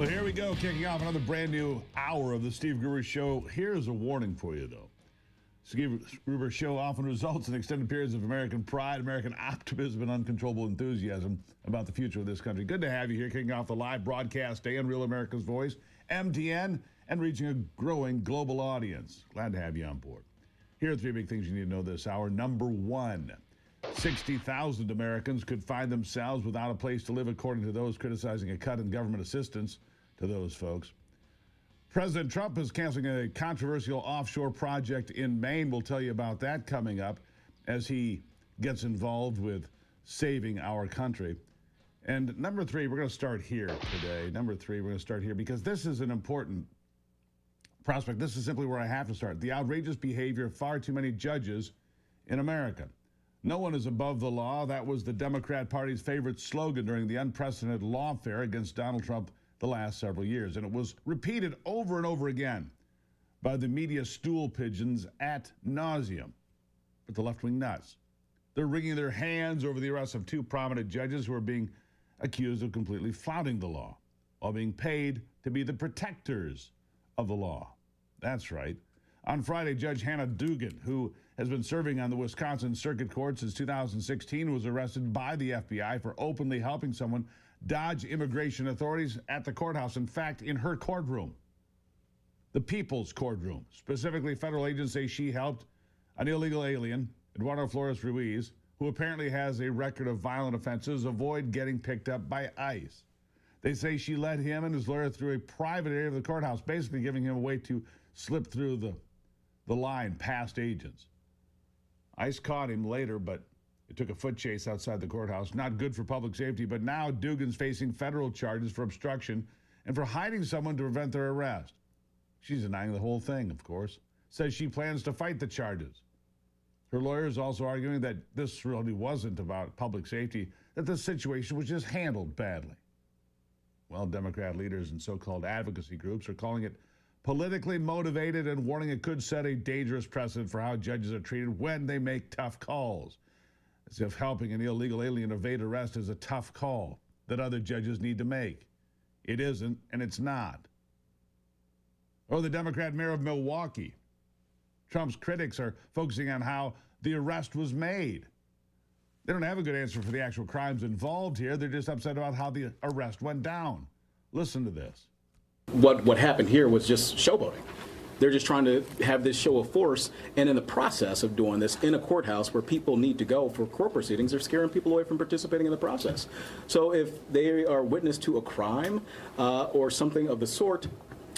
Well, here we go, kicking off another brand new hour of the Steve Gruber Show. Here's a warning for you, though. Steve Gruber Show often results in extended periods of American pride, American optimism, and uncontrollable enthusiasm about the future of this country. Good to have you here, kicking off the live broadcast day on Real America's Voice, MTN, and reaching a growing global audience. Glad to have you on board. Here are three big things you need to know this hour. Number one, 60,000 Americans could find themselves without a place to live, according to those criticizing a cut in government assistance to those folks. President Trump is canceling a controversial offshore project in Maine. We'll tell you about that coming up as he gets involved with saving our country. And number three, we're going to start here today. Number three, we're going to start here because this is an important prospect. This is simply where I have to start. The outrageous behavior of far too many judges in America. No one is above the law. That was the Democrat Party's favorite slogan during the unprecedented lawfare against Donald Trump the last several years. And it was repeated over and over again by the media stool pigeons ad nauseum. But the left-wing nuts, they're wringing their hands over the arrest of two prominent judges who are being accused of completely flouting the law while being paid to be the protectors of the law. That's right. On Friday, Judge Hannah Dugan, who has been serving on the Wisconsin Circuit Court since 2016, was arrested by the FBI for openly helping someone dodge immigration authorities at the courthouse. In fact, in her courtroom, the people's courtroom, specifically federal agents say she helped an illegal alien, Eduardo Flores Ruiz, who apparently has a record of violent offenses, avoid getting picked up by ICE. They say she led him and his lawyer through a private area of the courthouse, basically giving him a way to slip through the line past agents. ICE caught him later, but it took a foot chase outside the courthouse. Not good for public safety, but now Dugan's facing federal charges for obstruction and for hiding someone to prevent their arrest. She's denying the whole thing, of course. Says she plans to fight the charges. Her lawyer is also arguing that this really wasn't about public safety, that the situation was just handled badly. Well, Democrat leaders and so-called advocacy groups are calling it politically motivated and warning it could set a dangerous precedent for how judges are treated when they make tough calls. As if helping an illegal alien evade arrest is a tough call that other judges need to make. It isn't, and it's not. Or the Democrat mayor of Milwaukee. Trump's critics are focusing on how the arrest was made. They don't have a good answer for the actual crimes involved here. They're just upset about how the arrest went down. Listen to this. What happened here was just showboating. They're just trying to have this show of force, and in the process of doing this in a courthouse where people need to go for court proceedings, they're scaring people away from participating in the process. So if they are witness to a crime or something of the sort,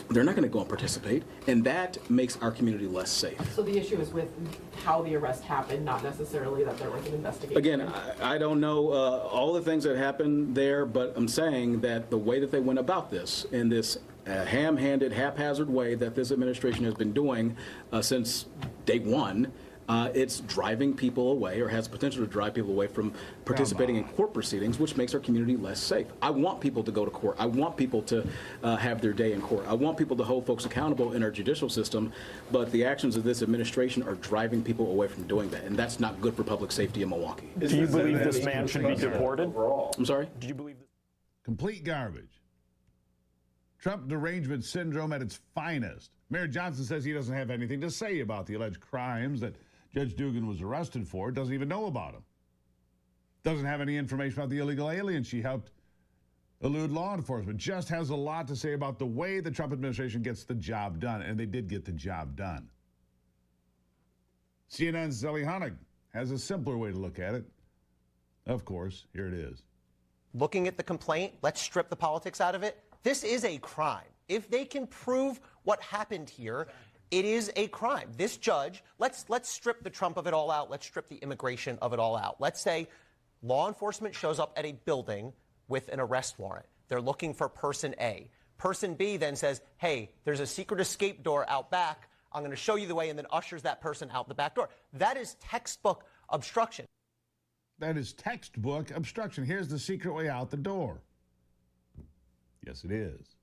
they're not going to go and participate, and that makes our community less safe. So the issue is with how the arrest happened, not necessarily that there was an investigation. Again, I don't know all the things that happened there, but I'm saying that the way that they went about this, in this ham-handed, haphazard way that this administration has been doing since day one, it's driving people away, or has potential to drive people away from participating in court proceedings, which makes our community less safe. I want people to go to court. I want people to have their day in court. I want people to hold folks accountable in our judicial system, but the actions of this administration are driving people away from doing that, and that's not good for public safety in Milwaukee. Do you believe this man should be deported? I'm sorry? Do you believe this? Complete garbage. Trump derangement syndrome at its finest. Mayor Johnson says he doesn't have anything to say about the alleged crimes that Judge Dugan was arrested for, doesn't even know about them. Doesn't have any information about the illegal alien she helped elude law enforcement. Just has a lot to say about the way the Trump administration gets the job done, and they did get the job done. CNN's Zelly Honig has a simpler way to look at it. Of course, here it is. Looking at the complaint, let's strip the politics out of it. This is a crime. If they can prove what happened here, it is a crime. This judge, let's strip the Trump of it all out. Let's strip the immigration of it all out. Let's say law enforcement shows up at a building with an arrest warrant. They're looking for person A. Person B then says, hey, there's a secret escape door out back. I'm going to show you the way, and then ushers that person out the back door. That is textbook obstruction. That is textbook obstruction. Here's the secret way out the door. Yes, it is.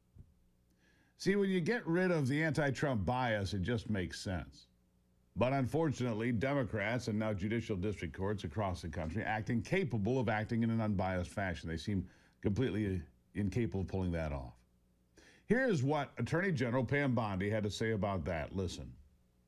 See, when you get rid of the anti-Trump bias, it just makes sense. But unfortunately, Democrats and now judicial district courts across the country act incapable of acting in an unbiased fashion. They seem completely incapable of pulling that off. Here's what Attorney General Pam Bondi had to say about that. Listen.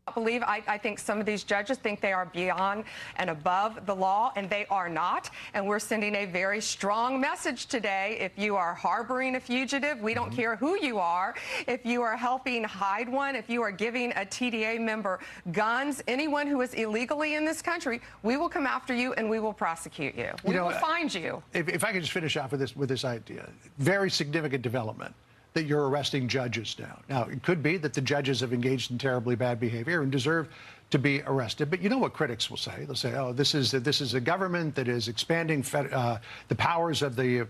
I think some of these judges think they are beyond and above the law, and they are not. And we're sending a very strong message today. If you are harboring a fugitive, we don't care who you are. If you are helping hide one, if you are giving a TDA member guns, anyone who is illegally in this country, we will come after you and we will prosecute you. We will find you. If I could just finish off with this idea, very significant development that you're arresting judges now. Now, it could be that the judges have engaged in terribly bad behavior and deserve to be arrested. But you know what critics will say? They'll say, "Oh, this is a government that is expanding the powers of the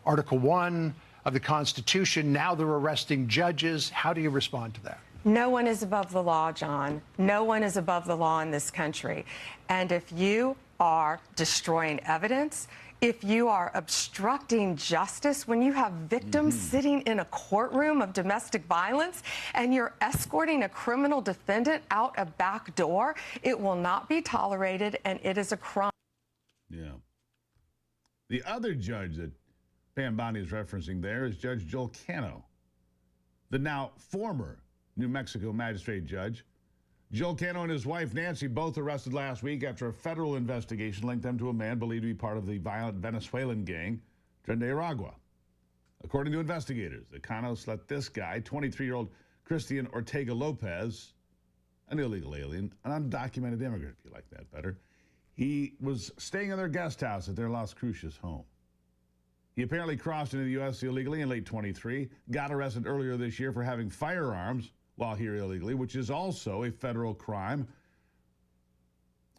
Article 1 of the Constitution. Now they're arresting judges." How do you respond to that? No one is above the law, John. No one is above the law in this country. And if you are destroying evidence, if you are obstructing justice, when you have victims sitting in a courtroom of domestic violence and you're escorting a criminal defendant out a back door, it will not be tolerated, and it is a crime. Yeah. The other judge that Pam Bondi is referencing there is Judge Joel Cano, the now former New Mexico magistrate judge. Joel Cano and his wife, Nancy, both arrested last week after a federal investigation linked them to a man believed to be part of the violent Venezuelan gang, Tren de Aragua. According to investigators, the Canos let this guy, 23-year-old Christian Ortega Lopez, an illegal alien, an undocumented immigrant, if you like that better, he was staying in their guest house at their Las Cruces home. He apparently crossed into the U.S. illegally in late 23, got arrested earlier this year for having firearms while here illegally, which is also a federal crime.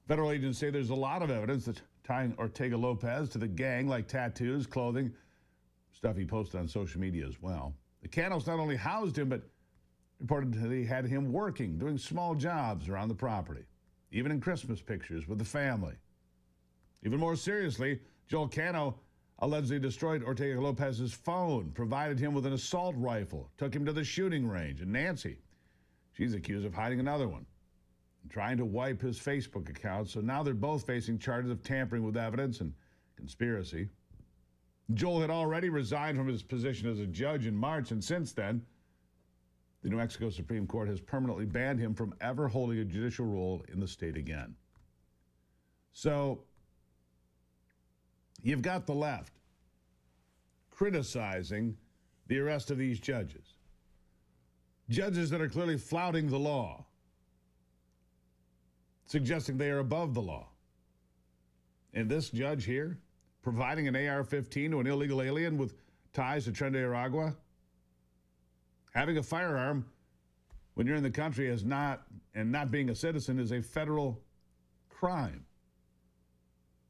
Federal agents say there's a lot of evidence that tying Ortega Lopez to the gang, like tattoos, clothing, stuff he posted on social media as well. The Canos not only housed him, but reportedly had him working, doing small jobs around the property, even in Christmas pictures with the family. Even more seriously, Joel Cano allegedly destroyed Ortega Lopez's phone, provided him with an assault rifle, took him to the shooting range, and Nancy, she's accused of hiding another one and trying to wipe his Facebook account. So now they're both facing charges of tampering with evidence and conspiracy. Joel had already resigned from his position as a judge in March, and since then, the New Mexico Supreme Court has permanently banned him from ever holding a judicial role in the state again. So you've got the left criticizing the arrest of these judges. Judges that are clearly flouting the law, suggesting they are above the law. And this judge here, providing an AR-15 to an illegal alien with ties to Tren de Aragua, having a firearm when you're in the country is not, and not being a citizen is a federal crime.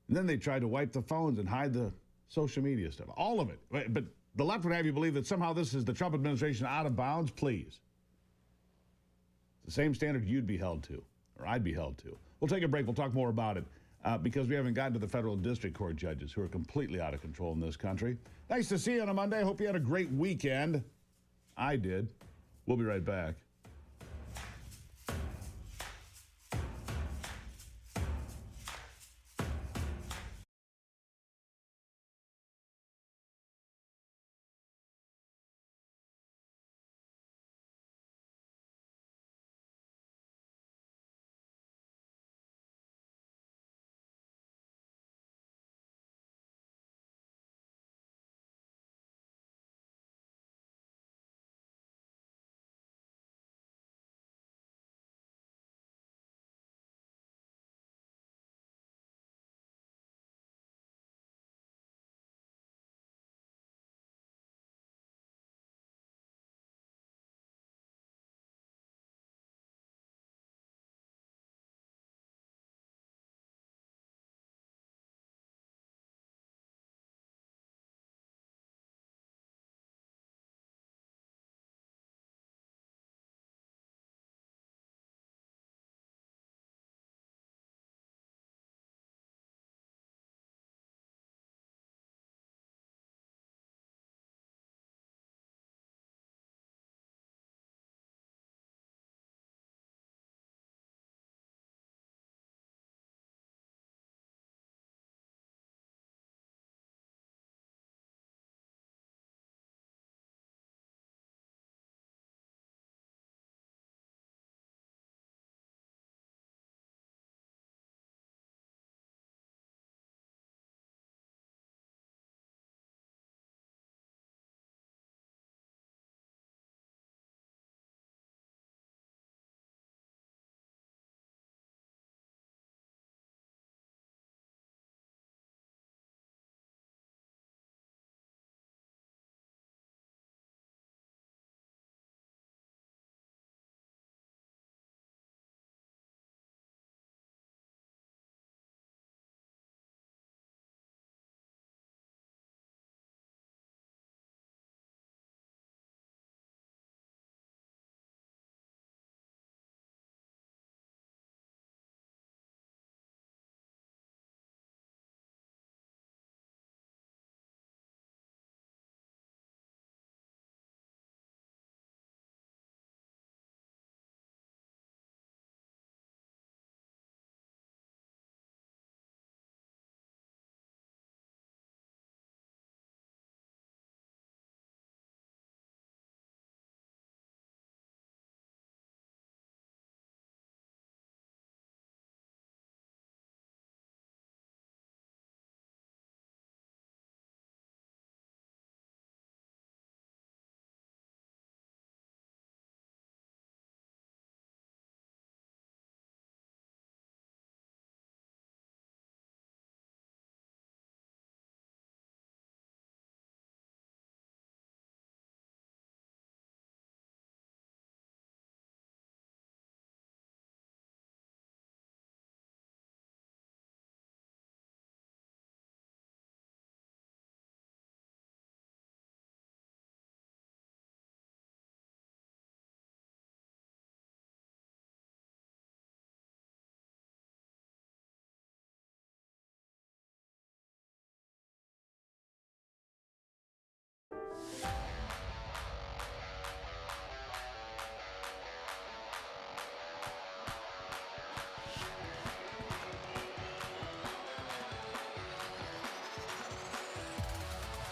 And then they tried to wipe the phones and hide the social media stuff, all of it. But the left would have you believe that somehow this is the Trump administration out of bounds. Please. The same standard you'd be held to, or I'd be held to. We'll take a break. We'll talk more about it because we haven't gotten to the federal district court judges who are completely out of control in this country. Nice to see you on a Monday. Hope you had a great weekend. I did. We'll be right back.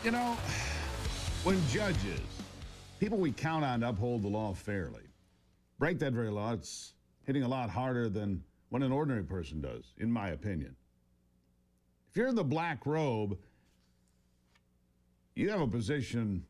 You know, when judges, people we count on to uphold the law fairly, break that very law, it's hitting a lot harder than what an ordinary person does, in my opinion. If you're in the black robe, you have a position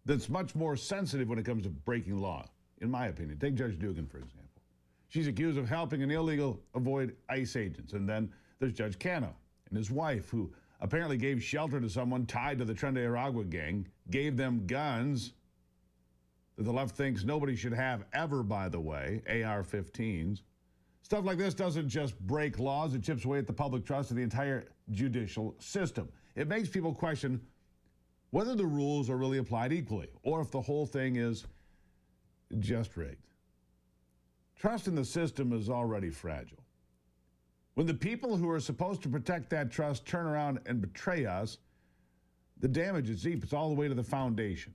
that's much more sensitive when it comes to breaking law, in my opinion. Take Judge Dugan, for example. She's accused of helping an illegal avoid ICE agents. And then there's Judge Cano and his wife, who apparently gave shelter to someone tied to the Tren de Aragua gang, gave them guns that the left thinks nobody should have ever, by the way, AR-15s. Stuff like this doesn't just break laws, it chips away at the public trust of the entire judicial system. It makes people question whether the rules are really applied equally, or if the whole thing is just rigged. Trust in the system is already fragile. When the people who are supposed to protect that trust turn around and betray us, the damage is deep. It's all the way to the foundation.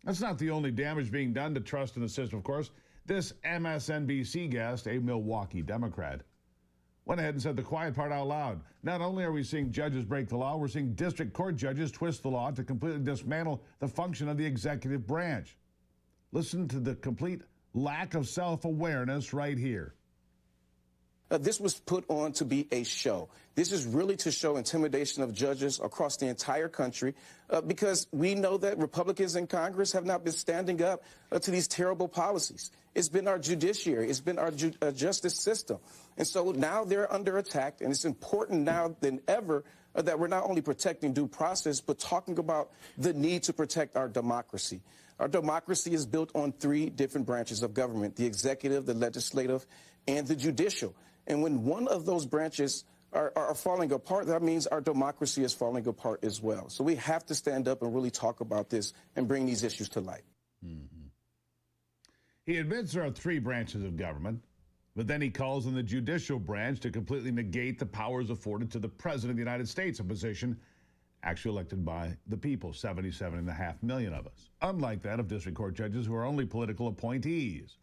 That's not the only damage being done to trust in the system, of course. This MSNBC guest, a Milwaukee Democrat, went ahead and said the quiet part out loud. Not only are we seeing judges break the law, we're seeing district court judges twist the law to completely dismantle the function of the executive branch. Listen to the complete lack of self-awareness right here. This was put on to be a show. This is really to show intimidation of judges across the entire country because we know that Republicans in Congress have not been standing up to these terrible policies. It's been our judiciary. It's been our justice system. And so now they're under attack, and it's important now than ever that we're not only protecting due process, but talking about the need to protect our democracy. Our democracy is built on three different branches of government: the executive, the legislative, and the judicial. And when one of those branches are falling apart, that means our democracy is falling apart as well. So we have to stand up and really talk about this and bring these issues to light. Mm-hmm. He admits there are three branches of government, but then he calls on the judicial branch to completely negate the powers afforded to the President of the United States, a position actually elected by the people, 77.5 million of us, unlike that of district court judges who are only political appointees.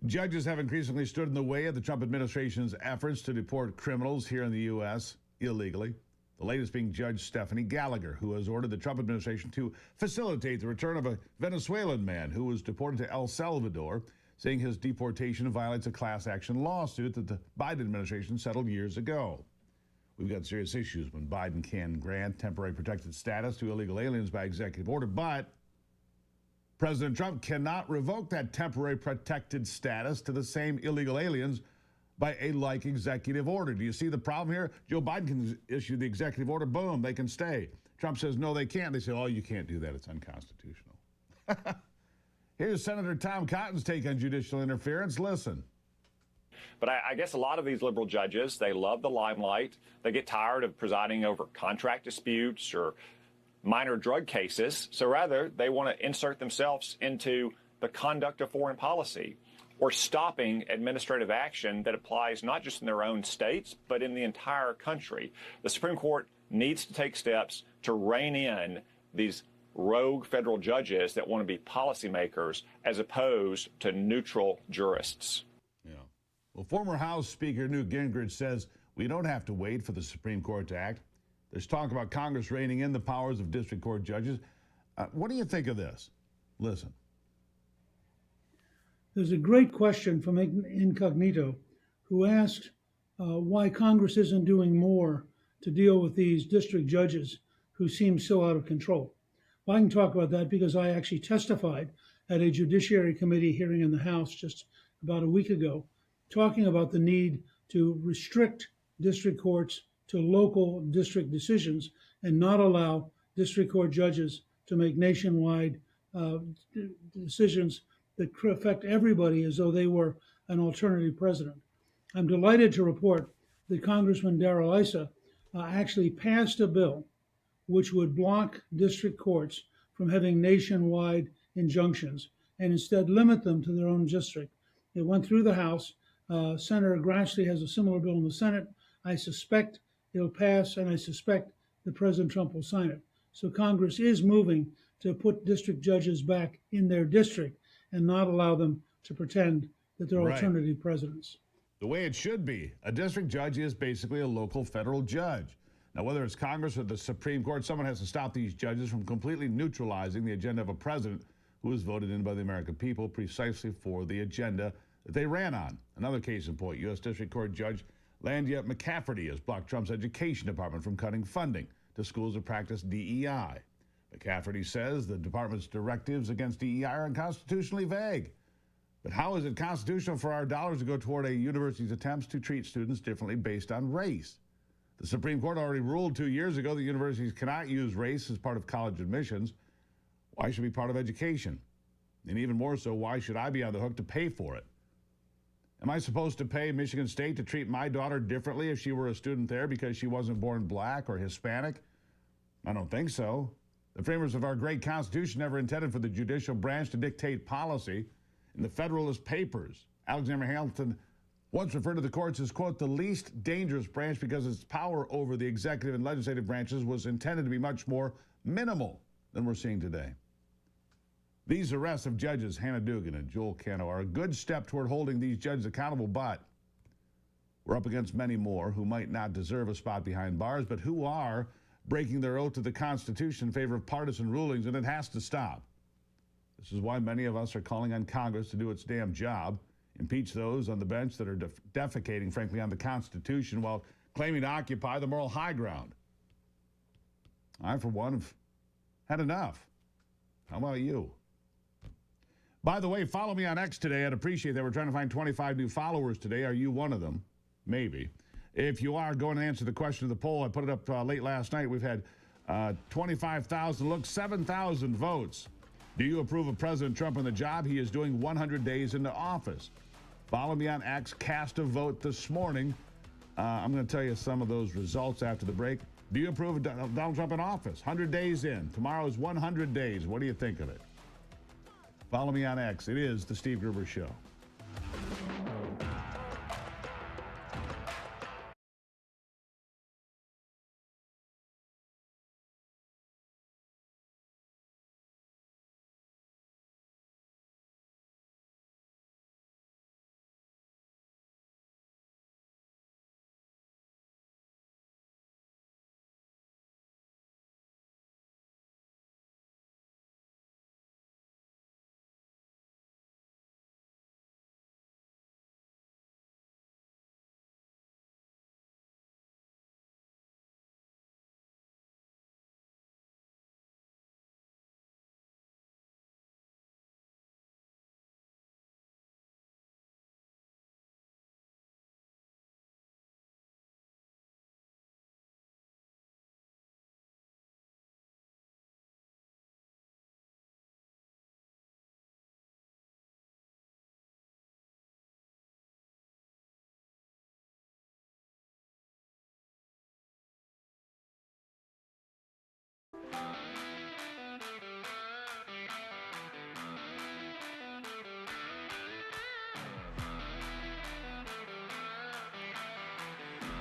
Judges have increasingly stood in the way of the Trump administration's efforts to deport criminals here in the U.S. illegally. The latest being Judge Stephanie Gallagher, who has ordered the Trump administration to facilitate the return of a Venezuelan man who was deported to El Salvador, saying his deportation violates a class action lawsuit that the Biden administration settled years ago. We've got serious issues when Biden can grant temporary protected status to illegal aliens by executive order, but President Trump cannot revoke that temporary protected status to the same illegal aliens by a like executive order. Do you see the problem here? Joe Biden can issue the executive order, boom, they can stay. Trump says, no, they can't. They say, oh, you can't do that. It's unconstitutional. Here's Senator Tom Cotton's take on judicial interference. Listen. But I guess a lot of these liberal judges, they love the limelight. They get tired of presiding over contract disputes or minor drug cases. So rather, they want to insert themselves into the conduct of foreign policy or stopping administrative action that applies not just in their own states, but in the entire country. The Supreme Court needs to take steps to rein in these rogue federal judges that want to be policymakers as opposed to neutral jurists. Yeah. Well, former House Speaker Newt Gingrich says we don't have to wait for the Supreme Court to act. There's talk about Congress reining in the powers of district court judges. What do you think of this? Listen. There's a great question from Incognito, who asked why Congress isn't doing more to deal with these district judges who seem so out of control. Well, I can talk about that because I actually testified at a Judiciary Committee hearing in the House just about a week ago, talking about the need to restrict district courts to local district decisions and not allow district court judges to make nationwide decisions that affect everybody as though they were an alternative president. I'm delighted to report that Congressman Darrell Issa actually passed a bill which would block district courts from having nationwide injunctions and instead limit them to their own district. It went through the House. Senator Grassley has a similar bill in the Senate. I suspect it'll pass, and I suspect that President Trump will sign it. So Congress is moving to put district judges back in their district and not allow them to pretend that they're alternative presidents. The way it should be. A district judge is basically a local federal judge. Now, whether it's Congress or the Supreme Court, someone has to stop these judges from completely neutralizing the agenda of a president who was voted in by the American people precisely for the agenda that they ran on. Another case in point, U.S. District Court Judge Landia McCafferty has blocked Trump's education department from cutting funding to schools that practice DEI. McCafferty says the department's directives against DEI are unconstitutionally vague. But how is it constitutional for our dollars to go toward a university's attempts to treat students differently based on race? The Supreme Court already ruled 2 years ago that universities cannot use race as part of college admissions. Why should it be part of education? And even more so, why should I be on the hook to pay for it? Am I supposed to pay Michigan State to treat my daughter differently if she were a student there because she wasn't born black or Hispanic? I don't think so. The framers of our great Constitution never intended for the judicial branch to dictate policy. In the Federalist Papers, Alexander Hamilton once referred to the courts as, quote, the least dangerous branch because its power over the executive and legislative branches was intended to be much more minimal than we're seeing today. These arrests of judges Hannah Dugan and Joel Cano are a good step toward holding these judges accountable, but we're up against many more who might not deserve a spot behind bars, but who are breaking their oath to the Constitution in favor of partisan rulings, and it has to stop. This is why many of us are calling on Congress to do its damn job, impeach those on the bench that are defecating, frankly, on the Constitution while claiming to occupy the moral high ground. I, for one, have had enough. How about you? By the way, follow me on X today. I'd appreciate that. We're trying to find 25 new followers today. Are you one of them? Maybe. If you are, go and answer the question of the poll. I put it up late last night. We've had 25,000 looks, 7,000 votes. Do you approve of President Trump on the job he is doing 100 days into office? Follow me on X. Cast a vote this morning. I'm going to tell you some of those results after the break. Do you approve of Donald Trump in office? 100 days in. Tomorrow is 100 days. What do you think of it? Follow me on X. It is The Steve Gruber Show.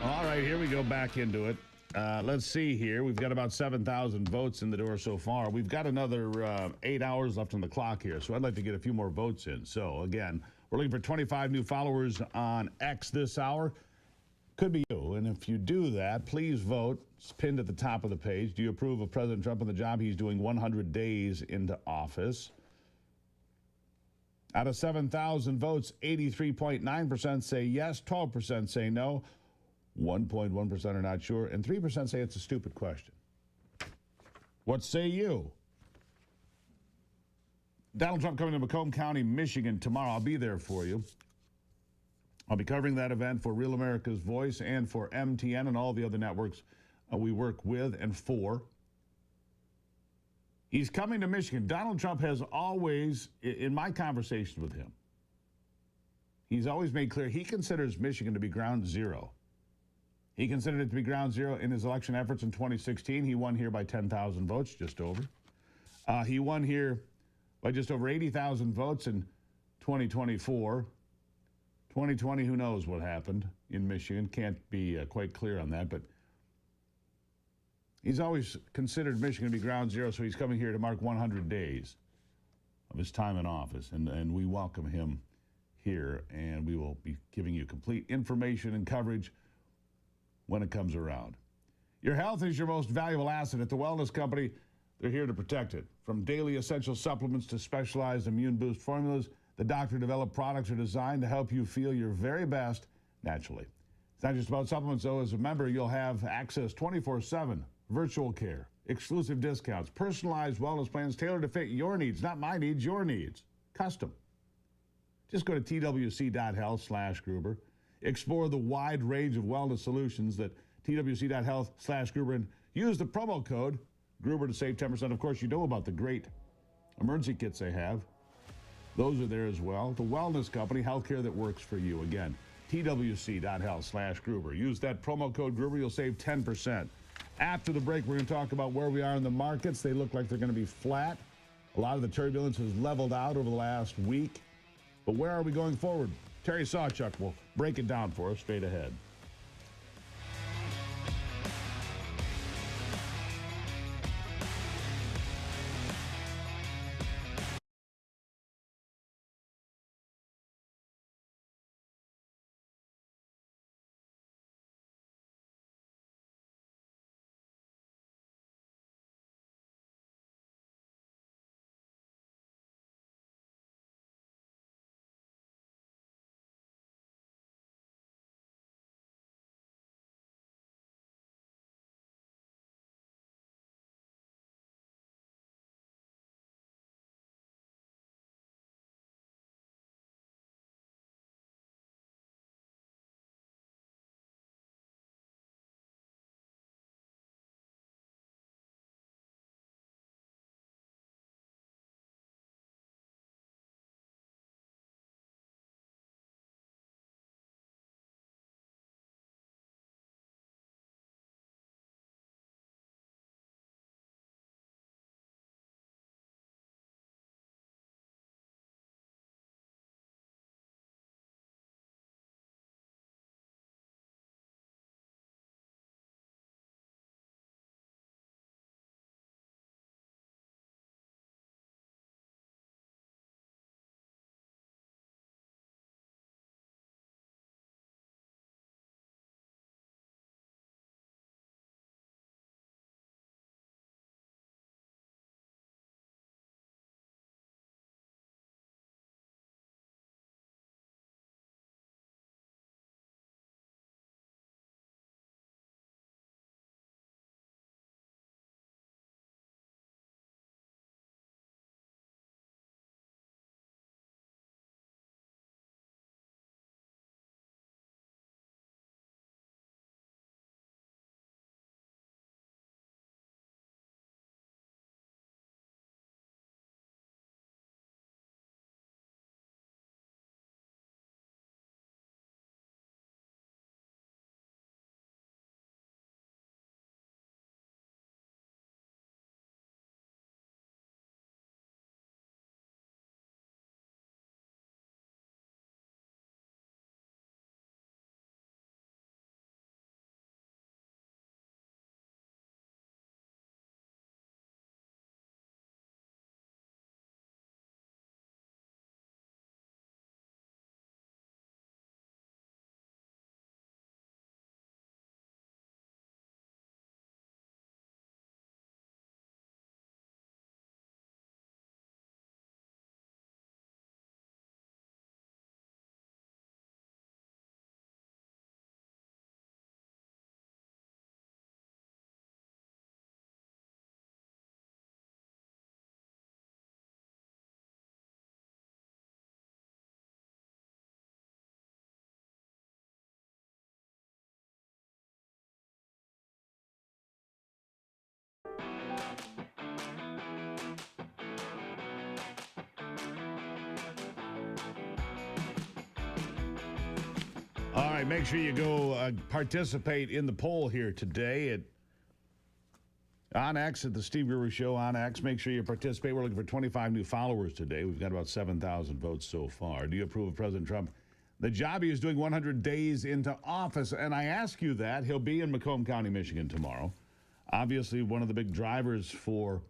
All right, here we go back into it. Let's see here. We've got about 7,000 votes in the door so far. We've got another 8 hours left on the clock here, so I'd like to get a few more votes in. So, again, we're looking for 25 new followers on X this hour. Could be you, and if you do that, please vote. It's pinned at the top of the page. Do you approve of President Trump on the job he's doing 100 days into office? Out of 7,000 votes, 83.9% say yes, 12% say no, 1.1% are not sure, and 3% say it's a stupid question. What say you? Donald Trump coming to Macomb County, Michigan tomorrow. I'll be there for you. I'll be covering that event for Real America's Voice and for MTN and all the other networks we work with and for. He's coming to Michigan. Donald Trump has always, in my conversations with him, he's always made clear he considers Michigan to be ground zero. He considered it to be ground zero in his election efforts in 2016. He won here by 10,000 votes, just over. He won here by just over 80,000 votes in 2024. 2020, who knows what happened in Michigan. Can't be quite clear on that, but he's always considered Michigan to be ground zero, so he's coming here to mark 100 days of his time in office, and we welcome him here, and we will be giving you complete information and coverage when it comes around. Your health is your most valuable asset. At the Wellness Company, they're here to protect it. From daily essential supplements to specialized immune boost formulas, the doctor-developed products are designed to help you feel your very best naturally. It's not just about supplements, though. As a member, you'll have access 24/7, virtual care, exclusive discounts, personalized wellness plans tailored to fit your needs, not my needs, your needs. Custom. Just go to twc.health/Gruber. Explore the wide range of wellness solutions that twc.health/Gruber, and use the promo code Gruber to save 10%. Of course, you know about the great emergency kits they have. Those are there as well. The Wellness Company, healthcare that works for you. Again, twc.health/Gruber. Use that promo code Gruber. You'll save 10%. After the break, we're going to talk about where we are in the markets. They look like they're going to be flat. A lot of the turbulence has leveled out over the last week. But where are we going forward? Terry Sawchuk will break it down for us straight ahead. All right, make sure you go participate in the poll here today on X at the Steve Gruber Show on X. Make sure you participate. We're looking for 25 new followers today. We've got about 7,000 votes so far. Do you approve of President Trump? The job he is doing 100 days into office, and I ask you that. He'll be in Macomb County, Michigan tomorrow. Obviously, one of the big drivers for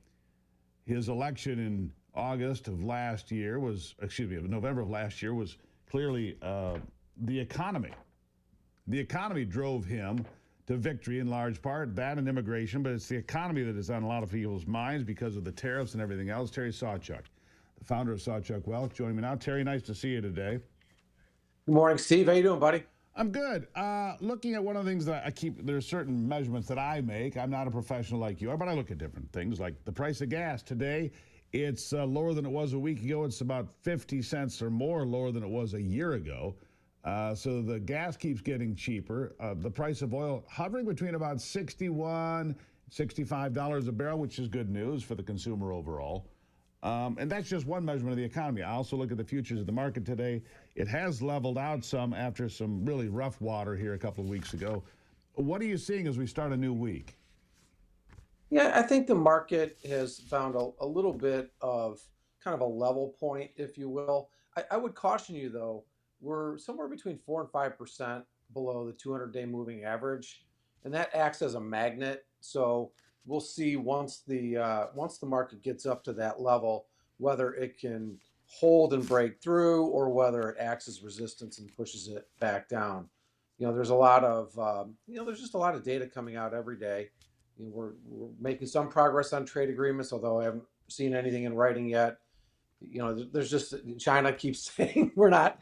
his election in August of last year was, November of last year was clearly the economy. The economy drove him to victory in large part, that and immigration, but it's the economy that is on a lot of people's minds because of the tariffs and everything else. Terry Sawchuk, the founder of Sawchuk Wealth, joining me now. Terry, nice to see you today. Good morning, Steve. How you doing, buddy? I'm good. Looking at one of the things that I keep, there's certain measurements that I make. I'm not a professional like you are, but I look at different things like the price of gas. Today, it's lower than it was a week ago. It's about 50 cents or more lower than it was a year ago. So the gas keeps getting cheaper. The price of oil hovering between about $61, $65 a barrel, which is good news for the consumer overall. And that's just one measurement of the economy. I also look at the futures of the market today. It has leveled out some after some really rough water here a couple of weeks ago. What are you seeing as we start a new week? Yeah, I think the market has found a little bit of kind of a level point, if you will. I would caution you, though, we're somewhere between 4 and 5% below the 200-day moving average, and that acts as a magnet. So we'll see once the market gets up to that level, whether it can hold and break through or whether it acts as resistance and pushes it back down. There's a lot of there's just a lot of data coming out every day. We're making some progress on trade agreements, although I haven't seen anything in writing yet. There's just China keeps saying we're not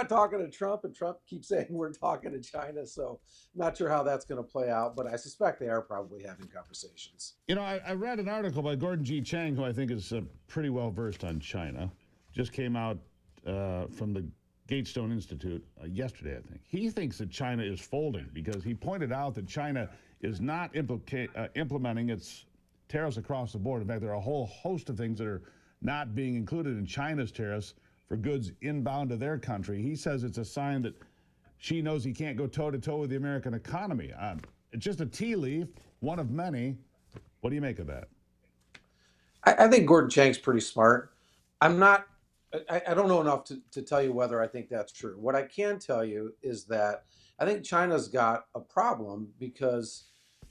talking to Trump, and Trump keeps saying we're talking to China. So I'm not sure how that's going to play out, but I suspect they are probably having conversations. I read an article by Gordon G. Chang, who I think is pretty well versed on China. Just came out from the Gatestone Institute yesterday, I think. He thinks that China is folding because he pointed out that China is not implementing its tariffs across the board. In fact, there are a whole host of things that are not being included in China's tariffs for goods inbound to their country. He says it's a sign that Xi knows he can't go toe-to-toe with the American economy. It's just a tea leaf, one of many. What do you make of that? I think Gordon Chang's pretty smart. I don't know enough to tell you whether I think that's true. What I can tell you is that I think China's got a problem because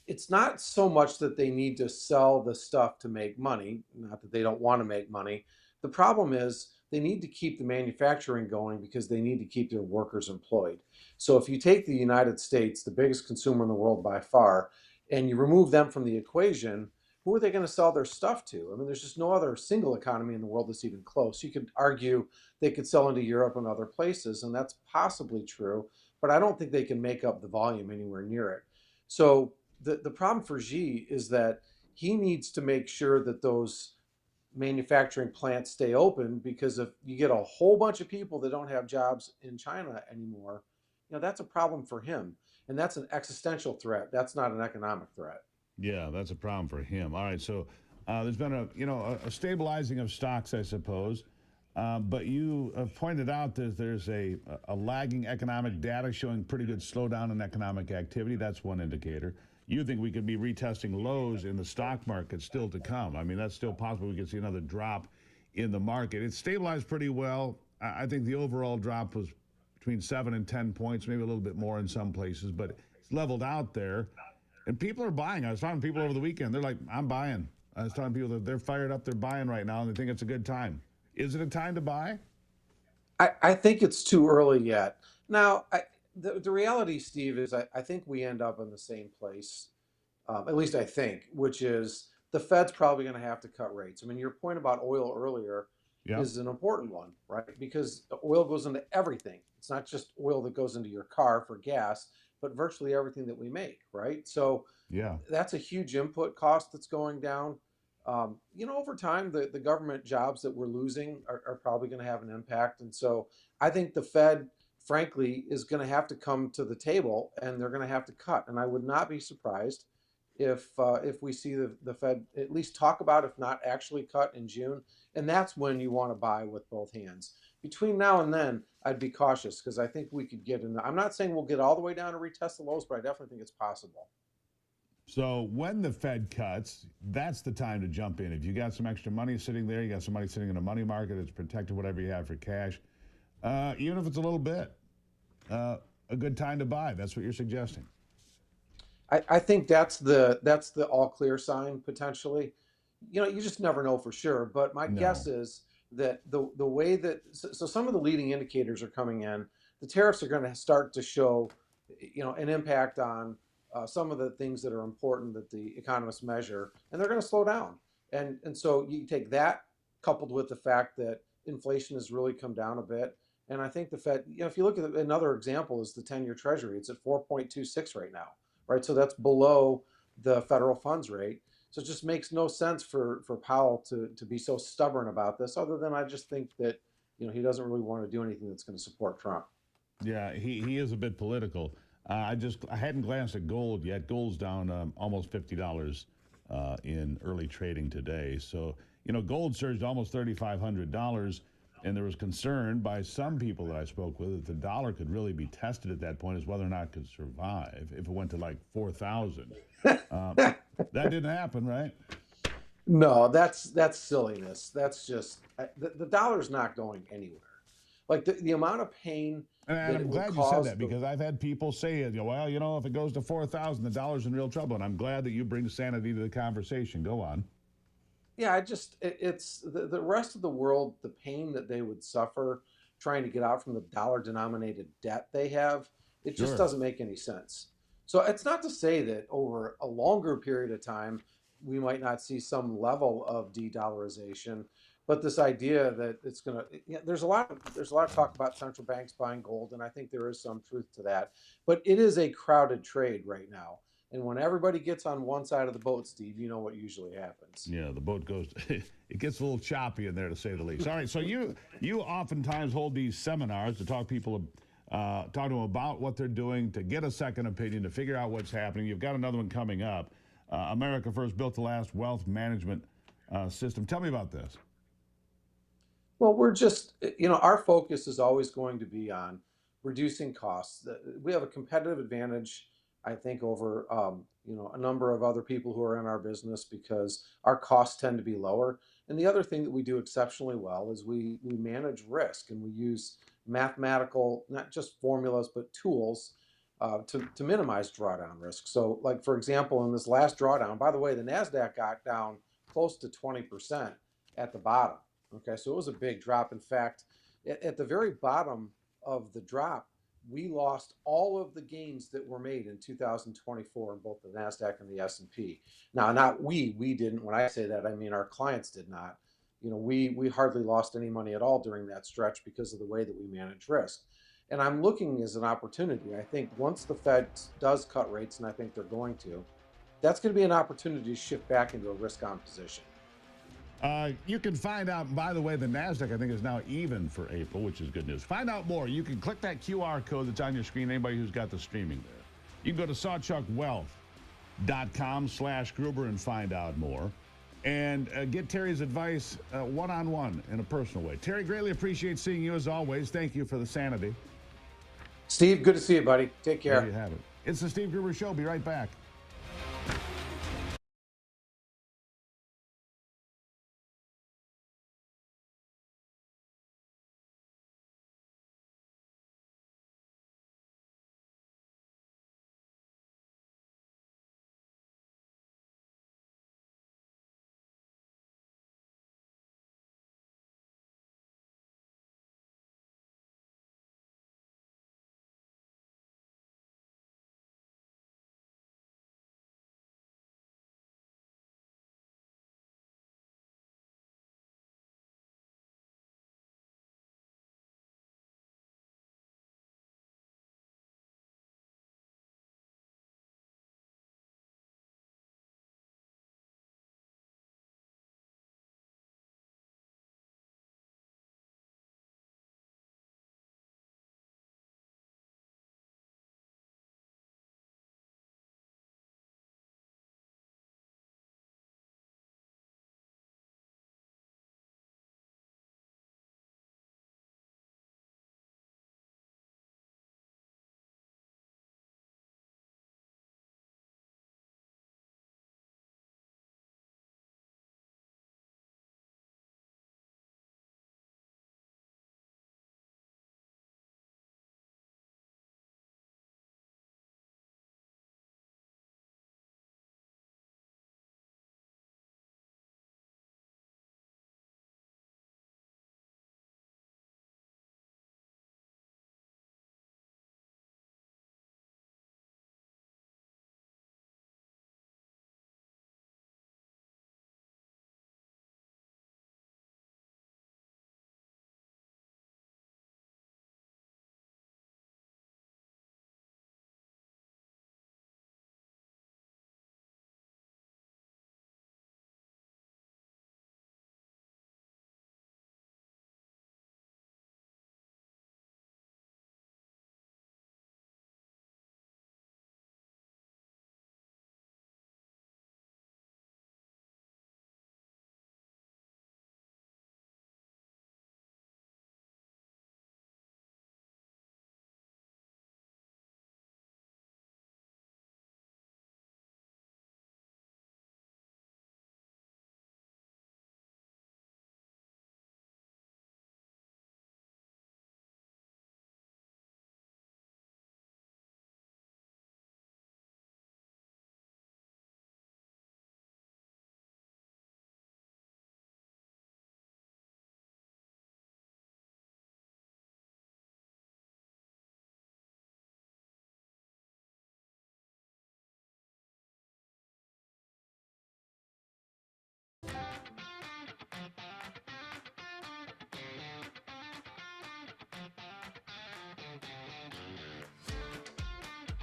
it's not so much that they need to sell the stuff to make money, not that they don't want to make money. The problem is they need to keep the manufacturing going because they need to keep their workers employed. So if you take the United States, the biggest consumer in the world by far, and you remove them from the equation, who are they going to sell their stuff to? I mean, there's just no other single economy in the world that's even close. You could argue they could sell into Europe and other places, and that's possibly true, but I don't think they can make up the volume anywhere near it. So the problem for Xi is that he needs to make sure that those manufacturing plants stay open, because if you get a whole bunch of people that don't have jobs in China anymore, that's a problem for him. And that's an existential threat. That's not an economic threat. Yeah, that's a problem for him. All right, so there's been a stabilizing of stocks, I suppose. But you have pointed out that there's a lagging economic data showing pretty good slowdown in economic activity. That's one indicator. You think we could be retesting lows in the stock market still to come? I mean, that's still possible. We could see another drop in the market. It's stabilized pretty well. I think the overall drop was between 7 and 10 points, maybe a little bit more in some places, but it's leveled out there. And people are buying. I was talking to people over the weekend. They're like, I'm buying. I was talking to people that they're fired up. They're buying right now, and they think it's a good time. Is it a time to buy? I think it's too early yet. Now, the reality, Steve, is I think we end up in the same place, at least I think, which is the Fed's probably going to have to cut rates. I mean, your point about oil earlier is an important one, right? Because oil goes into everything. It's not just oil that goes into your car for gas, but virtually everything that we make, right? So that's a huge input cost that's going down. Over time, the government jobs that we're losing are probably going to have an impact. And so I think the Fed, frankly, is going to have to come to the table, and they're going to have to cut. And I would not be surprised if we see the Fed at least talk about, if not actually cut in June. And that's when you want to buy with both hands. Between now and then, I'd be cautious because I think we could get in. I'm not saying we'll get all the way down to retest the lows, but I definitely think it's possible. So when the Fed cuts, that's the time to jump in. If you got some extra money sitting there, you got some money sitting in a money market, it's protected whatever you have for cash, even if it's a little bit, a good time to buy. That's what you're suggesting. I think that's the all clear sign potentially. You just never know for sure. But my guess is that the way that so some of the leading indicators are coming in, the tariffs are going to start to show, an impact on some of the things that are important that the economists measure, and they're going to slow down. And so you take that coupled with the fact that inflation has really come down a bit. And I think the Fed, if you look at another example is the 10-year Treasury, it's at 4.26 right now, right? So that's below the federal funds rate. So it just makes no sense for Powell to be so stubborn about this, other than I just think that, he doesn't really want to do anything that's going to support Trump. Yeah, he is a bit political. I hadn't glanced at gold yet. Gold's down almost $50 in early trading today. So, gold surged almost $3,500. And there was concern by some people that I spoke with that the dollar could really be tested at that point as whether or not it could survive if it went to like 4,000. That didn't happen, right? No, that's silliness. That's just the dollar's not going anywhere. Like the amount of pain. And I'm glad you said that because I've had people say, well, if it goes to 4,000, the dollar's in real trouble. And I'm glad that you bring sanity to the conversation. Go on. Yeah, it's the rest of the world, the pain that they would suffer trying to get out from the dollar denominated debt they have, it just doesn't make any sense. So it's not to say that over a longer period of time, we might not see some level of de-dollarization, but this idea that it's going to, there's a lot of talk about central banks buying gold, and I think there is some truth to that, but it is a crowded trade right now. And when everybody gets on one side of the boat, Steve, you know what usually happens. Yeah, the boat goes, it gets a little choppy in there, to say the least. All right, so you oftentimes hold these seminars to talk to them about what they're doing, to get a second opinion, to figure out what's happening. You've got another one coming up. America First built the last wealth management system. Tell me about this. Well, we're just, our focus is always going to be on reducing costs. We have a competitive advantage, I think, over a number of other people who are in our business because our costs tend to be lower. And the other thing that we do exceptionally well is we manage risk, and we use mathematical, not just formulas, but tools to minimize drawdown risk. So, like, for example, in this last drawdown, by the way, the NASDAQ got down close to 20% at the bottom. Okay, so it was a big drop. In fact, at the very bottom of the drop, we lost all of the gains that were made in 2024 in both the NASDAQ and the S&P. Now, not we didn't. When I say that, I mean our clients did not. We hardly lost any money at all during that stretch because of the way that we manage risk. And I'm looking as an opportunity. I think once the Fed does cut rates, and I think they're going to, that's going to be an opportunity to shift back into a risk-on position. You can find out, by the way, the NASDAQ, I think, is now even for April, which is good news. Find out more. You can click that QR code that's on your screen, anybody who's got the streaming there. You can go to sawchuckwealth.com/Gruber and find out more. And get Terry's advice one-on-one in a personal way. Terry, greatly appreciate seeing you as always. Thank you for the sanity. Steve, good to see you, buddy. Take care. There you have it. It's the Steve Gruber Show. Be right back.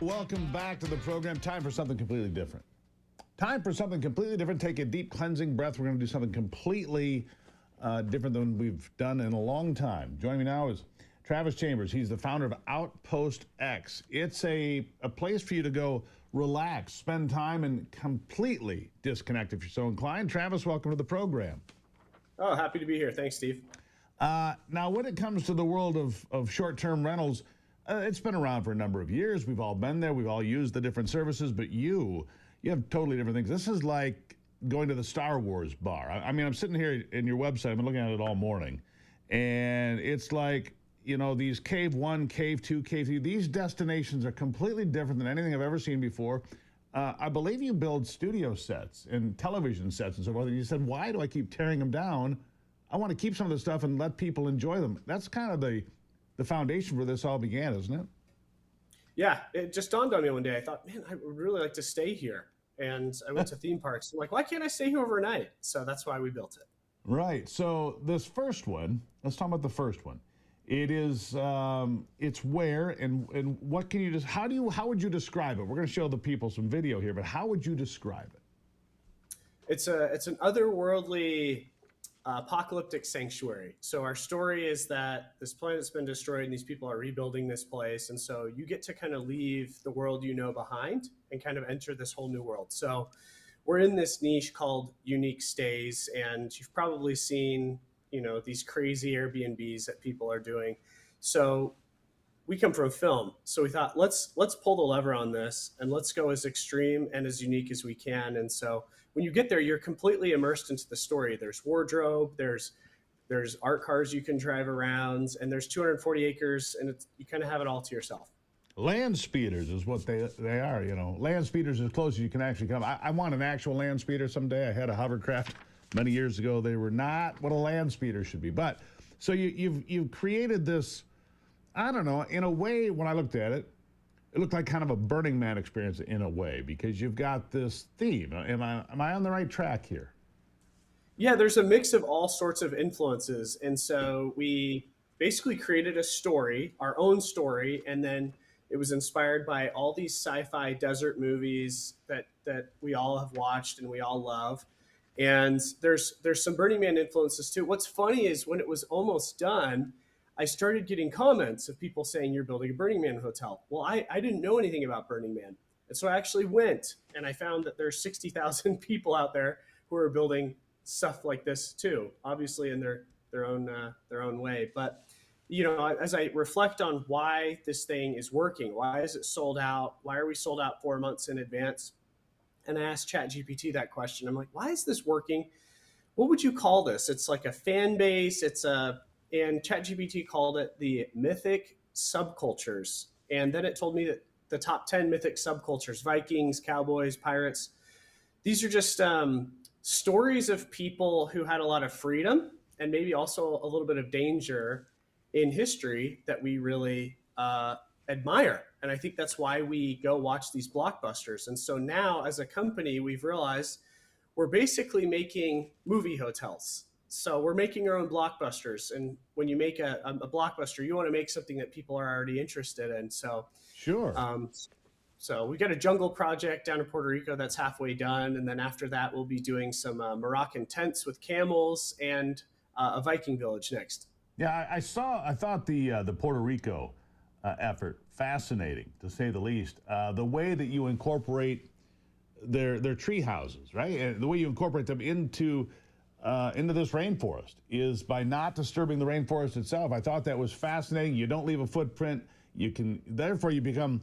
Welcome back to the program. Time for something completely different. Time for something completely different. Take a deep cleansing breath. We're going to do something completely different than we've done in a long time. Joining me now is Travis Chambers. He's the founder of Outpost X. It's a place for you to go relax, spend time, and completely disconnect if you're so inclined. Travis, welcome to the program. Oh, happy to be here. Thanks, Steve. Now, when it comes to the world of short-term rentals, it's been around for a number of years. We've all been there. We've all used the different services, but you have totally different things. This is like going to the Star Wars bar. I mean, I'm sitting here in your website. I've been looking at it all morning, and it's like, you know, these Cave 1, Cave 2, Cave 3, these destinations are completely different than anything I've ever seen before. I believe you build studio sets and television sets and so forth, and you said, why do I keep tearing them down? I want to keep some of the stuff and let people enjoy them. That's kind of the foundation where this all began, isn't it? Yeah, it just dawned on me one day. I thought, man, I would really like to stay here. And I went to theme parks. I'm like, why can't I stay here overnight? So that's why we built it. Right. So this first one, let's talk about the first one. It is, it's where and what can you just, how would you describe it? We're going to show the people some video here, but how would you describe it? It's an otherworldly apocalyptic sanctuary. So our story is that this planet's been destroyed and these people are rebuilding this place. And so you get to kind of leave the world you know behind and kind of enter this whole new world. So we're in this niche called unique stays, and you've probably seen, you know, these crazy Airbnbs that people are doing. So we come from film. So we thought, let's pull the lever on this and let's go as extreme and as unique as we can. And so when you get there, you're completely immersed into the story. There's wardrobe, there's art cars you can drive around, and there's 240 acres, and you kind of have it all to yourself. Land speeders is what they are, you know. Land speeders as close as you can actually come. I want an actual land speeder someday. I had a hovercraft many years ago. They were not what a land speeder should be. But so you've created this, I don't know, in a way, when I looked at it, it looked like kind of a Burning Man experience in a way, because you've got this theme. Am I on the right track here? Yeah, there's a mix of all sorts of influences. And so we basically created a story, our own story, and then it was inspired by all these sci-fi desert movies that we all have watched and we all love. And there's some Burning Man influences too. What's funny is when it was almost done, I started getting comments of people saying, you're building a Burning Man hotel. Well, I didn't know anything about Burning Man. And so I actually went and I found that there's 60,000 people out there who are building stuff like this too, obviously in their own way. But, you know, as I reflect on why this thing is working, why is it sold out? Why are we sold out 4 months in advance? And I asked ChatGPT that question. I'm like, why is this working? What would you call this? It's like a fan base. And ChatGPT called it the mythic subcultures. And then it told me that the top 10 mythic subcultures, Vikings, cowboys, pirates, these are just stories of people who had a lot of freedom and maybe also a little bit of danger in history that we really admire. And I think that's why we go watch these blockbusters. And so now as a company, we've realized we're basically making movie hotels. So we're making our own blockbusters. And when you make a blockbuster, you want to make something that people are already interested in. So sure. So we got a jungle project down in Puerto Rico that's halfway done. And then after that, we'll be doing some Moroccan tents with camels and a Viking village next. Yeah, I thought the Puerto Rico effort fascinating, to say the least. The way that you incorporate their tree houses, right? And the way you incorporate them into this rainforest is by not disturbing the rainforest itself. I thought that was fascinating. You don't leave a footprint. Therefore you become,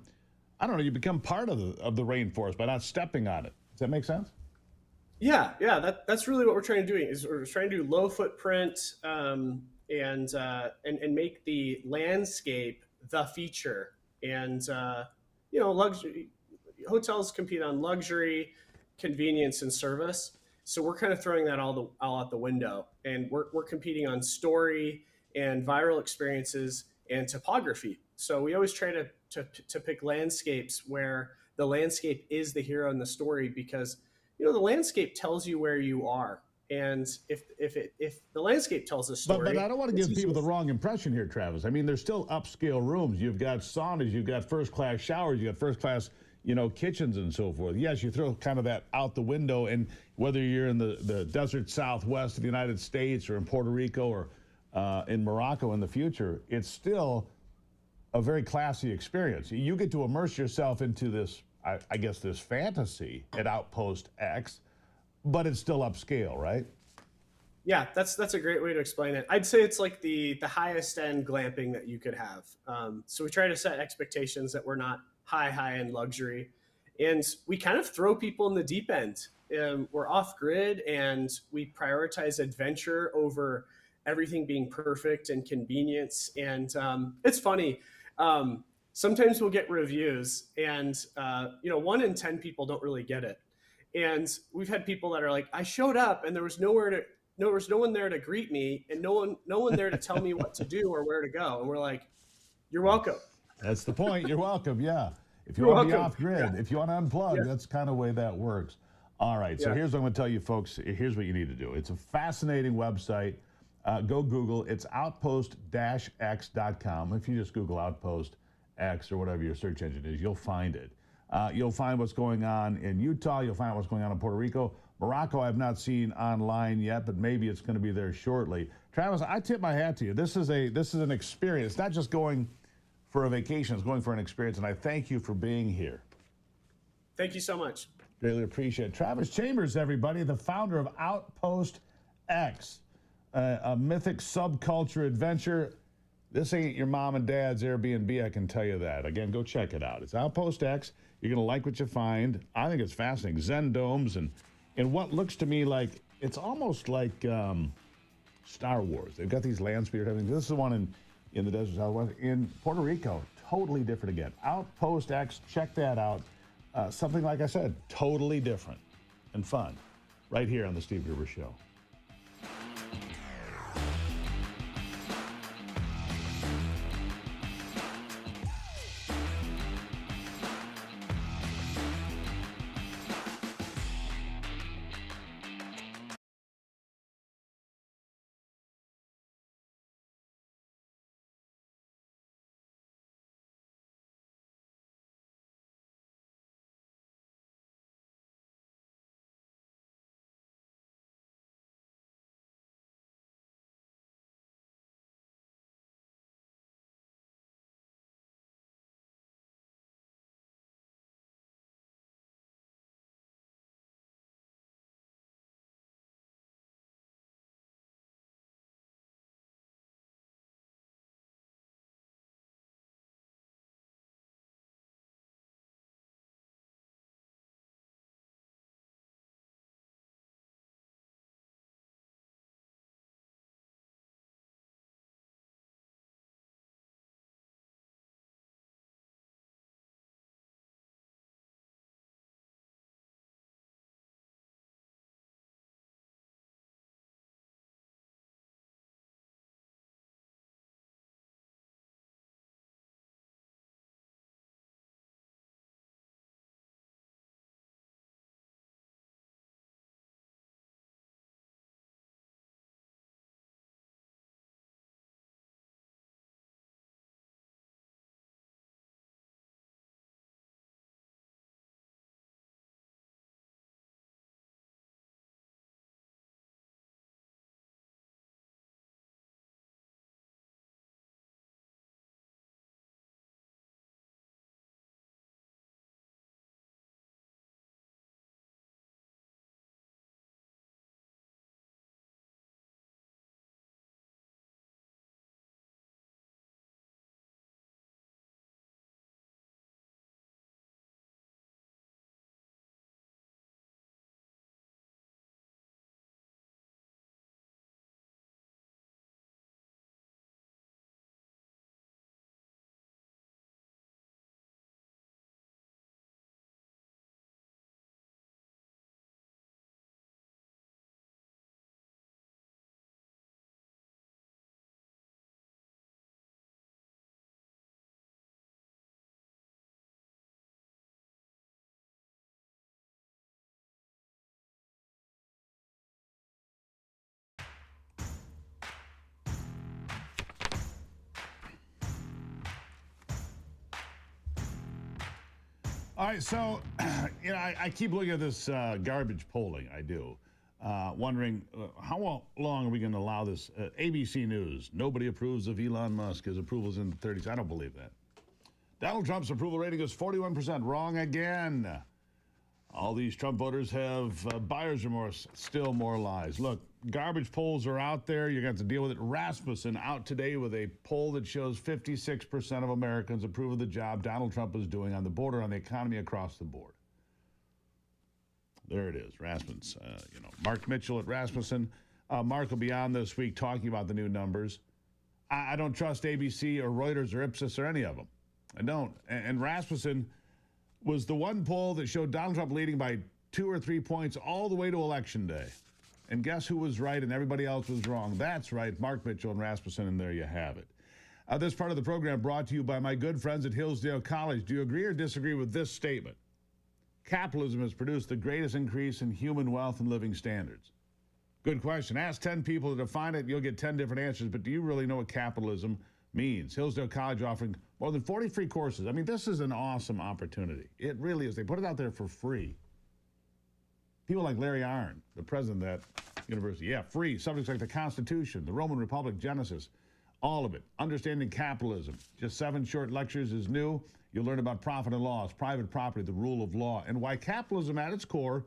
I don't know, you become part of the rainforest by not stepping on it. Does that make sense? Yeah, that's really what we're trying to do. Is we're trying to do low footprint and make the landscape the feature. And you know, luxury hotels compete on luxury, convenience, and service. So we're kind of throwing that all out the window, and we're competing on story and viral experiences and topography. So we always try to pick landscapes where the landscape is the hero in the story, because, you know, the landscape tells you where you are. And if the landscape tells a story, but I don't want to it's give people easy the wrong impression here, Travis. I mean, there's still upscale rooms. You've got saunas, you've got first-class showers, you've got first-class, kitchens and so forth. Yes, you throw kind of that out the window, and whether you're in the desert southwest of the United States or in Puerto Rico or in Morocco in the future, it's still a very classy experience. You get to immerse yourself into this, I guess, this fantasy at Outpost X, but it's still upscale, right? Yeah, that's a great way to explain it. I'd say it's like the highest end glamping that you could have. So we try to set expectations that we're not high end luxury, and we kind of throw people in the deep end. We're off grid, and we prioritize adventure over everything being perfect and convenience. And it's funny. Sometimes we'll get reviews, and 1 in 10 people don't really get it. And we've had people that are like, I showed up and there was no one there to greet me, and no one there to tell me what to do or where to go. And we're like, you're welcome. That's the point. You're welcome. Yeah. If you You're want to be welcome. off grid, Yeah. if you want to unplug, Yeah. that's kind of the way that works. All right. So Yeah. here's what I'm going to tell you, folks. Here's what you need to do. It's a fascinating website. Go Google. It's outpost-x.com. If you just Google Outpost X or whatever your search engine is, you'll find it. You'll find what's going on in Utah. You'll find what's going on in Puerto Rico. Morocco, I've not seen online yet, but maybe it's going to be there shortly. Travis, I tip my hat to you. This is an experience, not just going for a vacation, it's going for an experience, and I thank you for being here. Thank you so much. Greatly appreciate it. Travis Chambers, everybody, the founder of Outpost X, a mythic subculture adventure. This ain't your mom and dad's Airbnb, I can tell you that. Again, go check it out. It's Outpost X. You're going to like what you find. I think it's fascinating. Zen domes and what looks to me like, it's almost like Star Wars. They've got these land speeder things. This is the one in the desert southwest. In Puerto Rico, totally different again. Outpost X, check that out. Something, like I said, totally different and fun right here on The Steve Gruber Show. All right, so I keep looking at this garbage polling. I do, wondering how long are we going to allow this? ABC News: nobody approves of Elon Musk. His approval's in the 30s. I don't believe that. Donald Trump's approval rating is 41%. Wrong again. All these Trump voters have buyer's remorse. Still more lies. Look, garbage polls are out there. You're going to have to deal with it. Rasmussen out today with a poll that shows 56% of Americans approve of the job Donald Trump is doing on the border, on the economy across the board. There it is, Rasmussen. Mark Mitchell at Rasmussen. Mark will be on this week talking about the new numbers. I don't trust ABC or Reuters or Ipsos or any of them. I don't. And Rasmussen was the one poll that showed Donald Trump leading by 2 or 3 points all the way to Election Day. And guess who was right and everybody else was wrong? That's right, Mark Mitchell and Rasmussen, and there you have it. This part of the program brought to you by my good friends at Hillsdale College. Do you agree or disagree with this statement? Capitalism has produced the greatest increase in human wealth and living standards. Good question. Ask 10 people to define it. You'll get 10 different answers. But do you really know what capitalism means? Hillsdale College offering more than 40 free courses. I mean, this is an awesome opportunity. It really is. They put it out there for free. People like Larry Arnn, the president of that university. Yeah, free. Subjects like the Constitution, the Roman Republic, Genesis, all of it. Understanding capitalism. Just 7 short lectures is new. You'll learn about profit and loss, private property, the rule of law, and why capitalism at its core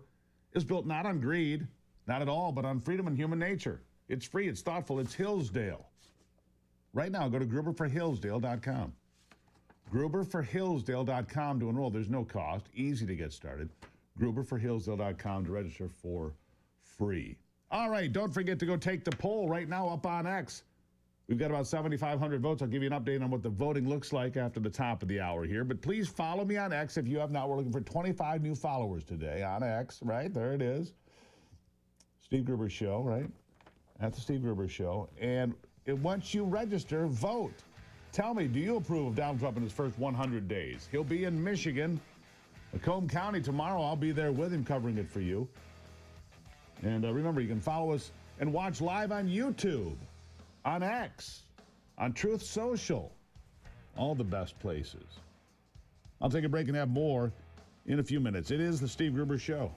is built not on greed, not at all, but on freedom and human nature. It's free. It's thoughtful. It's Hillsdale. Right now, go to gruberforhillsdale.com. gruberforhillsdale.com to enroll. There's no cost. Easy to get started. gruberforhillsdale.com to register for free. All right, don't forget to go take the poll right now up on X. We've got about 7,500 votes. I'll give you an update on what the voting looks like after the top of the hour here. But please follow me on X if you have not. We're looking for 25 new followers today on X, right? There it is. Steve Gruber Show, right? At the Steve Gruber Show. And once you register, vote. Tell me, do you approve of Donald Trump in his first 100 days? He'll be in Michigan, Macomb County tomorrow. I'll be there with him covering it for you. And remember, you can follow us and watch live on YouTube, on X, on Truth Social, all the best places. I'll take a break and have more in a few minutes. It is the Steve Gruber Show.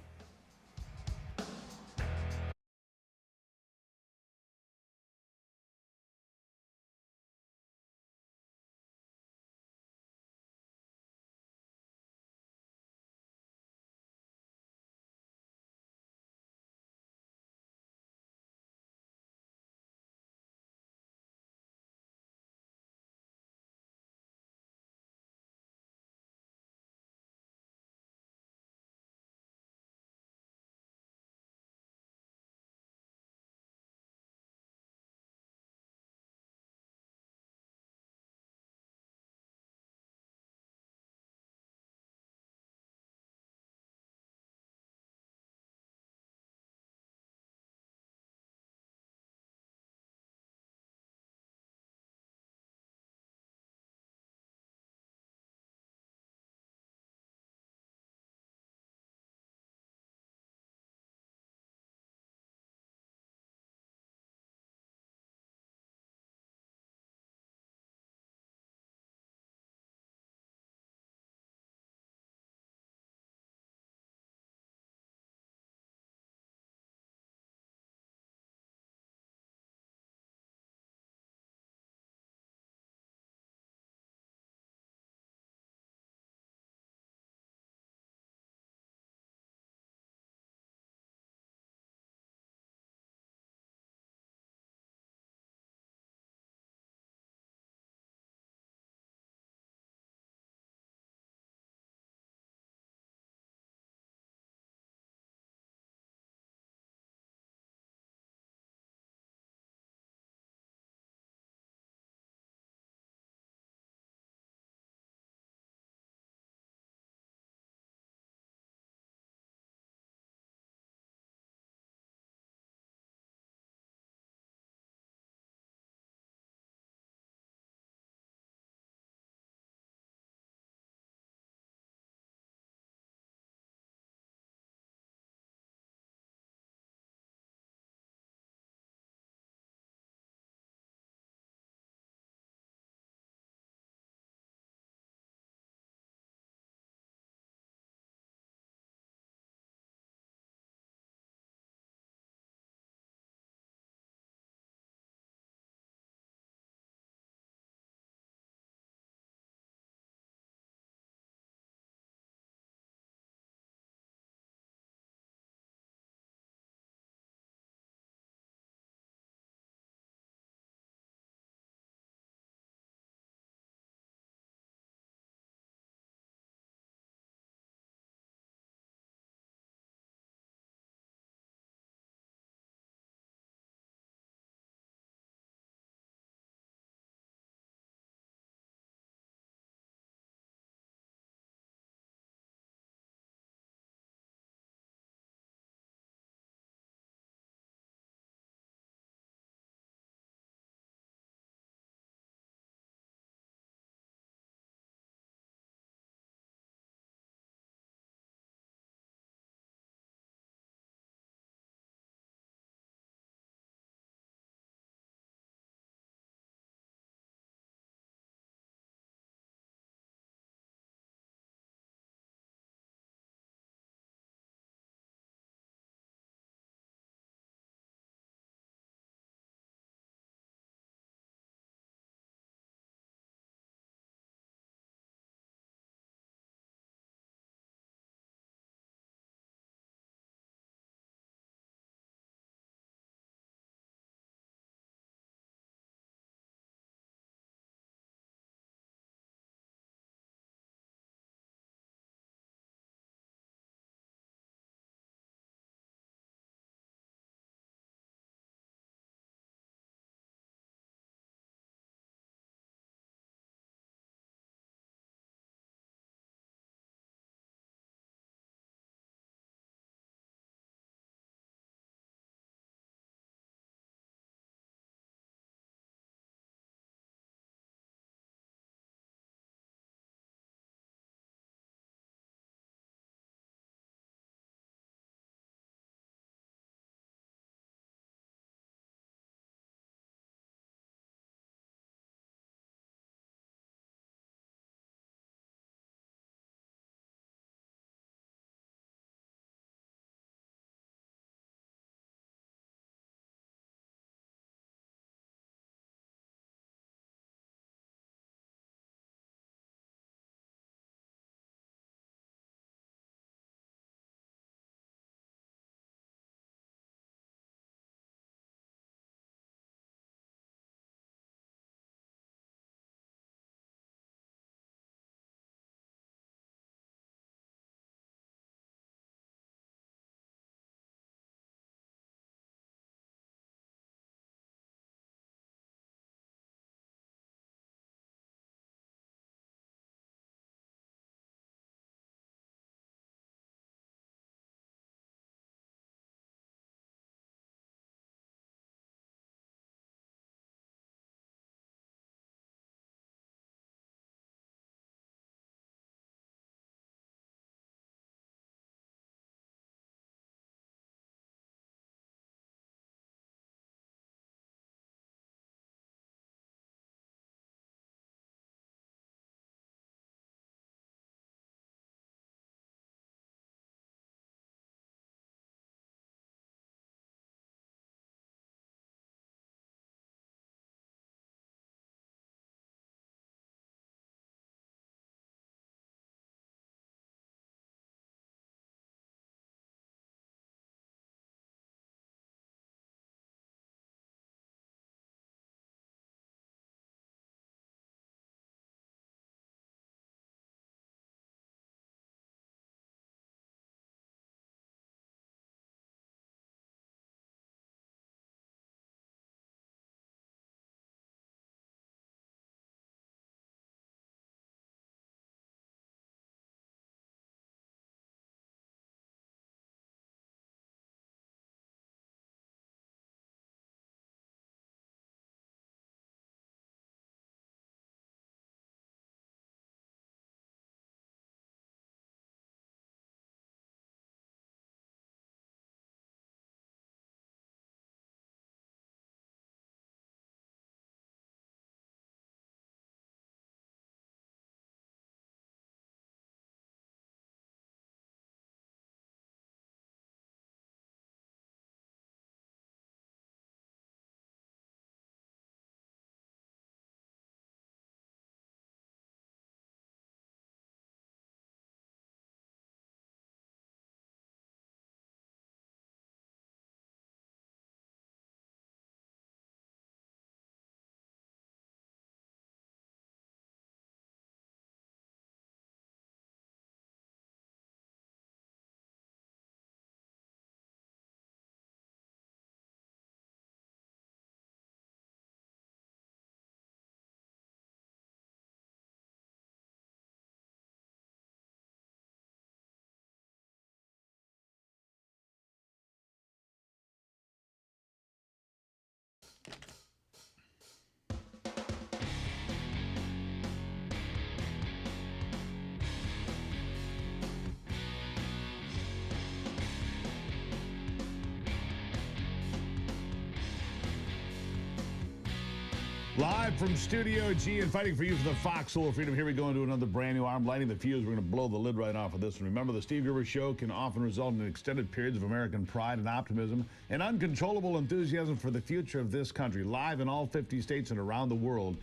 Live from Studio G and fighting for you for the foxhole of freedom. Here we go into another brand new arm lighting the fuse. We're going to blow the lid right off of this one. Remember, the Steve Gruber Show can often result in extended periods of American pride and optimism and uncontrollable enthusiasm for the future of this country. Live in all 50 states and around the world.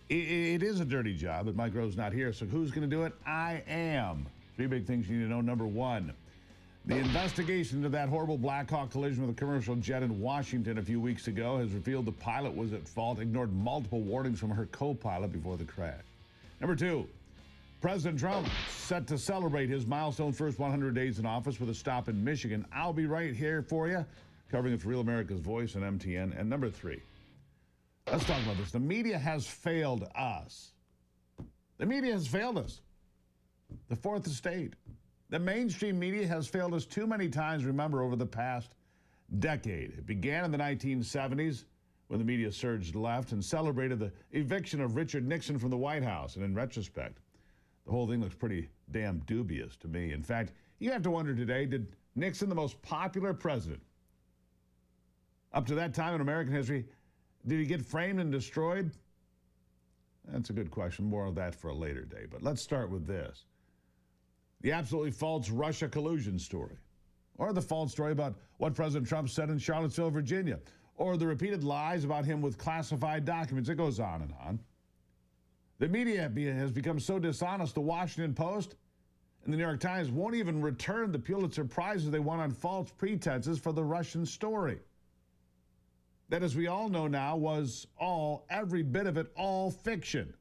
It is a dirty job, but Mike Rowe's not here, so who's going to do it? I am. Three big things you need to know. Number one, the investigation into that horrible Black Hawk collision with a commercial jet in Washington a few weeks ago has revealed the pilot was at fault, ignored multiple warnings from her co-pilot before the crash. Number two, President Trump set to celebrate his milestone first 100 days in office with a stop in Michigan. I'll be right here for you, covering it for Real America's Voice and MTN. And number three, let's talk about this. The media has failed us. The media has failed us. The fourth estate. The mainstream media has failed us too many times, remember, over the past decade. It began in the 1970s when the media surged left and celebrated the eviction of Richard Nixon from the White House. And in retrospect, the whole thing looks pretty damn dubious to me. In fact, you have to wonder today, did Nixon, the most popular president up to that time in American history, did he get framed and destroyed? That's a good question. More of that for a later day. But let's start with this. The absolutely false Russia collusion story, or the false story about what President Trump said in Charlottesville, Virginia, or the repeated lies about him with classified documents. It goes on and on. The media has become so dishonest, the Washington Post and the New York Times won't even return the Pulitzer Prizes they won on false pretenses for the Russian story. That, as we all know now, was every bit of it, all fiction,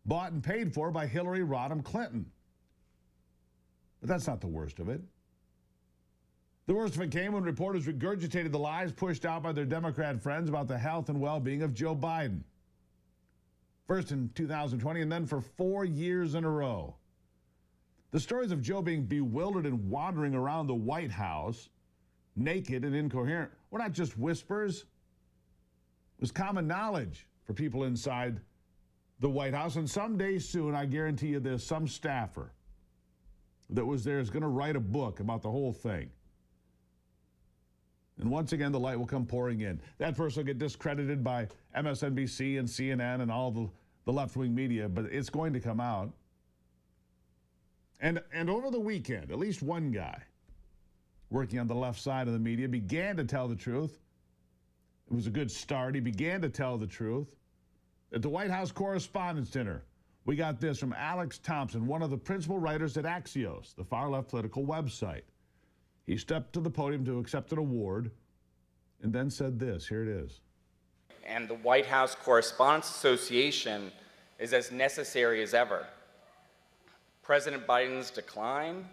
bought and paid for by Hillary Rodham Clinton. But that's not the worst of it. The worst of it came when reporters regurgitated the lies pushed out by their Democrat friends about the health and well-being of Joe Biden. First in 2020 and then for 4 years in a row. The stories of Joe being bewildered and wandering around the White House, naked and incoherent, were not just whispers. It was common knowledge for people inside the White House. And someday soon, I guarantee you this, some staffer that was there is going to write a book about the whole thing. And once again, the light will come pouring in. That person will get discredited by MSNBC and CNN and all the left-wing media, but it's going to come out. And over the weekend, at least one guy working on the left side of the media began to tell the truth. It was a good start. He began to tell the truth. At the White House Correspondents' Dinner, we got this from Alex Thompson, one of the principal writers at Axios, the far-left political website. He stepped to the podium to accept an award and then said this. Here it is. And the White House Correspondents Association is as necessary as ever. President Biden's decline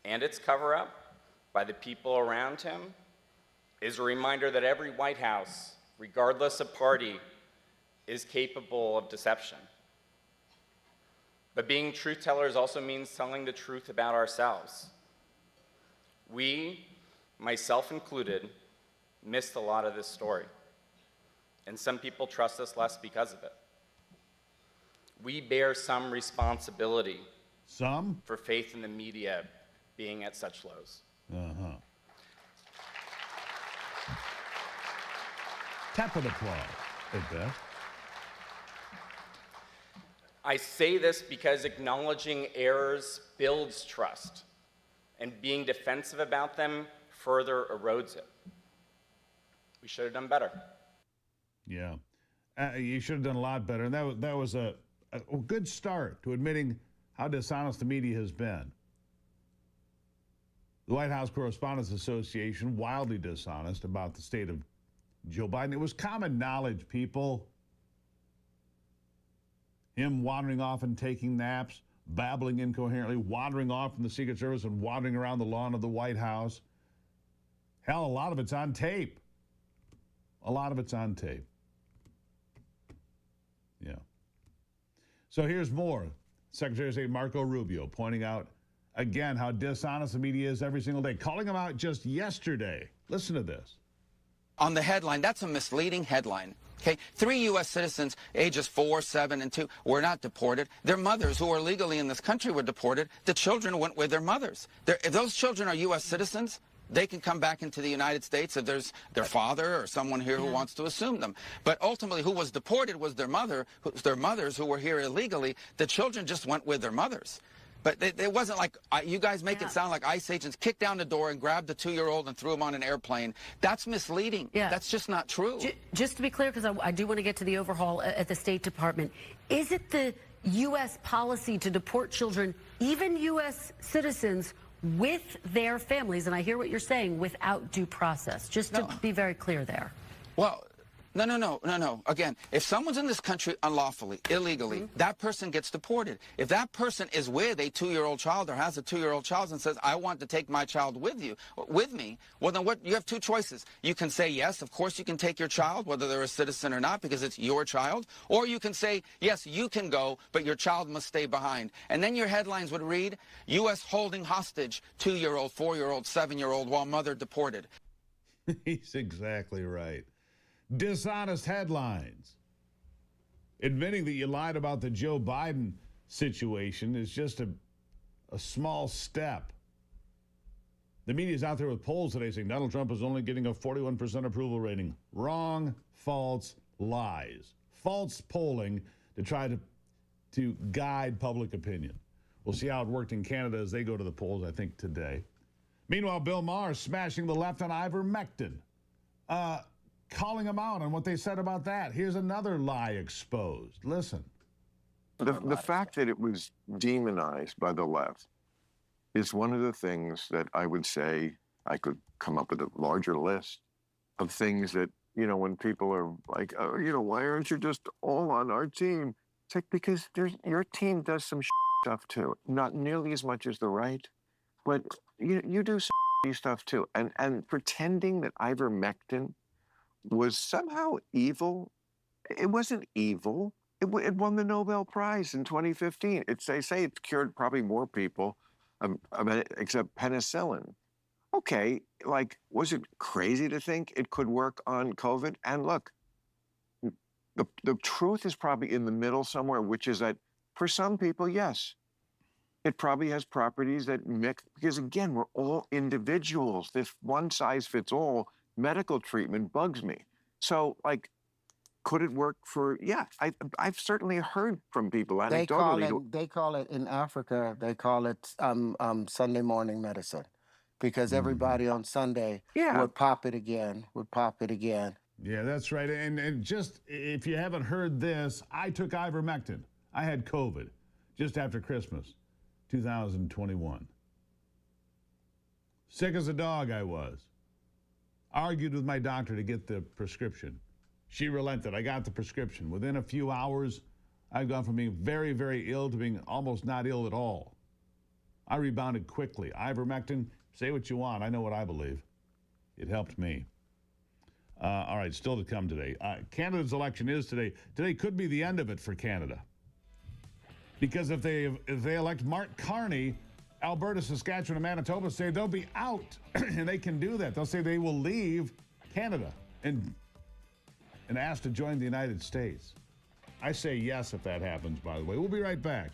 and its cover-up by the people around him is a reminder that every White House, regardless of party, is capable of deception. But being truth tellers also means telling the truth about ourselves. We, myself included, missed a lot of this story. And some people trust us less because of it. We bear some responsibility for faith in the media being at such lows. Tepid applause at best. I say this because acknowledging errors builds trust, and being defensive about them further erodes it. We should have done better. Yeah. You should have done a lot better. And that was a good start to admitting how dishonest the media has been. The White House Correspondents Association, wildly dishonest about the state of Joe Biden. It was common knowledge, people. Him wandering off and taking naps, babbling incoherently, wandering off from the Secret Service and wandering around the lawn of the White House. Hell, a lot of it's on tape. A lot of it's on tape. Yeah. So here's more. Secretary of State Marco Rubio pointing out again how dishonest the media is every single day, calling them out just yesterday. Listen to this. On the headline, that's a misleading headline. Okay, 3 U.S. citizens, ages 4, 7, and 2, were not deported. Their mothers, who are legally in this country, were deported. The children went with their mothers. If those children are U.S. citizens, they can come back into the United States if there's their father or someone here who wants to assume them. But ultimately, who was deported was their mothers who were here illegally. The children just went with their mothers. But it wasn't like, you guys make it sound like ICE agents kicked down the door and grabbed the 2-year-old and threw him on an airplane. That's misleading. Yeah. That's just not true. Just to be clear, because I do want to get to the overhaul at the State Department, is it the U.S. policy to deport children, even U.S. citizens, with their families, and I hear what you're saying, without due process? Just to be very clear there. Well, no. Again, if someone's in this country unlawfully, illegally, that person gets deported. If that person is with a 2-year-old child or has a 2-year-old child and says, I want to take my child with me, well, then you have two choices. You can say, yes, of course you can take your child, whether they're a citizen or not, because it's your child. Or you can say, yes, you can go, but your child must stay behind. And then your headlines would read, U.S. holding hostage 2-year-old, 4-year-old, 7-year-old while mother deported. He's exactly right. Dishonest headlines. Admitting that you lied about the Joe Biden situation is just a small step. The media's out there with polls today saying Donald Trump is only getting a 41% approval rating. Wrong, false, lies. False polling to try to guide public opinion. We'll see how it worked in Canada as they go to the polls, I think, today. Meanwhile, Bill Maher smashing the left on ivermectin. Calling them out on what they said about that. Here's another lie exposed. Listen. The fact that it was demonized by the left is one of the things that I would say I could come up with a larger list of things that, when people are like, oh, why aren't you just all on our team? It's like, because your team does some stuff too. Not nearly as much as the right, but you do some stuff too. And pretending that ivermectin was somehow evil. It wasn't evil. It won the Nobel Prize in 2015. They say it's cured probably more people, except penicillin. Okay, was it crazy to think it could work on COVID? And look, the truth is probably in the middle somewhere, which is that for some people, yes, it probably has properties that mix, because again, we're all individuals. This one-size-fits-all medical treatment bugs me. So, could it work for? Yeah, I've certainly heard from people anecdotally. They call it in Africa. They call it Sunday morning medicine, because everybody on Sunday would pop it again. Yeah, that's right. And just if you haven't heard this, I took ivermectin. I had COVID just after Christmas, 2021. Sick as a dog I was. Argued with my doctor to get the prescription. She relented. I got the prescription. Within a few hours, I've gone from being very, very ill to being almost not ill at all. I rebounded quickly. Ivermectin, say what you want. I know what I believe. It helped me. All right, still to come today. Canada's election is today. Today could be the end of it for Canada. Because if they elect Mark Carney, Alberta, Saskatchewan, and Manitoba say they'll be out, and they can do that. They'll say they will leave Canada and ask to join the United States. I say yes if that happens, by the way. We'll be right back.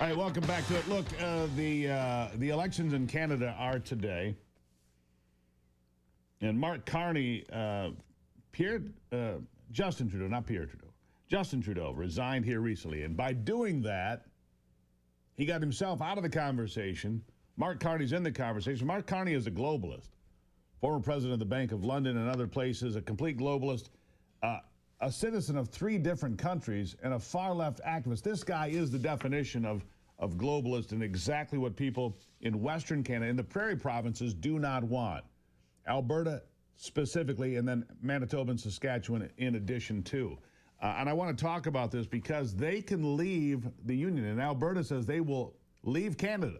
right, welcome back to it. Look, the elections in Canada are today, and Mark Carney, Justin Trudeau resigned here recently, and by doing that, he got himself out of the conversation. Mark Carney's in the conversation. Mark Carney is a globalist, former president of the Bank of London and other places, a complete globalist, a citizen of 3 different countries, and a far-left activist. This guy is the definition of globalist and exactly what people in Western Canada, in the prairie provinces, do not want. Alberta specifically, and then Manitoba and Saskatchewan in addition to. And I want to talk about this because they can leave the Union, and Alberta says they will leave Canada.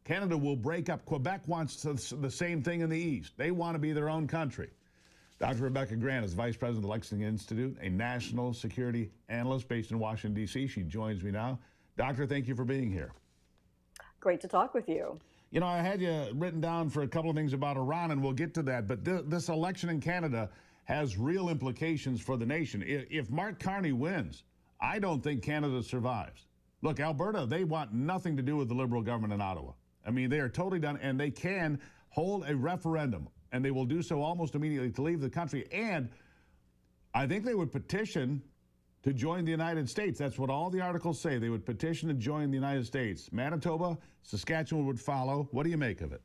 Canada will break up. Quebec wants the same thing in the East. They want to be their own country. Dr. Rebecca Grant is Vice President of the Lexington Institute, a national security analyst based in Washington, D.C. She joins me now. Doctor, thank you for being here. Great to talk with you. You know, I had you written down for a couple of things about Iran, and we'll get to that. But this election in Canada has real implications for the nation. If Mark Carney wins, I don't think Canada survives. Look, Alberta, they want nothing to do with the Liberal government in Ottawa. I mean, they are totally done, and they can hold a referendum, and they will do so almost immediately to leave the country. And I think they would petition to join the United States. That's what all the articles say. They would petition to join the United States. Manitoba, Saskatchewan would follow. What do you make of it?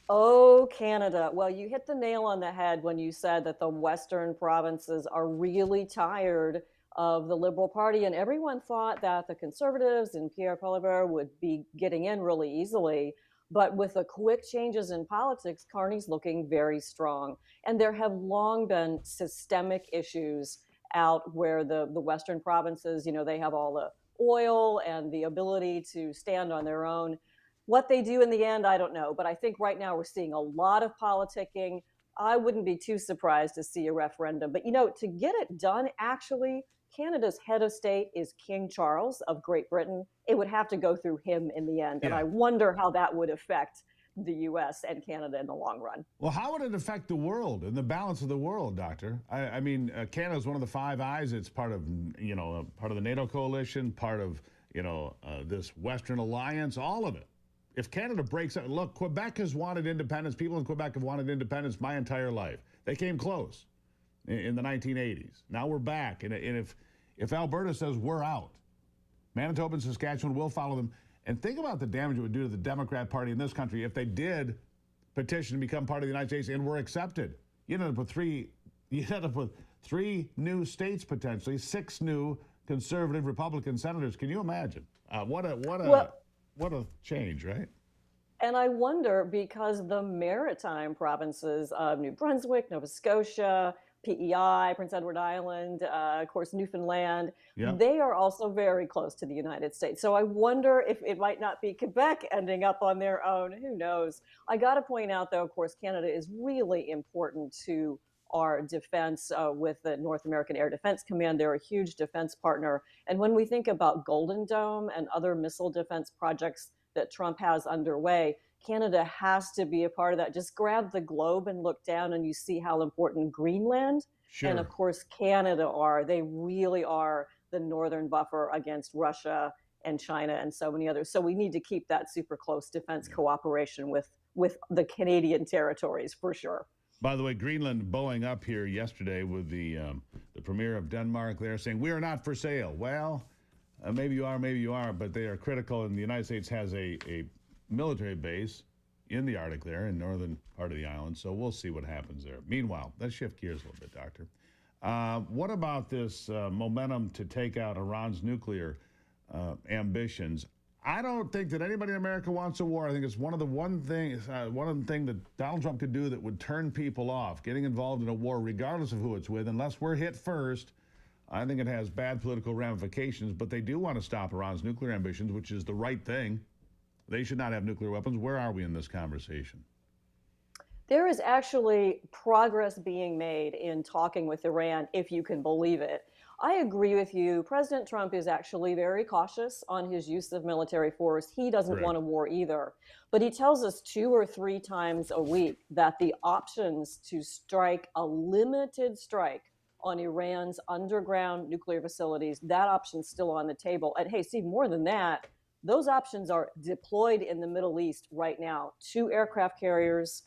Oh, Canada. Well, you hit the nail on the head when you said that the Western provinces are really tired of the Liberal Party, and everyone thought that the Conservatives and Pierre Poilievre would be getting in really easily. But with the quick changes in politics, Carney's looking very strong. And there have long been systemic issues out where the Western provinces, you know, they have all the oil and the ability to stand on their own. What they do in the end, I don't know. But I think right now we're seeing a lot of politicking. I wouldn't be too surprised to see a referendum. But, you know, to get it done, actually, Canada's head of state is King Charles of Great Britain. It would have to go through him in the end. Yeah. And I wonder how that would affect the U.S. and Canada in the long run. Well, how would it affect the world and the balance of the world, Doctor? I mean, Canada is one of the Five Eyes. It's part of, you know, part of the NATO coalition, part of, you know, this Western alliance, all of it. If Canada breaks up, look, Quebec has wanted independence. People in Quebec have wanted independence my entire life. They came close in the 1980s. Now we're back. And if Alberta says we're out, Manitoba and Saskatchewan will follow them. And think about the damage it would do to the Democrat Party in this country if they did petition to become part of the United States and were accepted. You'd end up with three new states potentially, 6 new conservative Republican senators. Can you imagine? What a change, right? And I wonder, because the maritime provinces of New Brunswick, Nova Scotia, PEI, Prince Edward Island, of course, Newfoundland, they are also very close to the United States. So I wonder if it might not be Quebec ending up on their own. Who knows? I got to point out, though, of course, Canada is really important to our defense with the North American Air Defense Command. They're a huge defense partner. And when we think about Golden Dome and other missile defense projects that Trump has underway, Canada has to be a part of that. Just grab the globe and look down and you see how important Greenland and, of course, Canada are. They really are the northern buffer against Russia and China and so many others. So we need to keep that super close defense cooperation with the Canadian territories for sure. By the way, Greenland bowing up here yesterday with the premier of Denmark there saying, we are not for sale. Well, maybe you are, but they are critical, and the United States has a military base in the Arctic there, in northern part of the island, so we'll see what happens there. Meanwhile, let's shift gears a little bit, Doctor. What about this momentum to take out Iran's nuclear ambitions? I don't think that anybody in America wants a war. I think it's one of the things that Donald Trump could do that would turn people off, getting involved in a war, regardless of who it's with, unless we're hit first. I think it has bad political ramifications, but they do want to stop Iran's nuclear ambitions, which is the right thing. They should not have nuclear weapons. Where are we in this conversation? There is actually progress being made in talking with Iran, if you can believe it. I agree with you. President Trump is actually very cautious on his use of military force. He doesn't want a war either. But he tells us 2 or 3 times a week that the options to strike a limited strike on Iran's underground nuclear facilities, that option's still on the table. And hey, Steve, more than that, Those options are deployed in the Middle East right now. 2 aircraft carriers,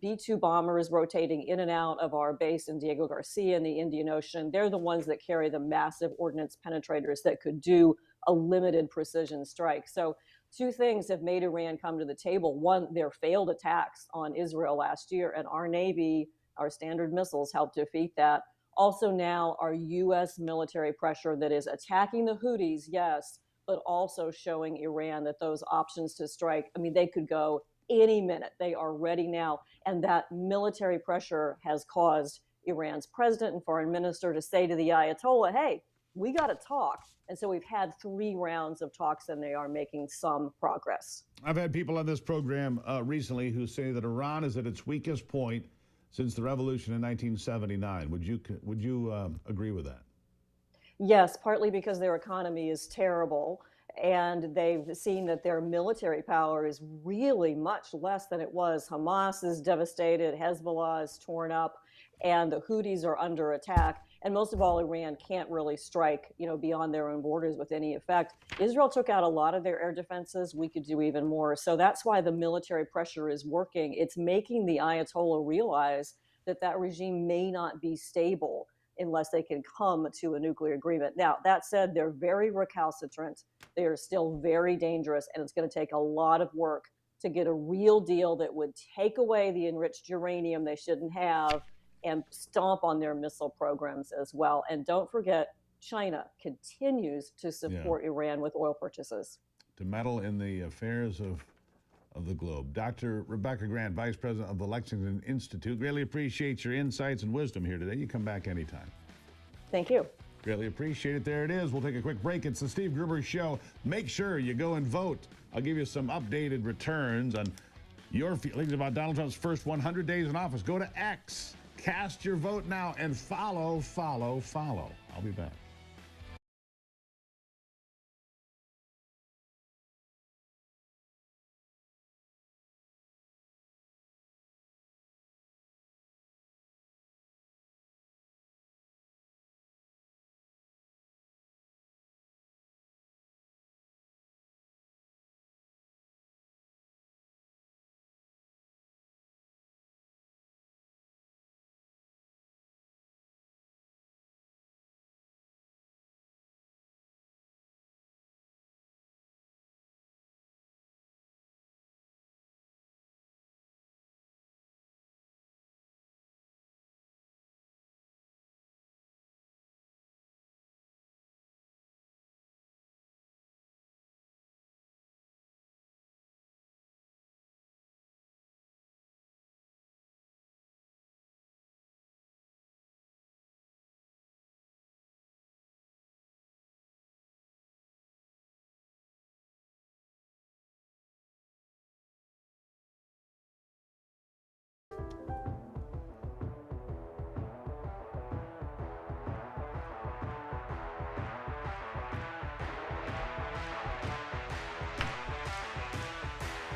B-2 bombers rotating in and out of our base in Diego Garcia in the Indian Ocean. They're the ones that carry the massive ordnance penetrators that could do a limited precision strike. So 2 things have made Iran come to the table. One, their failed attacks on Israel last year, and our Navy, our Standard missiles helped defeat that. Also now our U.S. military pressure that is attacking the Houthis, yes, but also showing Iran that those options to strike, I mean, they could go any minute. They are ready now. And that military pressure has caused Iran's president and foreign minister to say to the Ayatollah, hey, we got to talk. And so we've had 3 rounds of talks, and they are making some progress. I've had people on this program recently who say that Iran is at its weakest point since the revolution in 1979. Would you agree with that? Yes, partly because their economy is terrible, and they've seen that their military power is really much less than it was. Hamas is devastated, Hezbollah is torn up, and the Houthis are under attack. And most of all, Iran can't really strike, beyond their own borders with any effect. Israel took out a lot of their air defenses. We could do even more. So that's why the military pressure is working. It's making the Ayatollah realize that that regime may not be stable unless they can come to a nuclear agreement. Now, that said, they're very recalcitrant. They are still very dangerous, and it's going to take a lot of work to get a real deal that would take away the enriched uranium they shouldn't have and stomp on their missile programs as well. And don't forget, China continues to support Iran with oil purchases. To meddle in the affairs of the globe. Dr. Rebecca Grant, Vice President of the Lexington Institute. Greatly appreciate your insights and wisdom here today. You come back anytime. Thank you. Greatly appreciate it. There it is. We'll take a quick break. It's the Steve Gruber Show. Make sure you go and vote. I'll give you some updated returns on your feelings about Donald Trump's first 100 days in office. Go to X. Cast your vote now and follow. I'll be back.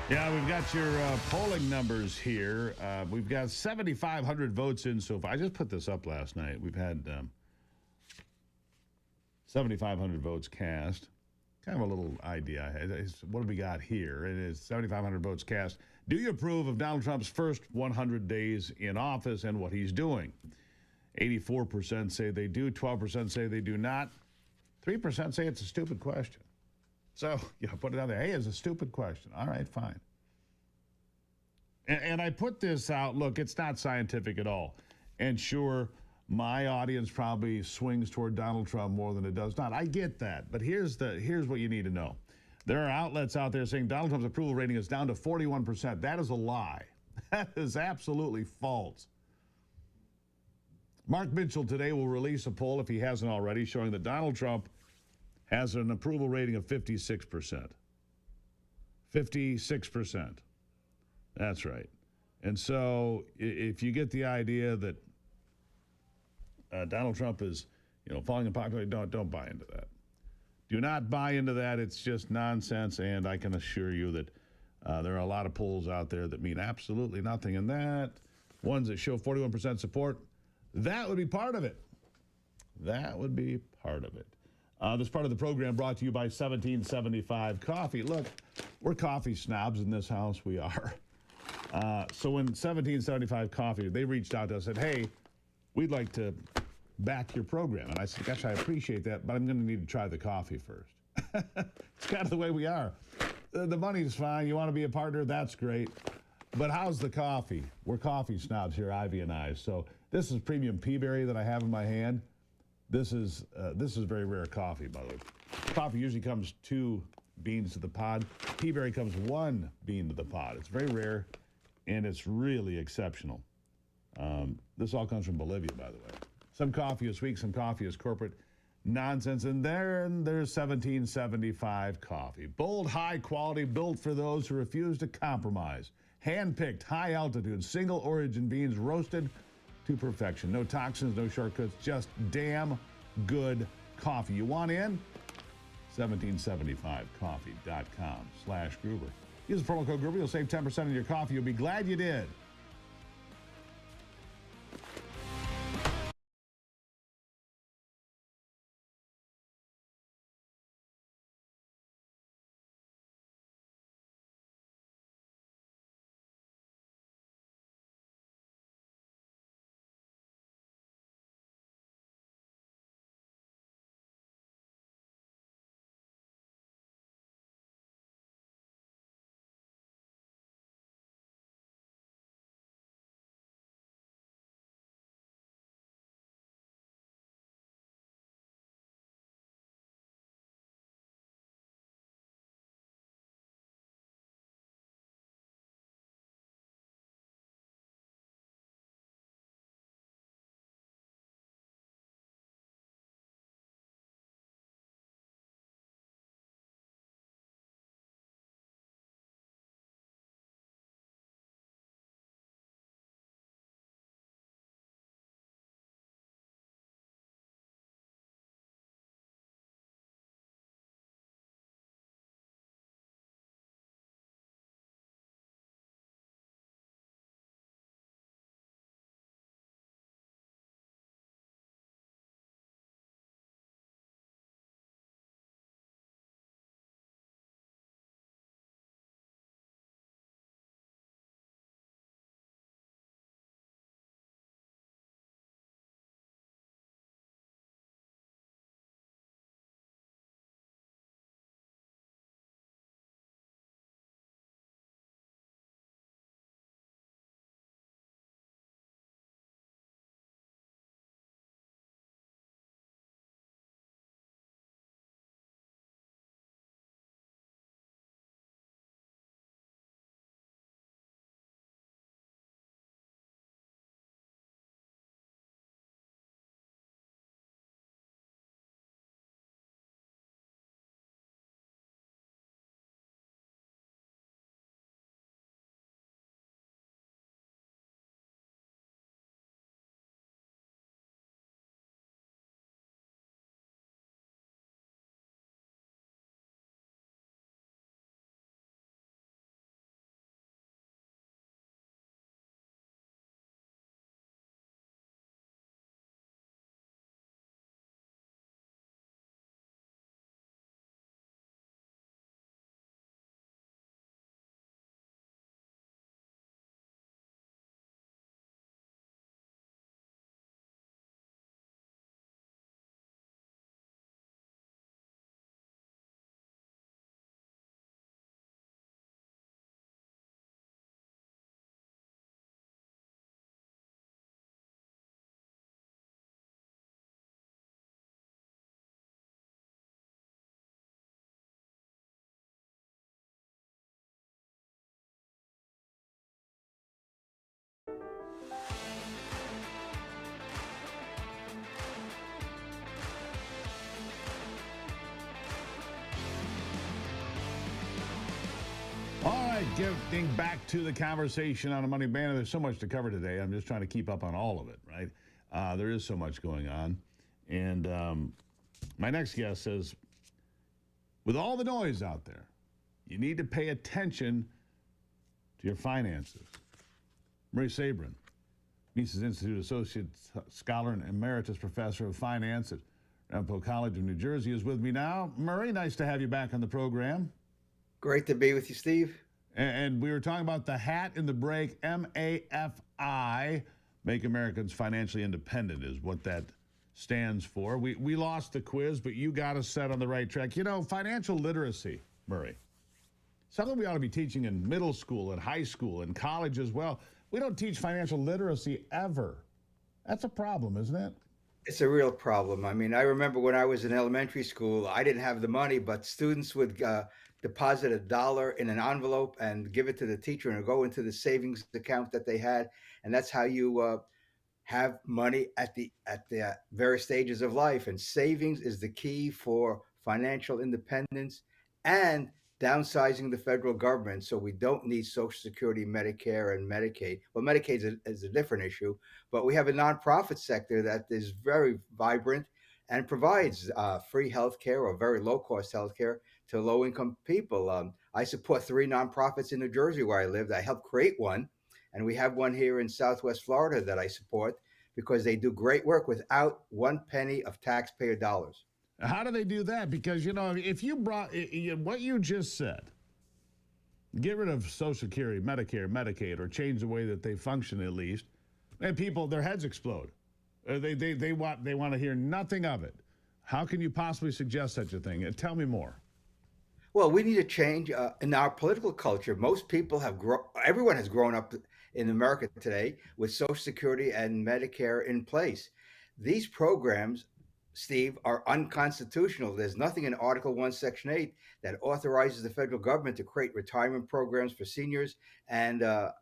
Yeah, we've got your polling numbers here. We've got 7,500 votes in so far. I just put this up last night. We've had 7,500 votes cast. Kind of a little idea. What do we got here? It is 7,500 votes cast. Do you approve of Donald Trump's first 100 days in office and what he's doing? 84% say they do. 12% say they do not. 3% say it's a stupid question. So, put it out there. Hey, it's a stupid question. All right, fine. And I put this out. Look, it's not scientific at all. And sure, my audience probably swings toward Donald Trump more than it does not. I get that. But here's what you need to know. There are outlets out there saying Donald Trump's approval rating is down to 41%. That is a lie. That is absolutely false. Mark Mitchell today will release a poll, if he hasn't already, showing that Donald Trump has an approval rating of 56%. 56%. That's right. And so if you get the idea that Donald Trump is, falling in popularity, don't buy into that. Do not buy into that. It's just nonsense, and I can assure you that there are a lot of polls out there that mean absolutely nothing. And that, ones that show 41% support, that would be part of it. That would be part of it. This part of the program brought to you by 1775 Coffee. Look, we're coffee snobs in this house. We are. So when 1775 Coffee, they reached out to us and said, hey, we'd like to back your program. And I said, gosh, I appreciate that, but I'm going to need to try the coffee first. It's kind of the way we are. The money's fine. You want to be a partner? That's great. But how's the coffee? We're coffee snobs here, Ivy and I. So this is premium peaberry that I have in my hand. This is very rare coffee, by the way. Coffee usually comes 2 beans to the pod. Peaberry comes 1 bean to the pod. It's very rare, and it's really exceptional. This all comes from Bolivia, by the way. Some coffee is sweet, some coffee is corporate nonsense, and there's 1775 Coffee. Bold, high quality, built for those who refuse to compromise. Hand-picked, high-altitude, single-origin beans roasted to perfection. No toxins, no shortcuts, just damn good coffee. You want in? 1775coffee.com/Gruber. Use the promo code Gruber. You'll save 10% on your coffee. You'll be glad you did. All right, getting back to the conversation on a Money Banner. There's so much to cover today. I'm just trying to keep up on all of it, right? There is so much going on. And my next guest says, with all the noise out there, you need to pay attention to your finances. Marie Sabrin, Mises Institute Associate Scholar and Emeritus Professor of Finance at Ramapo College of New Jersey is with me now. Murray, nice to have you back on the program. Great to be with you, Steve. And we were talking about the hat in the break, MAFI, Make Americans Financially Independent is what that stands for. We lost the quiz, but you got us set on the right track. You know, financial literacy, Murray, something we ought to be teaching in middle school and high school and college as well. We don't teach financial literacy ever. That's a problem, isn't it? It's a real problem. I mean, I remember when I was in elementary school, I didn't have the money, but students would deposit $1 in an envelope and give it to the teacher, and it'd go into the savings account that they had. And that's how you have money at the various stages of life. And savings is the key for financial independence and downsizing the federal government, so we don't need Social Security, Medicare, and Medicaid. Well, Medicaid is a different issue, but we have a nonprofit sector that is very vibrant and provides free health care or very low-cost health care to low-income people. I support 3 nonprofits in New Jersey where I lived. I helped create one, and we have one here in Southwest Florida that I support because they do great work without 1 penny of taxpayer dollars. How do they do that? Because, you know, if you brought what you just said, get rid of Social Security, Medicare, Medicaid, or change the way that they function at least, and people, their heads explode. They want to hear nothing of it. How can you possibly suggest such a thing? Tell me more. Well, we need a change in our political culture. Most people everyone has grown up in America today with Social Security and Medicare in place. These programs, Steve, are unconstitutional. There's nothing in Article 1, Section 8 that authorizes the federal government to create retirement programs for seniors and a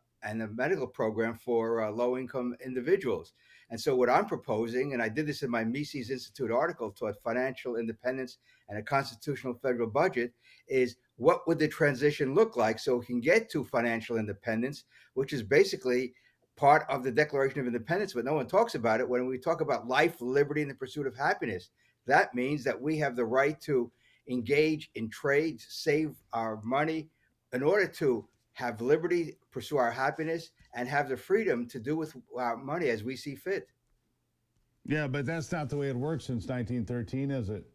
medical program for low-income individuals. And so what I'm proposing, and I did this in my Mises Institute article toward financial independence and a constitutional federal budget, is what would the transition look like so we can get to financial independence, which is basically part of the Declaration of Independence, but no one talks about it. When we talk about life, liberty, and the pursuit of happiness, that means that we have the right to engage in trades, save our money in order to have liberty, pursue our happiness, and have the freedom to do with our money as we see fit. Yeah, but that's not the way it worked since 1913, is it?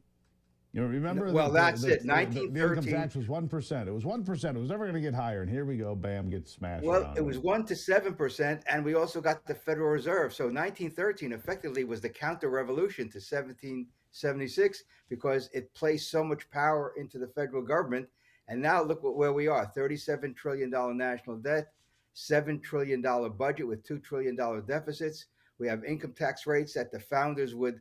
You know, remember? Well, that's it. 1913. The income tax was 1%. It was 1%. It was never going to get higher. And here we go. Bam, gets smashed. Well, it was 1 to 7%, and we also got the Federal Reserve. So 1913 effectively was the counter-revolution to 1776 because it placed so much power into the federal government. And now look where we are: $37 trillion national debt, $7 trillion budget with $2 trillion deficits. We have income tax rates that the founders would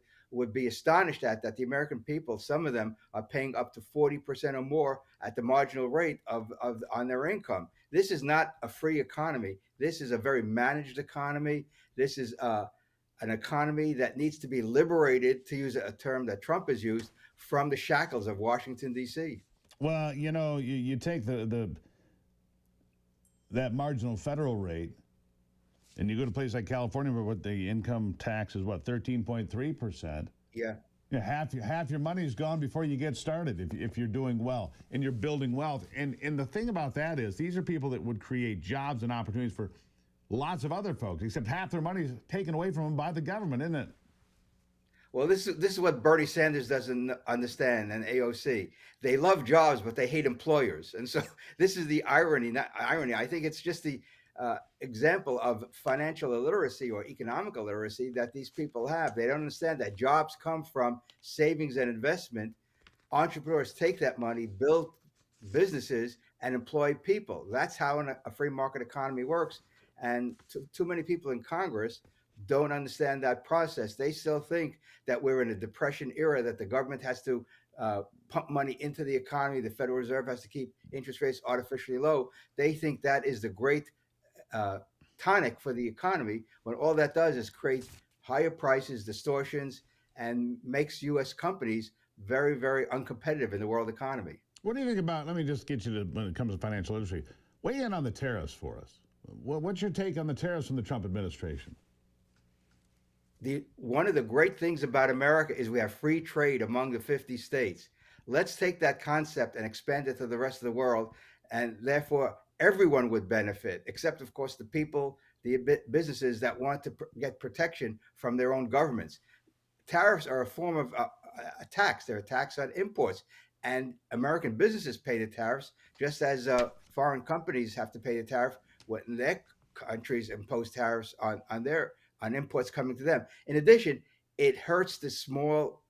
be astonished at, that the American people, some of them, are paying up to 40% or more at the marginal rate on their income. This is not a free economy. This is a very managed economy. This is an economy that needs to be liberated, to use a term that Trump has used, from the shackles of Washington, D.C. Well, you know, you take that marginal federal rate, and you go to a place like California where what the income tax is, 13.3%. Yeah. Yeah, half your money is gone before you get started if you're doing well and you're building wealth. And the thing about that is these are people that would create jobs and opportunities for lots of other folks, except half their money is taken away from them by the government, isn't it? Well, this is what Bernie Sanders doesn't understand, and AOC. They love jobs, but they hate employers. And so this is the irony. Not irony. I think it's just the example of financial illiteracy or economic illiteracy that these people have. They don't understand that jobs come from savings and investment. Entrepreneurs take that money, build businesses, and employ people. That's how a free market economy works. And too many people in Congress don't understand that process. They still think that we're in a depression era, that the government has to pump money into the economy. The Federal Reserve has to keep interest rates artificially low. They think that is the great tonic for the economy, when all that does is create higher prices, distortions, and makes U.S. companies very, very uncompetitive in the world economy. What do you think about, let me just get you to, when it comes to financial literacy, weigh in on the tariffs for us. What's your take on the tariffs from the Trump administration? One of the great things about America is we have free trade among the 50 states. Let's take that concept and expand it to the rest of the world, and therefore everyone would benefit, except, of course, the people, the businesses that want to get protection from their own governments. Tariffs are a form of a tax. They're a tax on imports. And American businesses pay the tariffs, just as foreign companies have to pay the tariff when their countries impose tariffs on imports coming to them. In addition, it hurts the small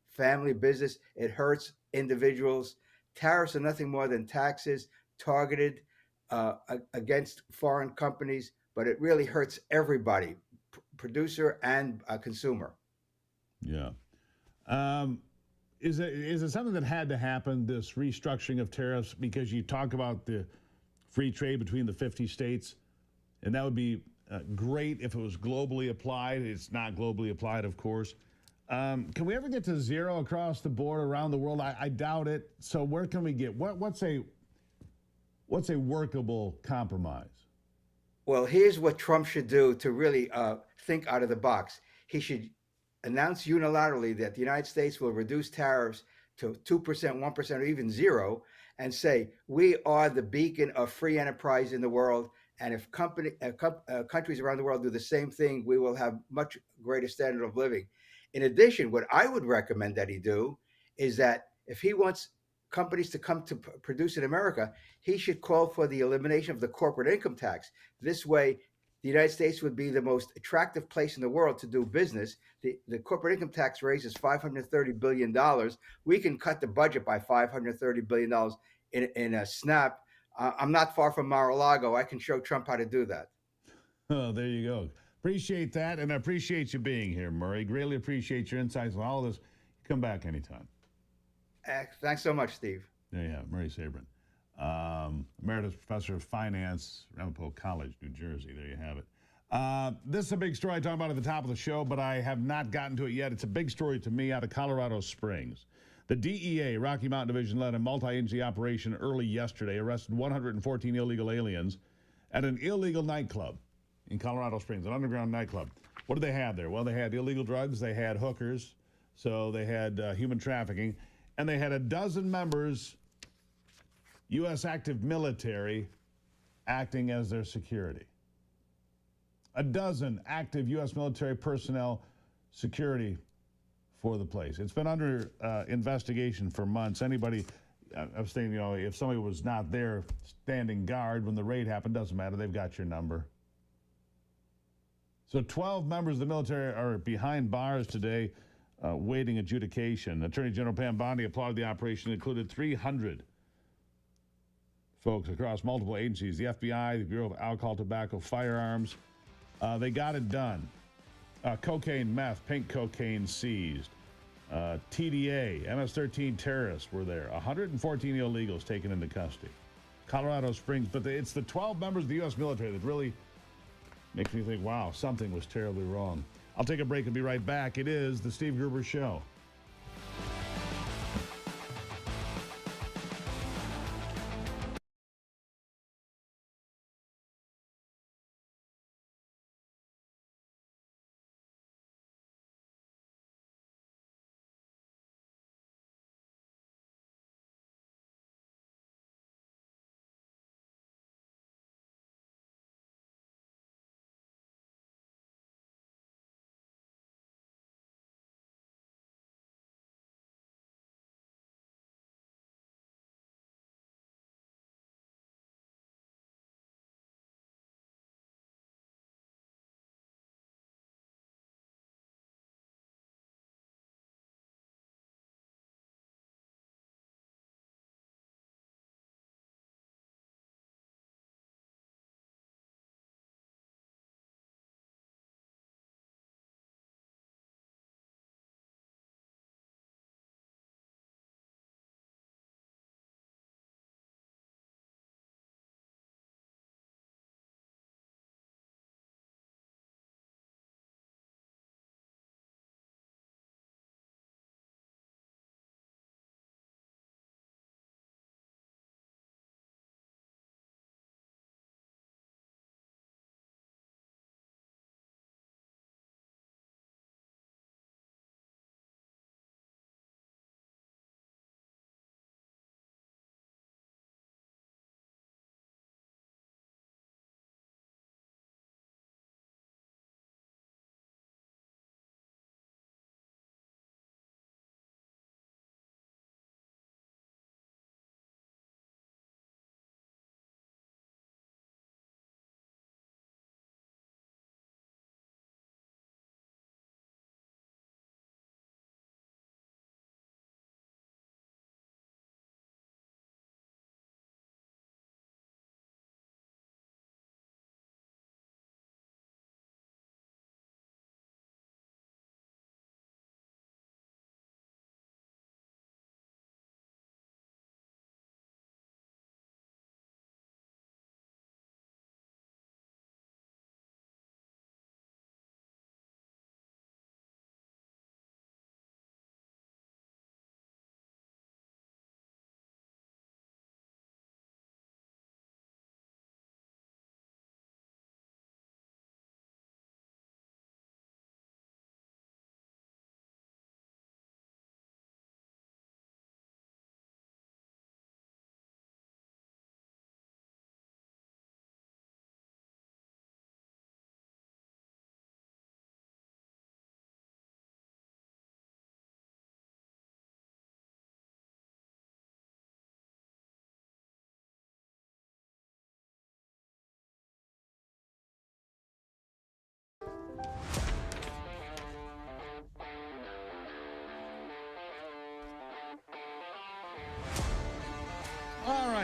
family business. It hurts individuals. Tariffs are nothing more than taxes targeted against foreign companies, but it really hurts everybody, producer and consumer. Yeah. Is it something that had to happen, this restructuring of tariffs, because you talk about the free trade between the 50 states, and that would be great if it was globally applied. It's not globally applied, of course. Can we ever get to zero across the board around the world? I doubt it. So where can we get? What's a workable compromise? Well, here's what Trump should do to really think out of the box. He should announce unilaterally that the United States will reduce tariffs to 2%, 1%, or even zero, and say, we are the beacon of free enterprise in the world. And if countries around the world do the same thing, we will have much greater standard of living. In addition, what I would recommend that he do is that if he wants companies to come to produce in America, he should call for the elimination of the corporate income tax. This way, the United States would be the most attractive place in the world to do business. The corporate income tax raises $530 billion. We can cut the budget by $530 billion in a snap. I'm not far from Mar-a-Lago. I can show Trump how to do that. Oh, there you go. Appreciate that, and I appreciate you being here, Murray. Greatly appreciate your insights on all of this. Come back anytime. Thanks so much, Steve. There you have Murray Sabrin, Emeritus Professor of Finance, Ramapo College, New Jersey. There you have it. This is a big story I talked about at the top of the show, but I have not gotten to it yet. It's a big story to me out of Colorado Springs. The DEA, Rocky Mountain Division, led a multi-agency operation early yesterday, arrested 114 illegal aliens at an illegal nightclub in Colorado Springs, an underground nightclub. What did they have there? Well, they had illegal drugs, they had hookers, so they had human trafficking, and they had a dozen members, U.S. active military, acting as their security. A dozen active U.S. military personnel security for the place. It's been under investigation for months. Anybody, I'm saying, if somebody was not there standing guard when the raid happened, doesn't matter. They've got your number. So 12 members of the military are behind bars today, waiting adjudication. Attorney General Pam Bondi applauded the operation. It included 300 folks across multiple agencies, the FBI, the Bureau of Alcohol, Tobacco, Firearms. They got it done. Cocaine, meth, pink cocaine seized. TDA, MS-13 terrorists were there. 114 illegals taken into custody. Colorado Springs, but it's the 12 members of the U.S. military that really makes me think, wow, something was terribly wrong. I'll take a break and be right back. It is The Steve Gruber Show.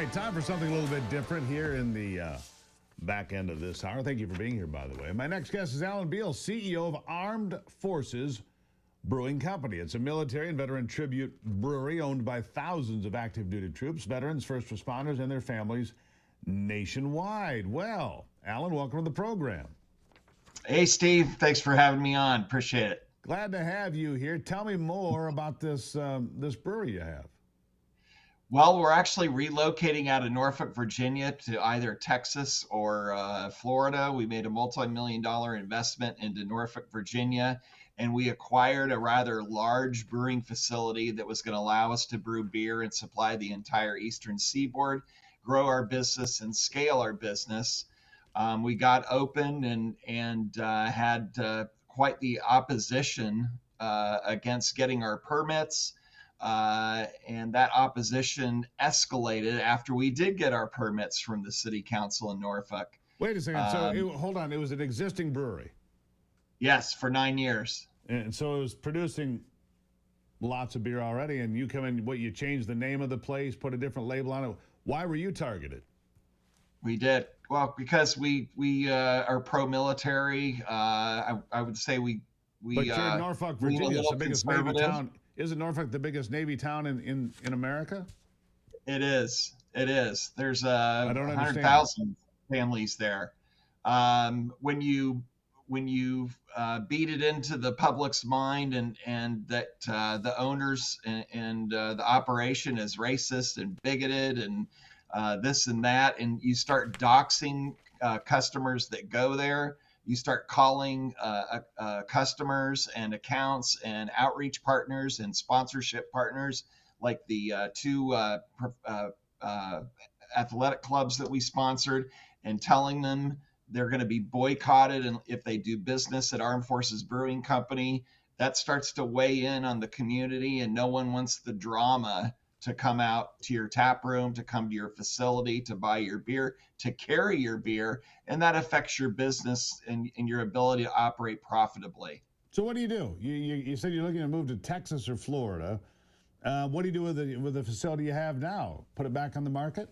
right, time for something a little bit different here in the back end of this hour. Thank you for being here, by the way. My next guest is Alan Beal, CEO of Armed Forces Brewing Company. It's a military and veteran tribute brewery owned by thousands of active duty troops, veterans, first responders, and their families nationwide. Well, Alan, welcome to the program. Hey, Steve. Thanks for having me on. Appreciate it. Glad to have you here. Tell me more about this this brewery you have. Well, we're actually relocating out of Norfolk, Virginia to either Texas or Florida. We made a multi-million-dollar investment into Norfolk, Virginia, and we acquired a rather large brewing facility that was going to allow us to brew beer and supply the entire Eastern Seaboard, grow our business, and scale our business. We got open and had quite the opposition against getting our permits. And that opposition escalated after we did get our permits from the city council in Norfolk. Wait a second. Hold on. It was an existing brewery. Yes, for 9 years. And so it was producing lots of beer already. And you come in, you changed the name of the place, put a different label on it. Why were you targeted? We did. Well, because we are pro-military. I would say we. But you're in Norfolk, Virginia. It's the biggest Navy town. Isn't Norfolk the biggest Navy town in America? It is. It is. There's 100,000 families there. When you beat it into the public's mind and that the owners and the operation is racist and bigoted and this and that, and you start doxing customers that go there. You start calling customers and accounts and outreach partners and sponsorship partners, like the two athletic clubs that we sponsored, and telling them they're going to be boycotted and if they do business at Armed Forces Brewing Company. That starts to weigh in on the community, and no one wants the drama to come out to your tap room, to come to your facility, to buy your beer, to carry your beer, and that affects your business and your ability to operate profitably. So what do? You said you're looking to move to Texas or Florida. What do you do with the facility you have now? Put it back on the market?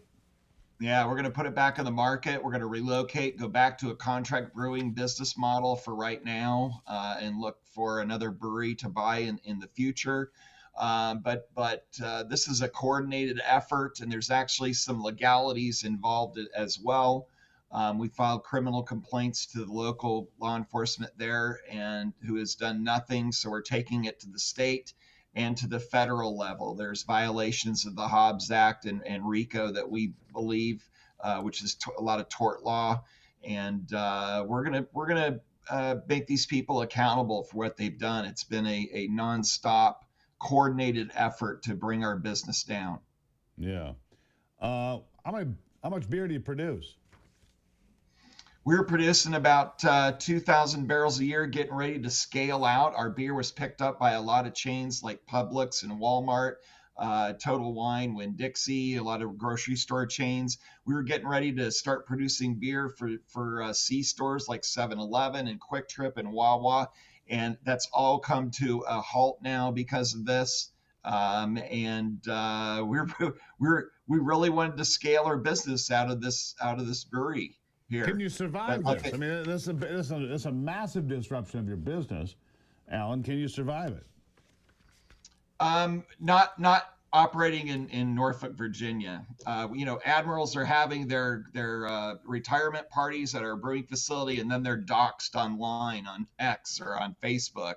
Yeah, we're going to put it back on the market. We're going to relocate, go back to a contract brewing business model for right now, and look for another brewery to buy in the future. But this is a coordinated effort, and there's actually some legalities involved as well. We filed criminal complaints to the local law enforcement there, and who has done nothing. So we're taking it to the state and to the federal level. There's violations of the Hobbs Act and RICO that we believe, which is a lot of tort law, and we're gonna make these people accountable for what they've done. It's been a nonstop, coordinated effort to bring our business down. Yeah. How much beer do you produce? We're producing about 2,000 barrels a year, getting ready to scale out. Our beer was picked up by a lot of chains like Publix and Walmart, Total Wine, Winn-Dixie, a lot of grocery store chains. We were getting ready to start producing beer for C-stores like 7-Eleven and Quick Trip and Wawa. And that's all come to a halt now because of this. We really wanted to scale our business out of this brewery here. Can you survive this? I mean, this is a massive disruption of your business, Alan. Can you survive it? Not operating in Norfolk, Virginia. Admirals are having their retirement parties at our brewing facility, and then they're doxxed online on X or on Facebook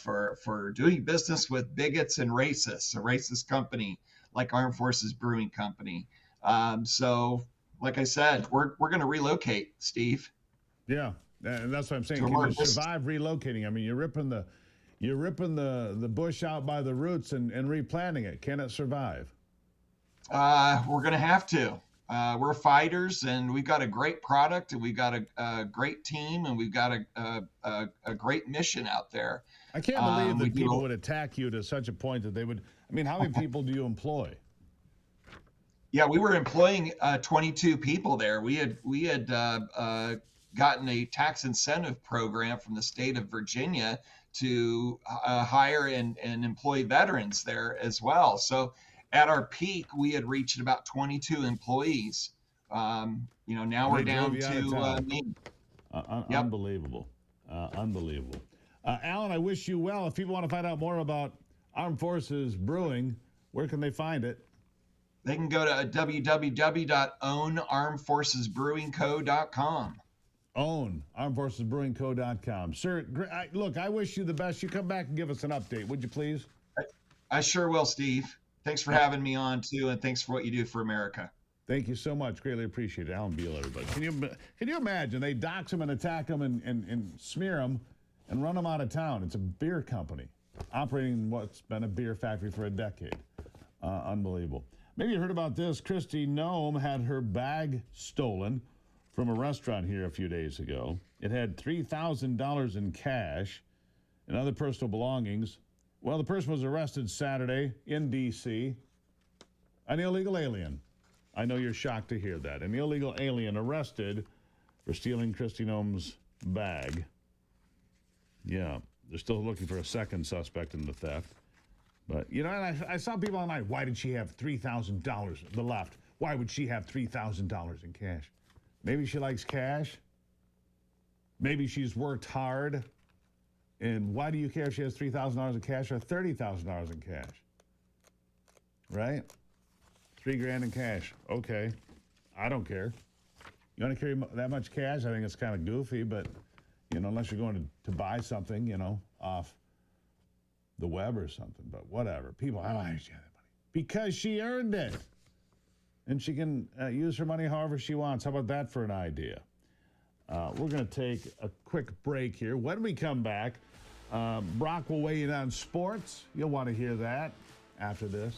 for doing business with bigots and racists, a racist company like Armed Forces Brewing Company. So, like I said, we're going to relocate, Steve. Yeah, and that's what I'm saying. Can you survive relocating? I mean, you're ripping the bush out by the roots and replanting it. Can it survive? We're going to have to. We're fighters, and we've got a great product, and we've got a great team, and we've got a great mission out there. I can't believe that people would attack you to such a point that they would. I mean, how many people do you employ? Yeah, we were employing 22 people there. We had gotten a tax incentive program from the state of Virginia to hire and employ veterans there as well. So at our peak, we had reached about 22 employees. Now we're down to me. Yep. Unbelievable. Unbelievable. Alan, I wish you well. If people want to find out more about Armed Forces Brewing, where can they find it? They can go to www.ownarmedforcesbrewingco.com. Armedforcesbrewingco.com. Sir, look, I wish you the best. You come back and give us an update, would you please? I sure will, Steve. Thanks for having me on, too, and thanks for what you do for America. Thank you so much. Greatly appreciate it. Alan Beal, everybody. Can you imagine? They dox him and attack him and smear him and run him out of town. It's a beer company operating what's been a beer factory for a decade. Unbelievable. Maybe you heard about this. Kristi Noem had her bag stolen from a restaurant here a few days ago. It had $3,000 in cash and other personal belongings. Well, the person was arrested Saturday in D.C. An illegal alien. I know you're shocked to hear that. An illegal alien arrested for stealing Kristi Noem's bag. Yeah, they're still looking for a second suspect in the theft. But, and I saw people online, why did she have $3,000? The left, why would she have $3,000 in cash? Maybe she likes cash. Maybe she's worked hard. And why do you care if she has $3,000 in cash or $30,000 in cash? Right? $3,000 in cash. Okay. I don't care. You want to carry that much cash? I think it's kind of goofy, but, unless you're going to buy something, off the web or something. But whatever. People, why does she have that money? Because she earned it. And she can use her money however she wants. How about that for an idea? We're going to take a quick break here. When we come back, Brock will weigh in on sports. You'll want to hear that after this.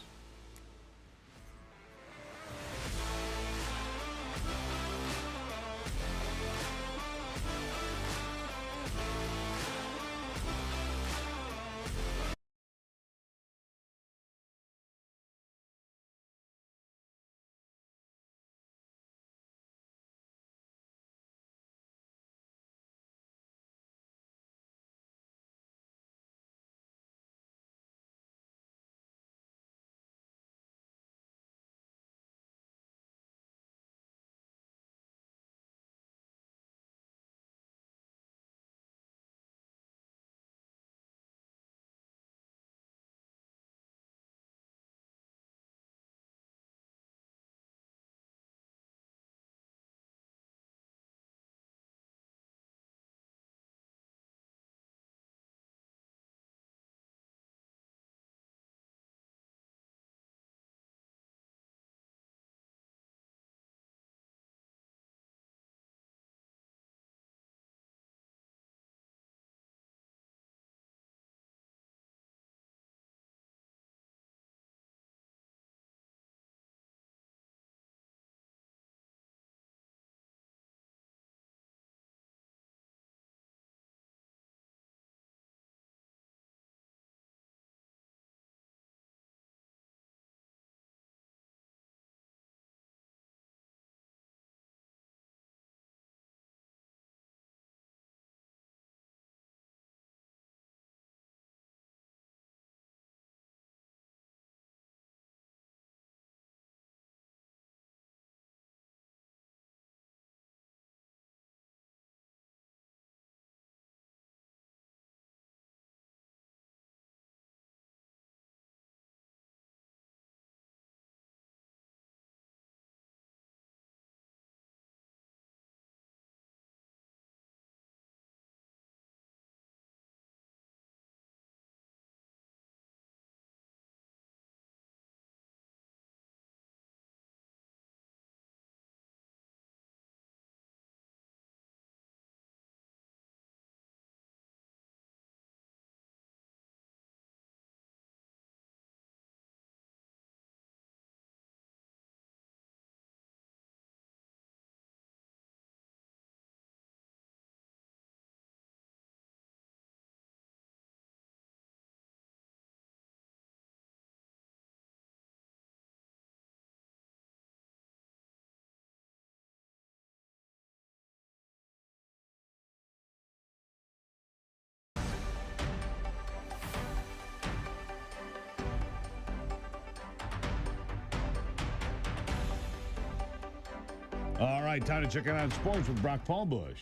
All right, time to check in on sports with Brock Palmbush.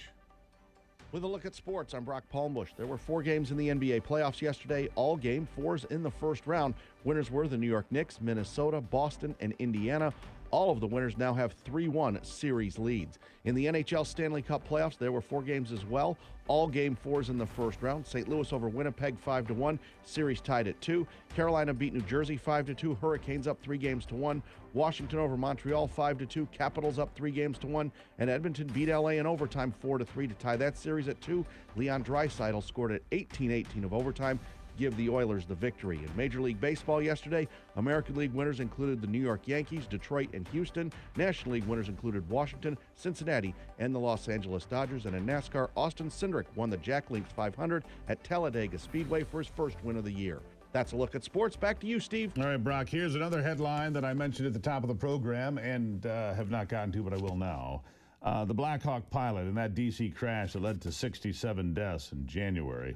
With a look at sports, I'm Brock Palmbush. There were 4 games in the NBA playoffs yesterday, all game 4s in the first round. Winners were the New York Knicks, Minnesota, Boston, and Indiana. All of the winners now have 3-1 series leads. In the NHL Stanley Cup playoffs, there were 4 games as well, all game 4s in the first round. St. Louis over Winnipeg 5-1, series tied at 2. Carolina beat New Jersey 5-2, Hurricanes up 3-1. Washington over Montreal 5-2, Capitals up 3-1, and Edmonton beat LA in overtime 4-3 to tie that series at 2. Leon Draisaitl scored at 18-18 of overtime to give the Oilers the victory. In Major League Baseball yesterday, American League winners included the New York Yankees, Detroit, and Houston. National League winners included Washington, Cincinnati, and the Los Angeles Dodgers. And in NASCAR, Austin Cindric won the Jack Links 500 at Talladega Speedway for his first win of the year. That's a look at sports. Back to you, Steve. All right, Brock, here's another headline that I mentioned at the top of the program and have not gotten to, but I will now. The Black Hawk pilot in that D.C. crash that led to 67 deaths in January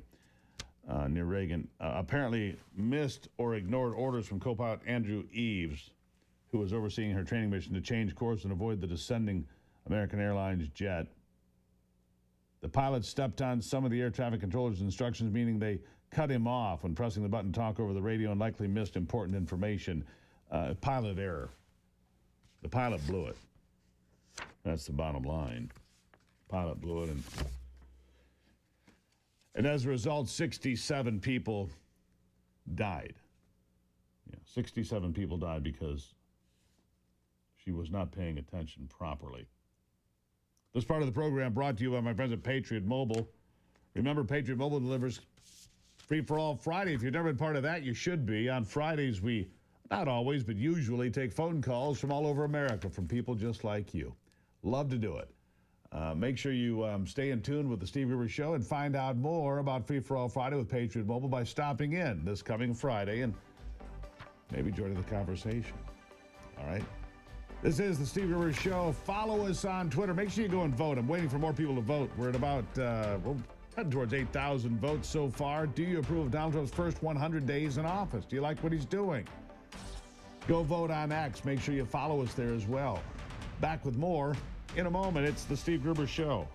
near Reagan apparently missed or ignored orders from co-pilot Andrew Eves, who was overseeing her training mission to change course and avoid the descending American Airlines jet. The pilot stepped on some of the air traffic controller's instructions, meaning they cut him off when pressing the button to talk over the radio and likely missed important information. Pilot error. The pilot blew it. That's the bottom line. Pilot blew it. And as a result, 67 people died. 67 people died because she was not paying attention properly. This part of the program brought to you by my friends at Patriot Mobile. Remember, Patriot Mobile delivers Free for All Friday. If you've never been part of that, you should be. On Fridays, we, not always, but usually take phone calls from all over America from people just like you. Love to do it. Make sure you stay in tune with the Steve Gruber Show and find out more about Free for All Friday with Patriot Mobile by stopping in this coming Friday and maybe joining the conversation. All right? This is the Steve Gruber Show. Follow us on Twitter. Make sure you go and vote. I'm waiting for more people to vote. We're at about, we're heading towards 8,000 votes so far. Do you approve of Donald Trump's first 100 days in office? Do you like what he's doing? Go vote on X. Make sure you follow us there as well. Back with more in a moment. It's the Steve Gruber Show.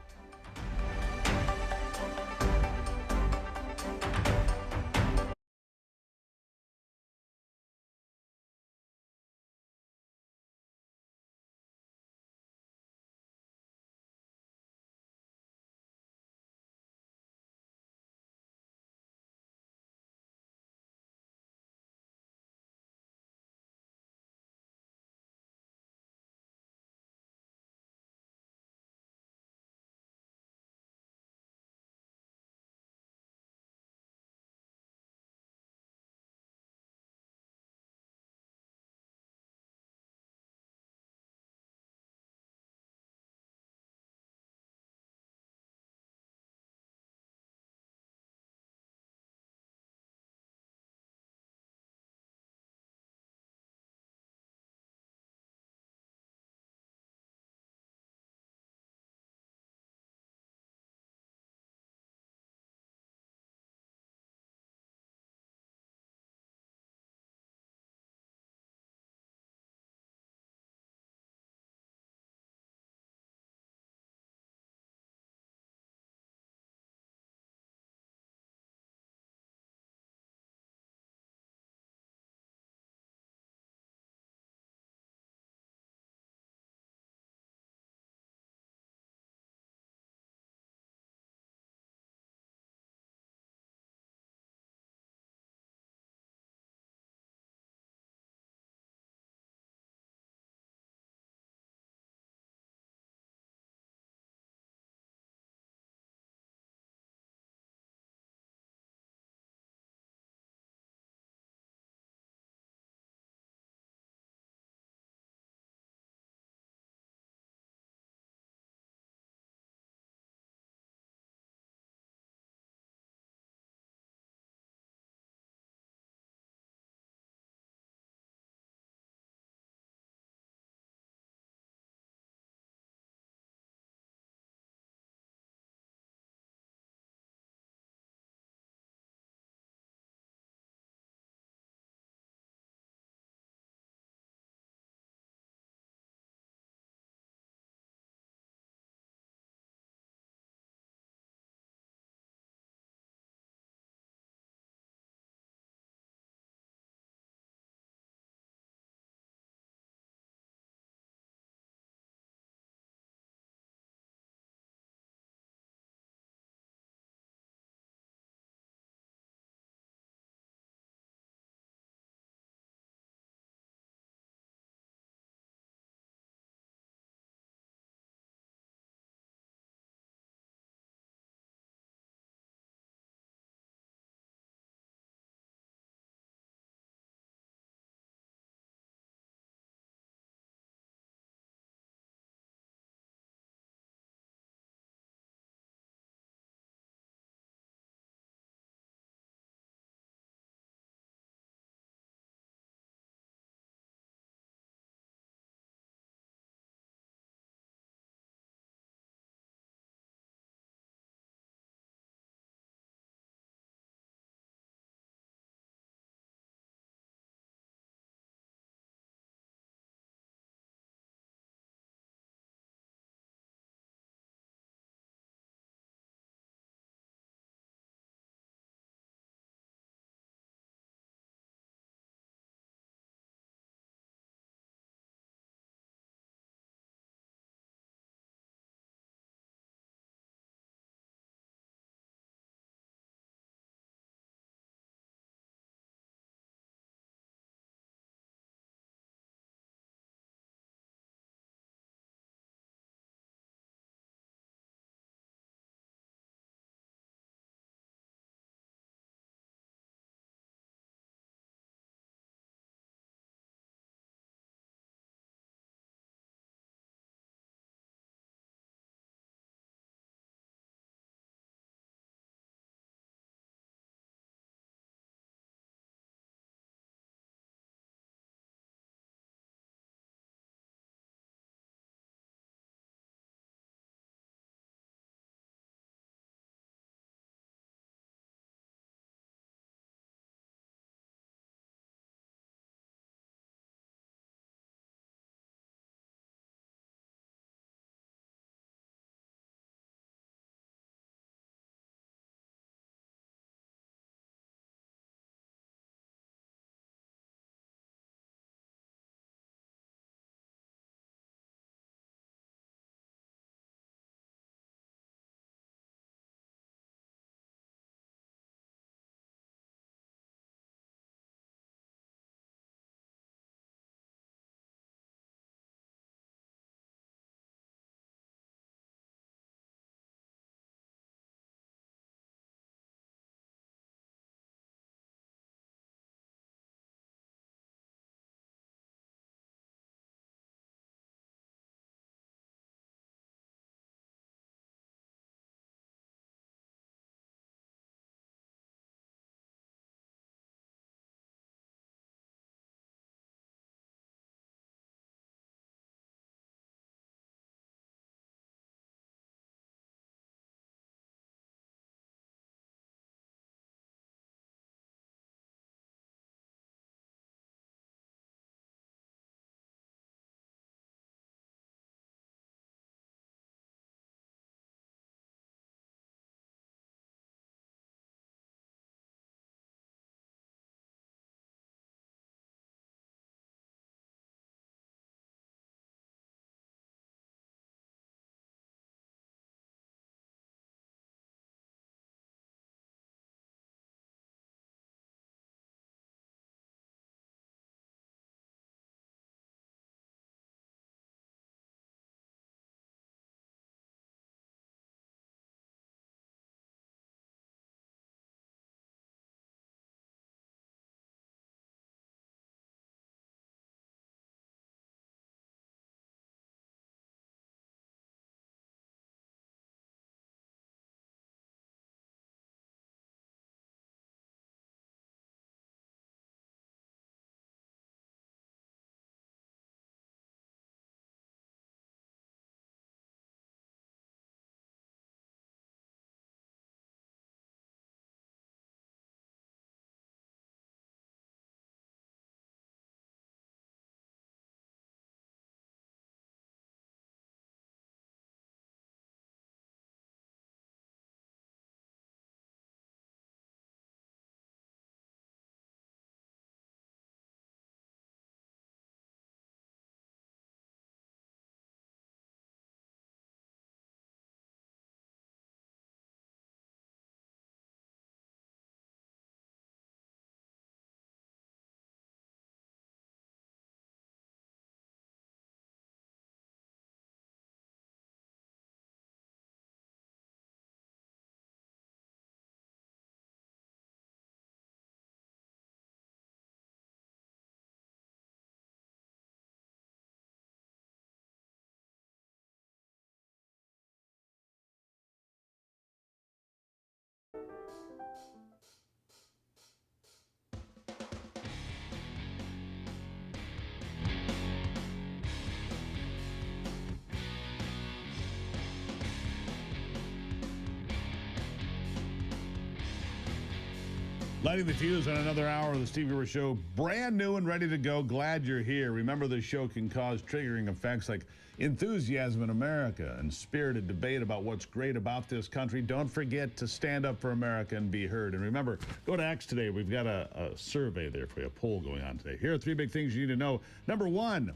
Lighting the fuse on another hour of the Steve Gruber Show. Brand new and ready to go. Glad you're here. Remember, the show can cause triggering effects like enthusiasm in America and spirited debate about what's great about this country. Don't forget to stand up for America and be heard. And remember, go to X today. We've got a survey there for you, a poll going on today. Here are 3 big things you need to know. Number 1,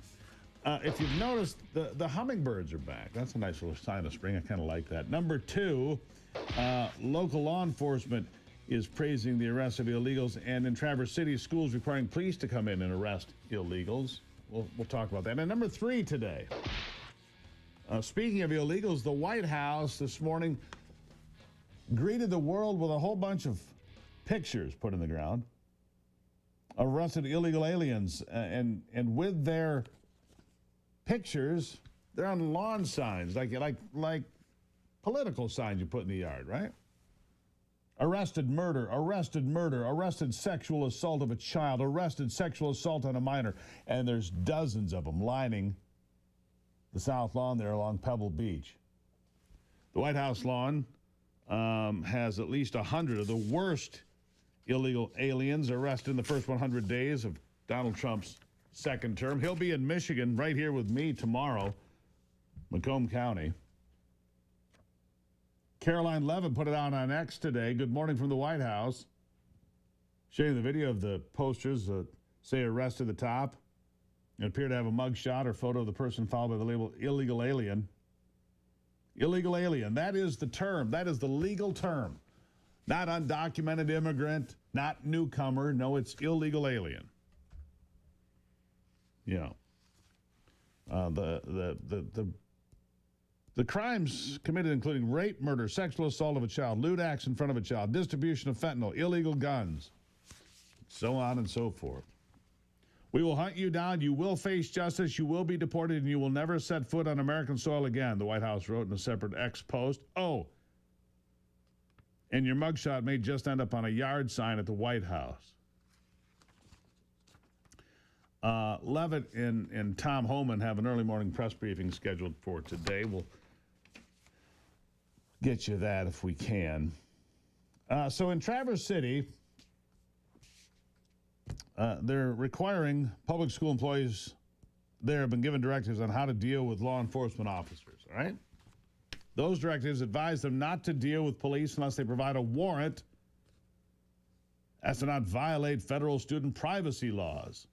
if you've noticed, the hummingbirds are back. That's a nice little sign of spring. I kind of like that. Number 2, local law enforcement is praising the arrest of illegals, and in Traverse City, schools requiring police to come in and arrest illegals. We'll talk about that. And number 3 today, speaking of illegals, the White House this morning greeted the world with a whole bunch of pictures put in the ground, arrested illegal aliens, and with their pictures, they're on lawn signs, like political signs you put in the yard, right? Arrested murder, arrested sexual assault of a child, arrested sexual assault on a minor. And there's dozens of them lining the South Lawn there along Pebble Beach. The White House lawn has at least 100 of the worst illegal aliens arrested in the first 100 days of Donald Trump's second term. He'll be in Michigan right here with me tomorrow, Macomb County. Caroline Levin put it out on X today. Good morning from the White House. Showing the video of the posters that say arrest at the top and appear to have a mugshot or photo of the person followed by the label illegal alien. Illegal alien, that is the term. That is the legal term. Not undocumented immigrant, not newcomer. No, it's illegal alien. Yeah. The crimes committed including rape, murder, sexual assault of a child, lewd acts in front of a child, distribution of fentanyl, illegal guns, so on and so forth. We will hunt you down. You will face justice. You will be deported, and you will never set foot on American soil again, the White House wrote in a separate X post. Oh, and your mugshot may just end up on a yard sign at the White House. Levitt and Tom Homan have an early morning press briefing scheduled for today. We'll get you that if we can. So in Traverse City, they're requiring public school employees there have been given directives on how to deal with law enforcement officers, all right? Those directives advise them not to deal with police unless they provide a warrant as to not violate federal student privacy laws.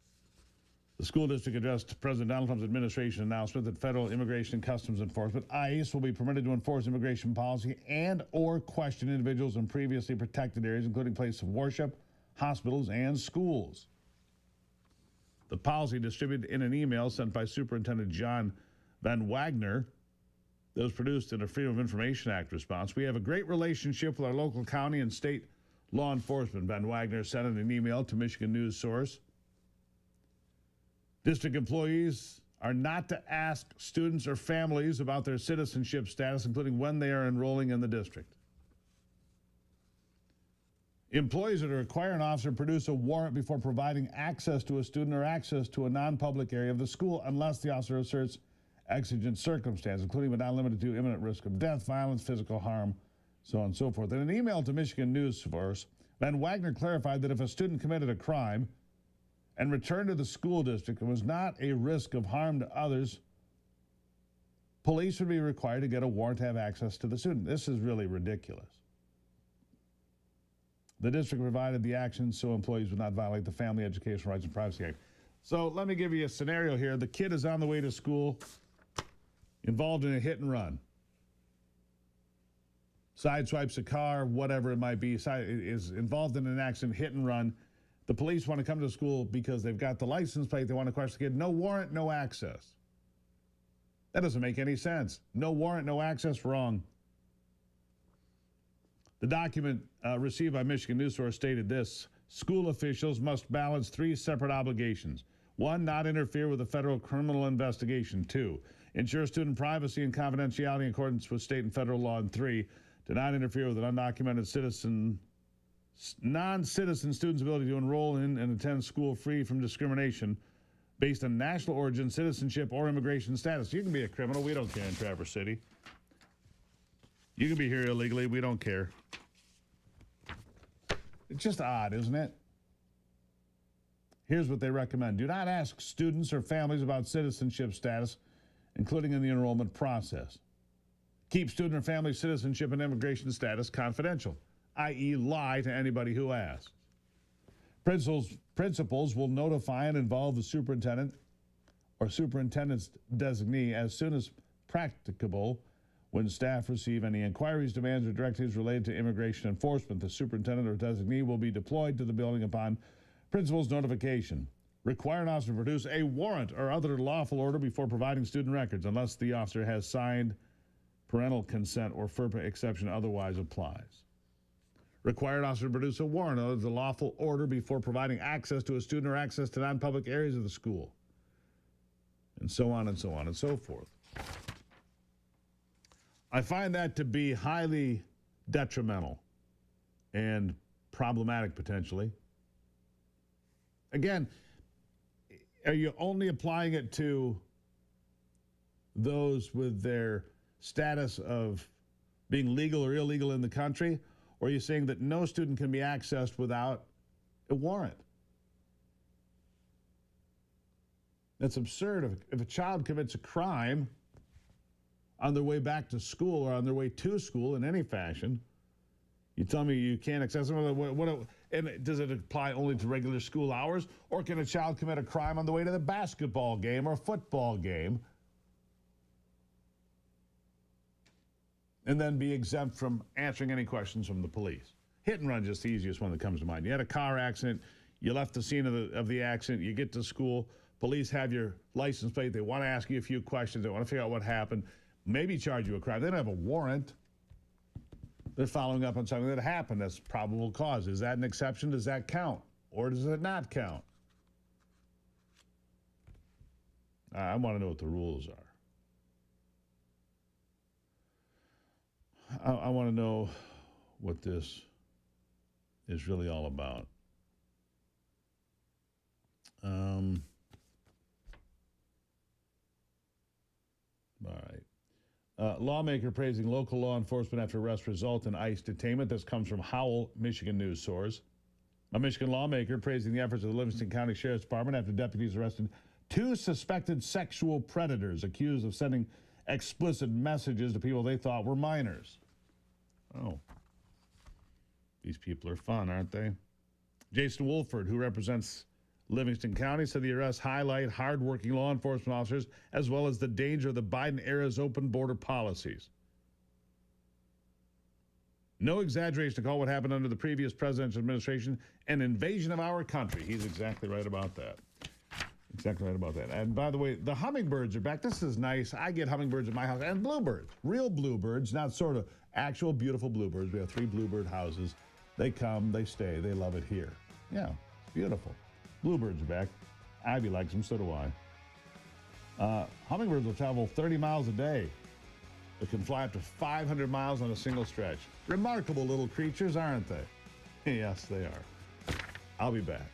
The school district addressed President Donald Trump's administration announcement that federal immigration and customs enforcement, ICE, will be permitted to enforce immigration policy and or question individuals in previously protected areas, including places of worship, hospitals, and schools. The policy, distributed in an email sent by Superintendent John Van Wagner, that was produced in a Freedom of Information Act response. We have a great relationship with our local county and state law enforcement, Van Wagner sent in an email to Michigan News Source. District employees are not to ask students or families about their citizenship status, including when they are enrolling in the district. Employees are to require an officer produce a warrant before providing access to a student or access to a non-public area of the school unless the officer asserts exigent circumstances, including but not limited to imminent risk of death, violence, physical harm, so on and so forth. In an email to Michigan News Source, Van Wagner clarified that if a student committed a crime and returned to the school district and was not a risk of harm to others, police would be required to get a warrant to have access to the student. This is really ridiculous. The district provided the actions so employees would not violate the Family Education Rights and Privacy Act. So let me give you a scenario here. The kid is on the way to school, involved in a hit and run. Sideswipes a car, whatever it might be, is involved in an accident, hit and run. The police want to come to the school because they've got the license plate. They want to question the kid. No warrant, no access. That doesn't make any sense. No warrant, no access, wrong. The document received by Michigan News Source stated this: school officials must balance 3 separate obligations. 1, not interfere with a federal criminal investigation. 2, ensure student privacy and confidentiality in accordance with state and federal law. And 3, do not interfere with an undocumented citizen non-citizen students' ability to enroll in and attend school free from discrimination based on national origin, citizenship, or immigration status. You can be a criminal. We don't care in Traverse City. You can be here illegally. We don't care. It's just odd, isn't it? Here's what they recommend. Do not ask students or families about citizenship status, including in the enrollment process. Keep student or family citizenship and immigration status confidential, i.e. lie to anybody who asks. Principals will notify and involve the superintendent or superintendent's designee as soon as practicable when staff receive any inquiries, demands, or directives related to immigration enforcement. The superintendent or designee will be deployed to the building upon principal's notification. Require an officer to produce a warrant or other lawful order before providing student records, unless the officer has signed parental consent or FERPA exception otherwise applies. Required officer to produce a warrant or the lawful order before providing access to a student or access to non-public areas of the school, and so on and so on and so forth. I find that to be highly detrimental and problematic potentially. Again, are you only applying it to those with their status of being legal or illegal in the country? Or are you saying that no student can be accessed without a warrant? That's absurd. If a child commits a crime on their way back to school or on their way to school in any fashion, you tell me you can't access them? And does it apply only to regular school hours? Or can a child commit a crime on the way to the basketball game or football game and then be exempt from answering any questions from the police? Hit and run is just the easiest one that comes to mind. You had a car accident, you left the scene of the accident, you get to school, police have your license plate, they want to ask you a few questions, they want to figure out what happened, maybe charge you a crime. They don't have a warrant. They're following up on something that happened. That's probable cause. Is that an exception? Does that count? Or does it not count? I want to know what the rules are. I want to know what this is really all about. All right. Lawmaker praising local law enforcement after arrest result in ICE detainment. This comes from Howell, Michigan news source. A Michigan lawmaker praising the efforts of the Livingston County Sheriff's Department after deputies arrested 2 suspected sexual predators accused of sending explicit messages to people they thought were minors. Oh. These people are fun, aren't they? Jason Wolford, who represents Livingston County, said the arrests highlight hardworking law enforcement officers as well as the danger of the Biden era's open border policies. No exaggeration to call what happened under the previous presidential administration an invasion of our country. He's exactly right about that. Exactly right about that. And by the way, the hummingbirds are back. This is nice. I get hummingbirds at my house and bluebirds. Real bluebirds, not sort of actual beautiful bluebirds. We have 3 bluebird houses. They come, they stay, they love it here. Yeah, it's beautiful. Bluebirds are back. Ivy likes them, so do I. Hummingbirds will travel 30 miles a day. They can fly up to 500 miles on a single stretch. Remarkable little creatures, aren't they? Yes, they are. I'll be back.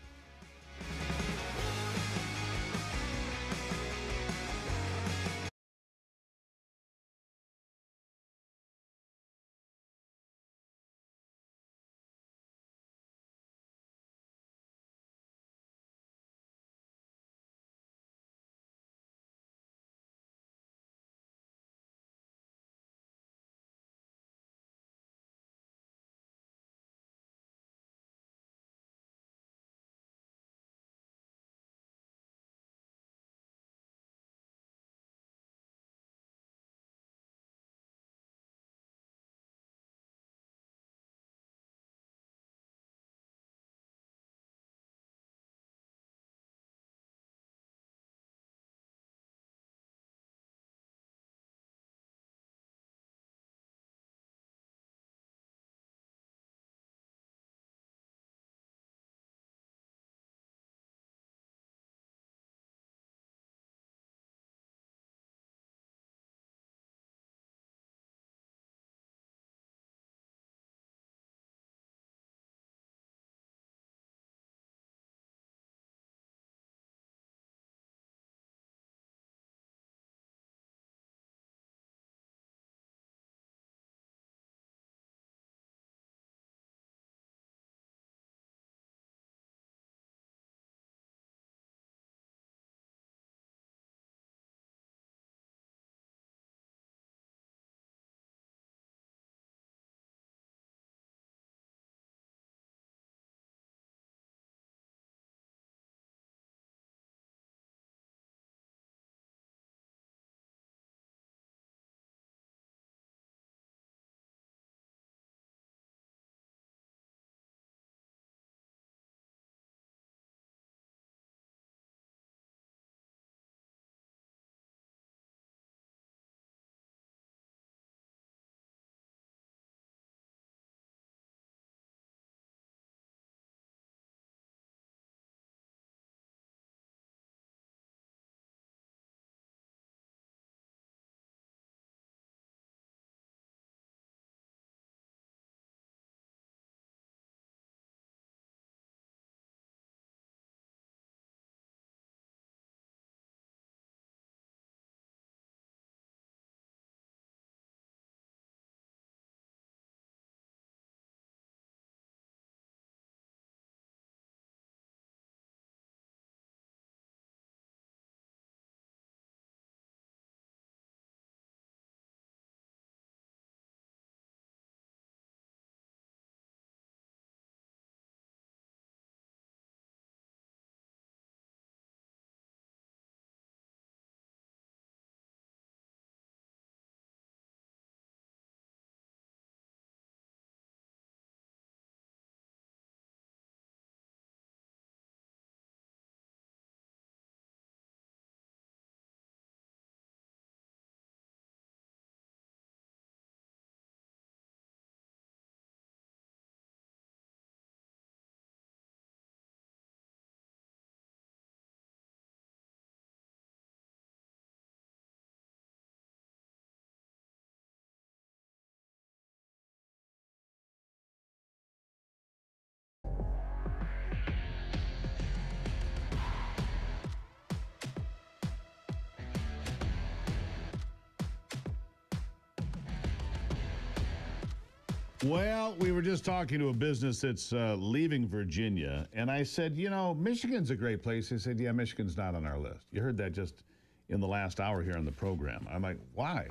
Well, we were just talking to a business that's leaving Virginia, and I said, you know, Michigan's a great place. They said, yeah, Michigan's not on our list. You heard that just in the last hour here on the program. I'm like, why?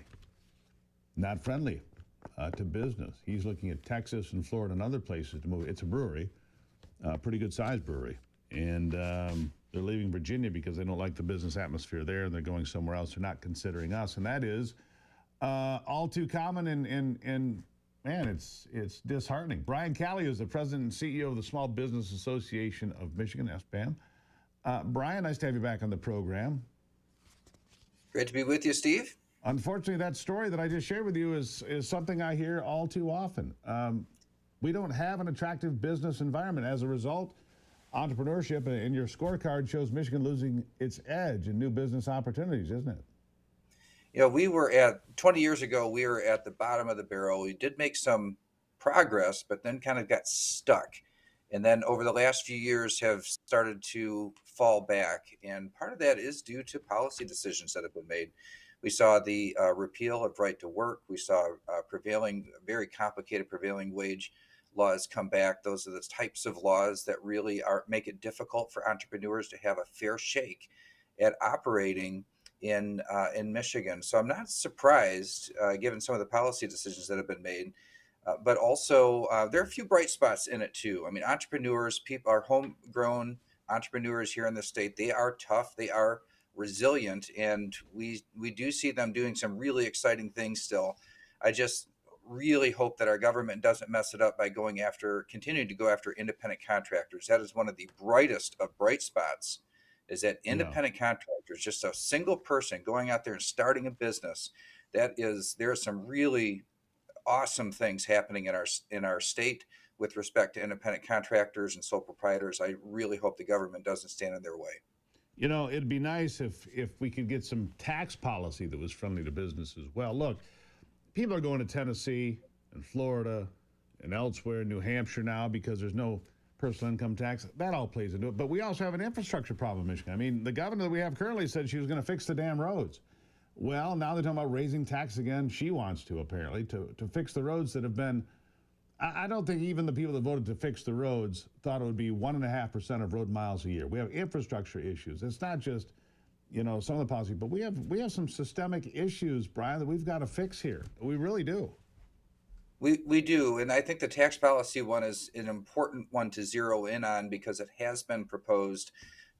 Not friendly to business. He's looking at Texas and Florida and other places to move. It's a brewery, a pretty good-sized brewery, and they're leaving Virginia because they don't like the business atmosphere there, and they're going somewhere else. They're not considering us, and that is all too common and man, it's disheartening. Brian Calley is the president and CEO of the Small Business Association of Michigan, SBAM. Brian, nice to have you back on the program. Great to be with you, Steve. Unfortunately, that story that I just shared with you is something I hear all too often. We don't have an attractive business environment. As a result, entrepreneurship in your scorecard shows Michigan losing its edge in new business opportunities, isn't it? You know, 20 years ago, we were at the bottom of the barrel. We did make some progress, but then kind of got stuck. And then over the last few years have started to fall back. And part of that is due to policy decisions that have been made. We saw the repeal of right to work. We saw very complicated prevailing wage laws come back. Those are the types of laws that really make it difficult for entrepreneurs to have a fair shake at operating in Michigan. So I'm not surprised, given some of the policy decisions that have been made, but also there are a few bright spots in it too. I mean, entrepreneurs, our homegrown entrepreneurs here in the state, they are tough, they are resilient, and we do see them doing some really exciting things still. I just really hope that our government doesn't mess it up by continuing to go after independent contractors. That is one of the brightest of bright spots. Is that independent contractors, just a single person going out there and starting a business. There are some really awesome things happening in our state with respect to independent contractors and sole proprietors. I really hope the government doesn't stand in their way. You know, it'd be nice if we could get some tax policy that was friendly to business as well. Look, people are going to Tennessee and Florida and elsewhere, New Hampshire now, because there's no personal income tax. That all plays into it. But we also have an infrastructure problem in Michigan. I mean, the governor that we have currently said she was going to fix the damn roads. Well, now they're talking about raising tax again. She wants to, apparently, to fix the roads that have been... I don't think even the people that voted to fix the roads thought it would be 1.5% of road miles a year. We have infrastructure issues. It's not just, you know, some of the policy, but we have some systemic issues, Brian, that we've got to fix here. We really do. We do, and I think the tax policy one is an important one to zero in on because it has been proposed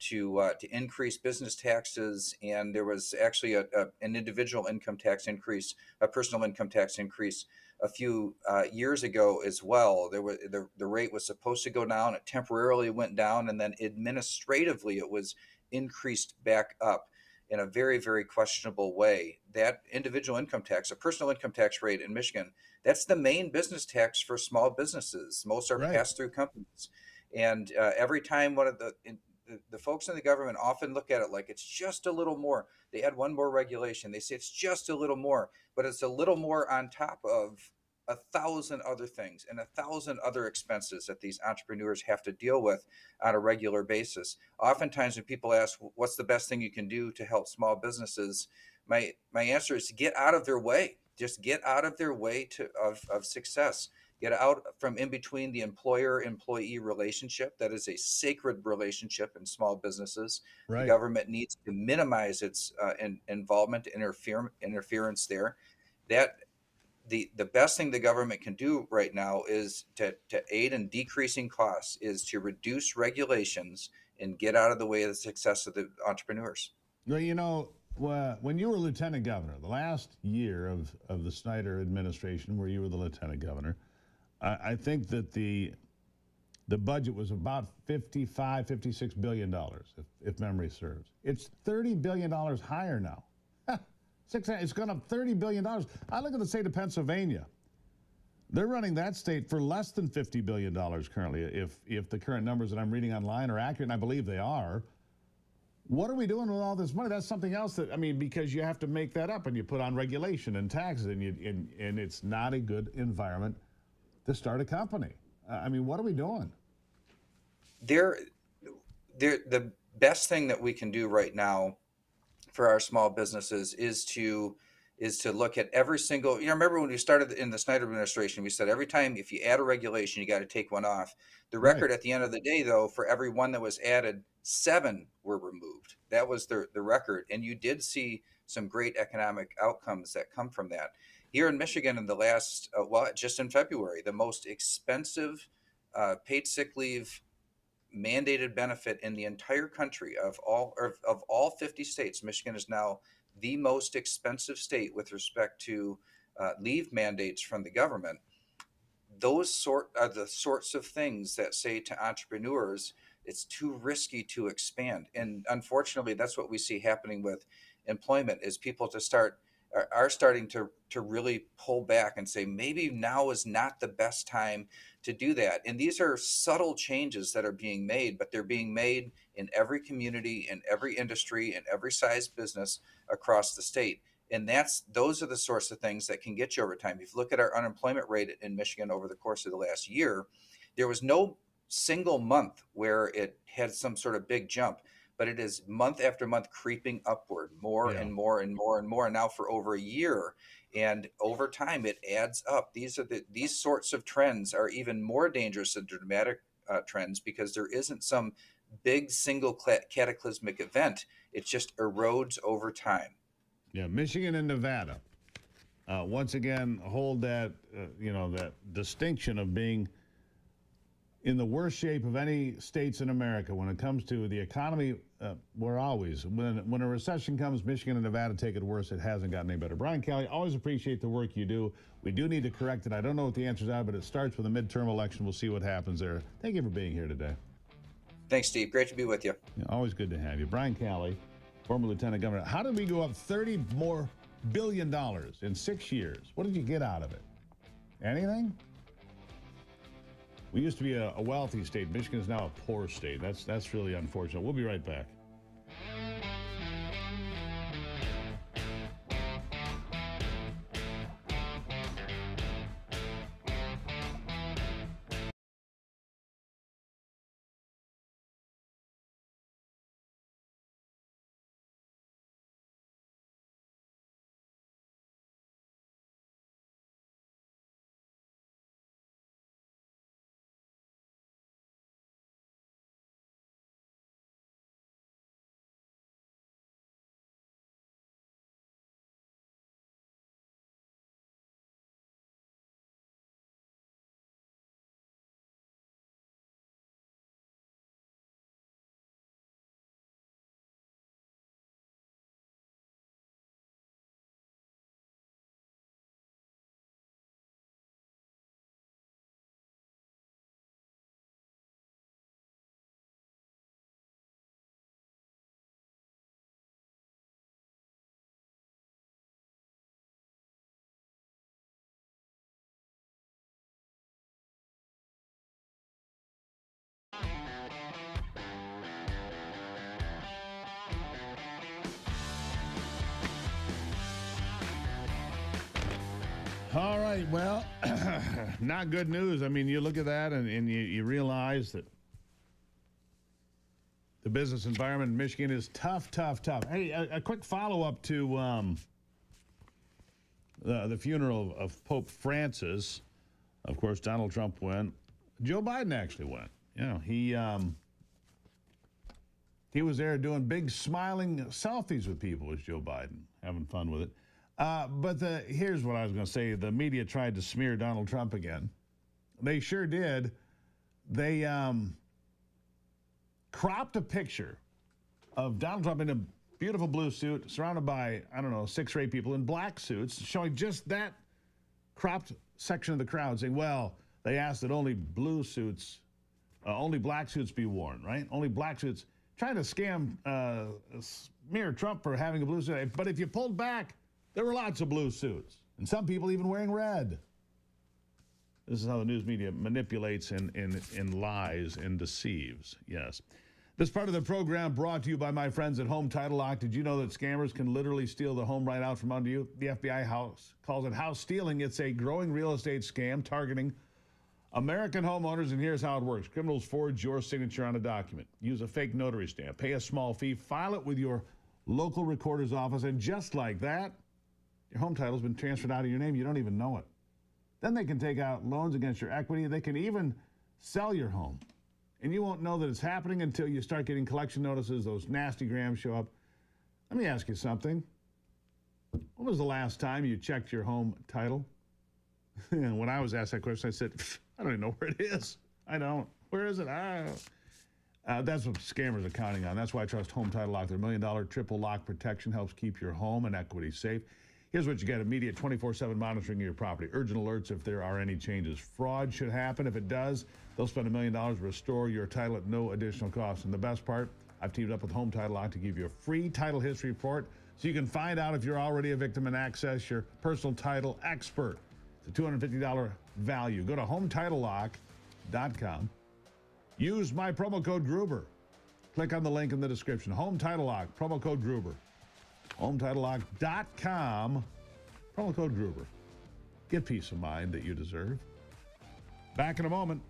to increase business taxes, and there was actually an individual income tax increase, a personal income tax increase a few years ago as well. The rate was supposed to go down, it temporarily went down, and then administratively it was increased back up in a very, very questionable way. That individual income tax, a personal income tax rate in Michigan, that's the main business tax for small businesses. Most are pass-through companies. And every time the folks in the government often look at it like it's just a little more. They add one more regulation. They say it's just a little more, but it's a little more on top of 1,000 other things and 1,000 other expenses that these entrepreneurs have to deal with on a regular basis. Oftentimes when people ask, what's the best thing you can do to help small businesses? My answer is to get out of their way. Just get out of their way of success. Get out from in between the employer-employee relationship. That is a sacred relationship in small businesses. Right. The government needs to minimize its involvement, interference there. The best thing the government can do right now is to aid in decreasing costs, is to reduce regulations and get out of the way of the success of the entrepreneurs. Well, you know, when you were lieutenant governor, the last year of the Snyder administration, where you were the lieutenant governor, I think that the budget was about $56 billion, if memory serves. It's $30 billion higher now. It's gone up $30 billion. I look at the state of Pennsylvania. They're running that state for less than $50 billion currently, if the current numbers that I'm reading online are accurate, and I believe they are. What are we doing with all this money? That's something else that, I mean, because you have to make that up and you put on regulation and taxes, and it's not a good environment to start a company. I mean, what are we doing? The best thing that we can do right now for our small businesses is to is to look at every single, remember when we started in the Snyder administration, we said every time if you add a regulation, you got to take one off. The record at the end of the day, though, for every one that was added, 7 were removed. That was the record. And you did see some great economic outcomes that come from that. Here in Michigan in the last, just in February, the most expensive paid sick leave mandated benefit in the entire country of all 50 states, Michigan is now the most expensive state with respect to leave mandates from the government. Those are the sorts of things that say to entrepreneurs, it's too risky to expand. And unfortunately, that's what we see happening with employment is people are starting to really pull back and say, maybe now is not the best time to do that. And these are subtle changes that are being made, but they're being made in every community, in every industry, in every size business across the state. And those are the sorts of things that can get you over time. If you look at our unemployment rate in Michigan over the course of the last year, there was no single month where it had some sort of big jump, but it is month after month creeping upward more and more and more and more now for over a year. And over time, it adds up. These sorts of trends are even more dangerous than dramatic trends because there isn't some big single cataclysmic event. It just erodes over time. Yeah, Michigan and Nevada once again hold that that distinction of being in the worst shape of any states in America when it comes to the economy. We're always, when a recession comes, Michigan and Nevada take it worse. It hasn't gotten any better. Brian Kelly, always appreciate the work you do. We do need to correct it. I don't know what the answers are, but it starts with a midterm election. We'll see what happens there. Thank you for being here today. Thanks, Steve. Great to be with you. Yeah, always good to have you. Brian Kelly, former lieutenant governor. How did we go up $30 more billion in 6 years? What did you get out of it? Anything? We used to be a wealthy state. Michigan is now a poor state. That's really unfortunate. We'll be right back. All right, well, not good news. I mean, you look at that and you realize that the business environment in Michigan is tough. Hey, a quick follow-up to the funeral of Pope Francis. Of course, Donald Trump went. Joe Biden actually went. He was there doing big smiling selfies with people, was Joe Biden, having fun with it. But here's what I was going to say. The media tried to smear Donald Trump again. They sure did. They cropped a picture of Donald Trump in a beautiful blue suit, surrounded by, 6 or 8 people in black suits, showing just that cropped section of the crowd, saying, well, they asked that only black suits be worn, right? Only black suits. Trying to smear Trump for having a blue suit. But if you pulled back, there were lots of blue suits, and some people even wearing red. This is how the news media manipulates and lies and deceives. Yes. This part of the program brought to you by my friends at Home Title Lock. Did you know that scammers can literally steal the home right out from under you? The FBI calls it house stealing. It's a growing real estate scam targeting American homeowners, and here's how it works. Criminals forge your signature on a document, use a fake notary stamp, pay a small fee, file it with your local recorder's office, and just like that, Your home title's been transferred out of your name. You don't even know it. Then they can take out loans against your equity. They can even sell your home. And you won't know that it's happening until you start getting collection notices, those nasty grams show up. Let me ask you something. When was the last time you checked your home title? And when I was asked that question, I said, I don't even know where it is. I don't. Where is it? I don't know. That's what scammers are counting on. That's why I trust Home Title Lock. Their $1 million triple lock protection helps keep your home and equity safe. Here's what you get: immediate 24/7 monitoring of your property. Urgent alerts if there are any changes. Fraud should happen. If it does, they'll spend $1 million to restore your title at no additional cost. And the best part, I've teamed up with Home Title Lock to give you a free title history report so you can find out if you're already a victim and access your personal title expert. It's a $250 value. Go to HometitleLock.com. Use my promo code Gruber. Click on the link in the description. Home Title Lock, promo code Gruber. HometitleLock.com, promo code Gruber. Get peace of mind that you deserve. Back in a moment.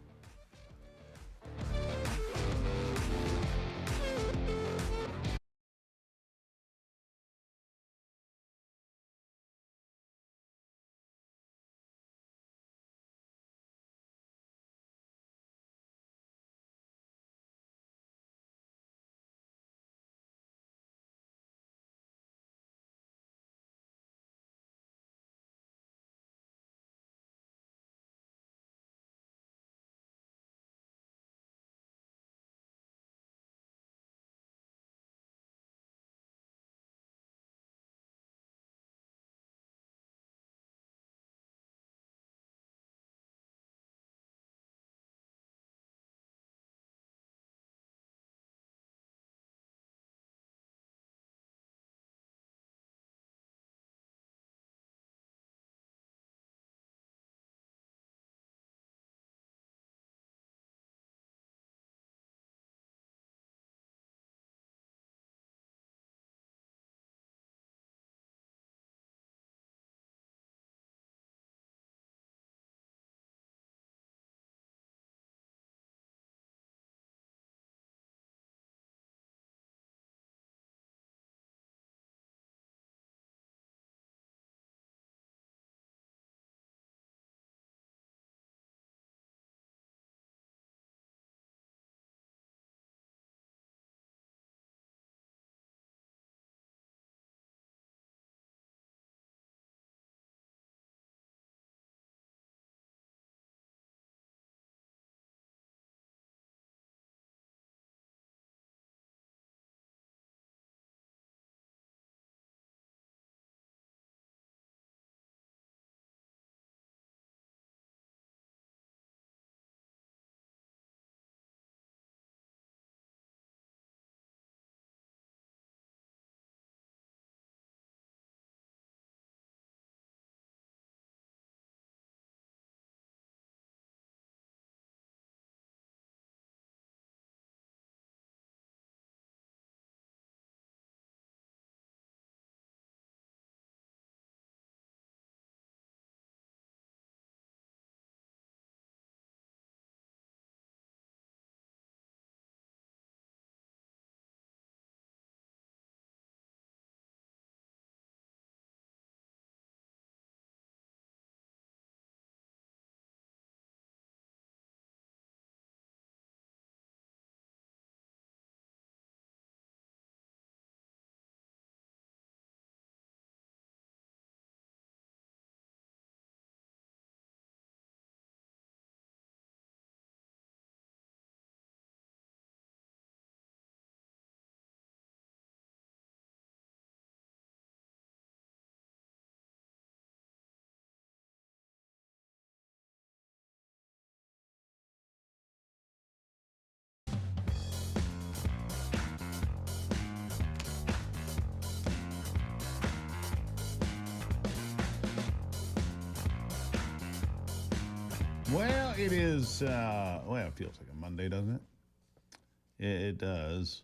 Well, it is, well, it feels like a Monday, doesn't it? It does.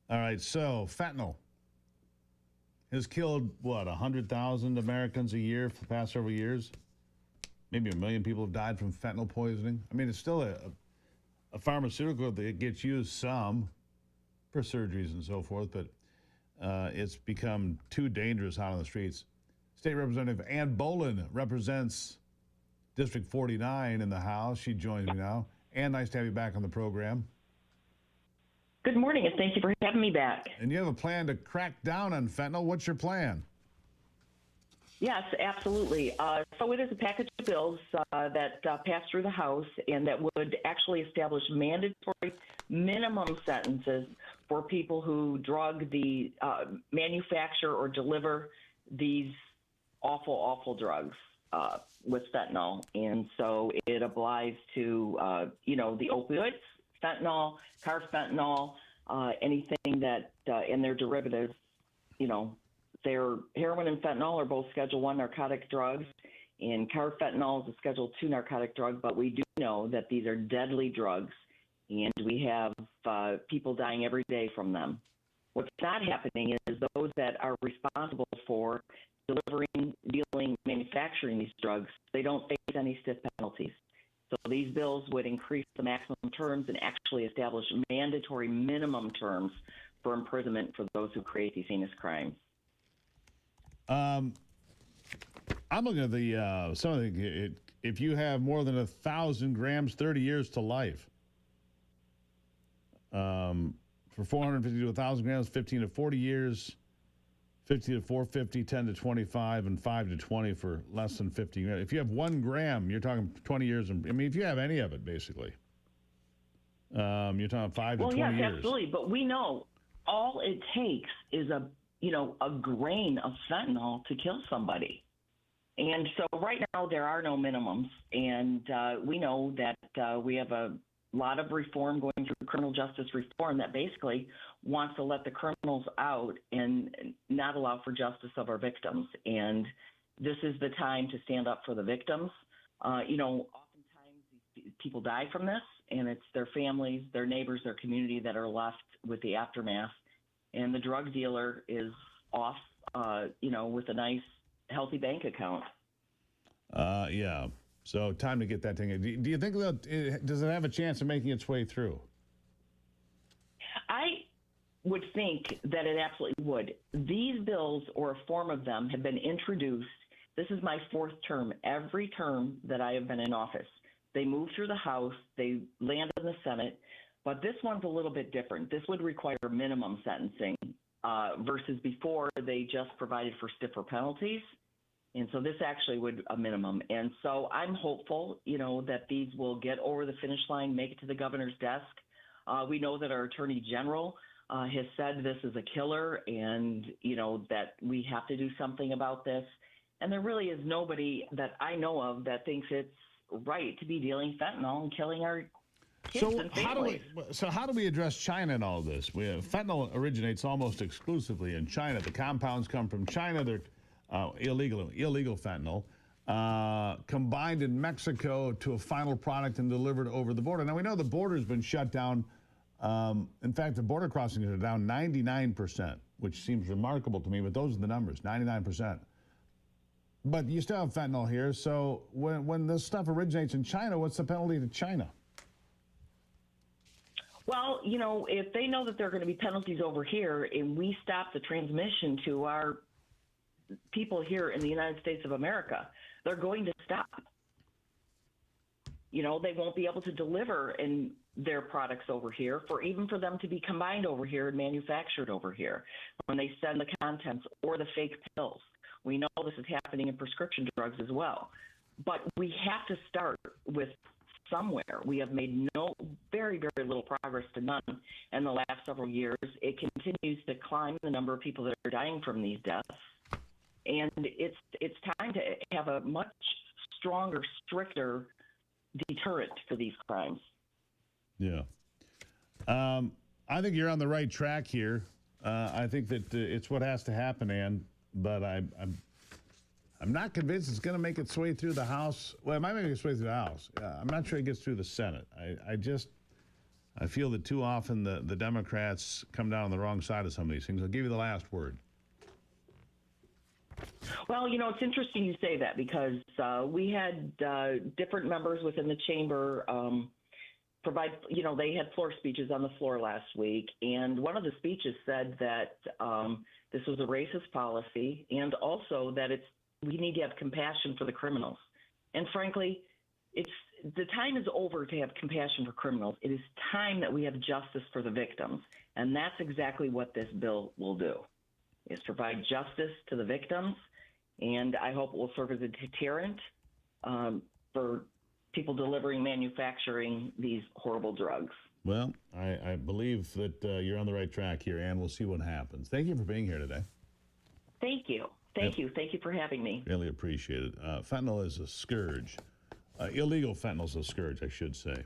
All right, so fentanyl has killed, what, 100,000 Americans a year for the past several years? Maybe 1 million people have died from fentanyl poisoning. I mean, it's still a pharmaceutical that gets used some for surgeries and so forth, but it's become too dangerous out on the streets. State Representative Ann Bolin represents District 49 in the House. She joins me now. Ann, nice to have you back on the program. Good morning, and thank you for having me back. And you have a plan to crack down on fentanyl. What's your plan? Yes, absolutely. So it is a package of bills that passed through the House and that would actually establish mandatory minimum sentences for people who drug the manufacture or deliver these awful, awful drugs with fentanyl. And so it applies to, the opioids, fentanyl, carfentanil, anything that, and their derivatives, Their heroin and fentanyl are both Schedule I narcotic drugs, and carfentanil is a Schedule II narcotic drug, but we do know that these are deadly drugs, and we have people dying every day from them. What's not happening is those that are responsible for delivering, dealing, manufacturing these drugs, they don't face any stiff penalties. So these bills would increase the maximum terms and actually establish mandatory minimum terms for imprisonment for those who create these heinous crimes. I'm looking at the something. If you have more than 1,000 grams, 30 years to life. For 450 to 1,000 grams, 15 to 40 years. 50 to 450, 10 to 25, and 5 to 20 for less than 50 grams. If you have 1 gram, you're talking 20 years. If you have any of it, basically, you're talking 5 to 20 years. Yes, absolutely. But we know all it takes is a grain of fentanyl to kill somebody. And so right now there are no minimums. And we know that we have a lot of reform going through criminal justice reform that basically wants to let the criminals out and not allow for justice of our victims. And this is the time to stand up for the victims. Oftentimes these people die from this, and it's their families, their neighbors, their community that are left with the aftermath. And the drug dealer is off, with a nice, healthy bank account. Yeah. So time to get that thing. Do you think does it have a chance of making its way through? I would think that it absolutely would. These bills, or a form of them, have been introduced. This is my 4th term. Every term that I have been in office, they move through the House, they land in the Senate. But this one's a little bit different. This would require minimum sentencing versus before they just provided for stiffer penalties. And so this actually would a minimum. And so I'm hopeful, that these will get over the finish line, make it to the governor's desk. We know that our attorney general has said this is a killer and, that we have to do something about this. And there really is nobody that I know of that thinks it's right to be dealing fentanyl and killing our kids and families. How do we address China in all this? Fentanyl originates almost exclusively in China. The compounds come from China. They're illegal fentanyl, combined in Mexico to a final product and delivered over the border. Now, we know the border's been shut down. In fact, the border crossings are down 99%, which seems remarkable to me, but those are the numbers, 99%. But you still have fentanyl here, so when this stuff originates in China, what's the penalty to China? Well, if they know that there are going to be penalties over here and we stop the transmission to our people here in the United States of America, they're going to stop. They won't be able to deliver in their products over here even for them to be combined over here and manufactured over here when they send the contents or the fake pills. We know this is happening in prescription drugs as well. But we have to start with somewhere. We have made very, very little progress to none in the last several years. It continues to climb, the number of people that are dying from these deaths. And it's time to have a much stronger, stricter deterrent for these crimes. Yeah. I think you're on the right track here. I think that it's what has to happen, Ann. But I'm not convinced it's going to make its way through the House. Well, it might make its way through the House. I'm not sure it gets through the Senate. I feel that too often the Democrats come down on the wrong side of some of these things. I'll give you the last word. Well, it's interesting you say that because we had different members within the chamber provide, they had floor speeches on the floor last week. And one of the speeches said that this was a racist policy and also that it's we need to have compassion for the criminals. And frankly, the time is over to have compassion for criminals. It is time that we have justice for the victims. And that's exactly what this bill will do, is provide justice to the victims. And I hope it will serve as a deterrent for people manufacturing these horrible drugs. Well, I believe that you're on the right track here, and we'll see what happens. Thank you for being here today. Thank you. Thank you. Thank you for having me. Really appreciate it. Fentanyl is a scourge. Illegal fentanyl is a scourge, I should say.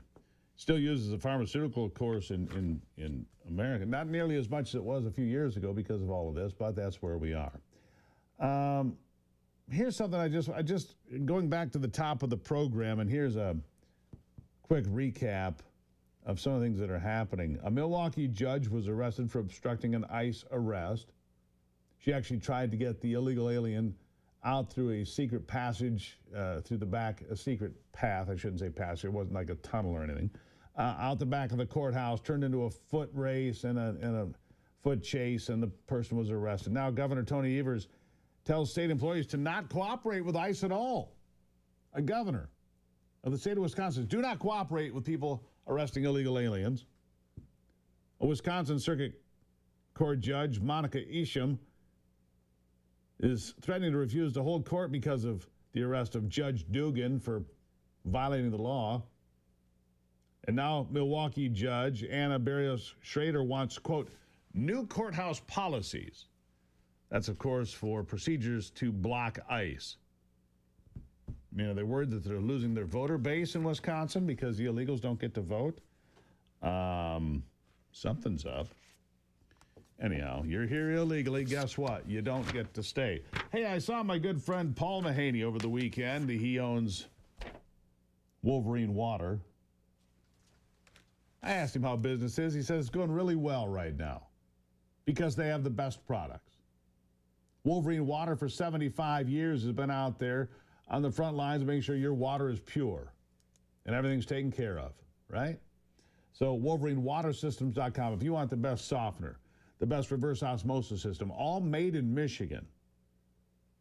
Still used as a pharmaceutical, of course, in America. Not nearly as much as it was a few years ago because of all of this, but that's where we are. Here's something I just going back to the top of the program, and here's a quick recap of some of the things that are happening. A Milwaukee judge was arrested for obstructing an ICE arrest. She actually tried to get the illegal alien out through a secret passage, through the back, a secret path. I shouldn't say passage. It wasn't like a tunnel or anything. Out the back of the courthouse, turned into a foot race and a foot chase, and the person was arrested. Now, Governor Tony Evers tells state employees to not cooperate with ICE at all. A governor of the state of Wisconsin, do not cooperate with people arresting illegal aliens. A Wisconsin Circuit Court Judge, Monica Isham, is threatening to refuse to hold court because of the arrest of Judge Dugan for violating the law. And now Milwaukee Judge Anna Barrios Schrader wants, quote, new courthouse policies. That's, of course, for procedures to block ICE. You know, they're worried that they're losing their voter base in Wisconsin because the illegals don't get to vote. Something's up. Anyhow, you're here illegally. Guess what? You don't get to stay. Hey, I saw my good friend Paul Mahaney over the weekend. He owns Wolverine Water. I asked him how business is. He says it's going really well right now because they have the best products. Wolverine Water for 75 years has been out there on the front lines making sure your water is pure and everything's taken care of, right? So WolverineWaterSystems.com. If you want the best softener, the best reverse osmosis system, all made in Michigan,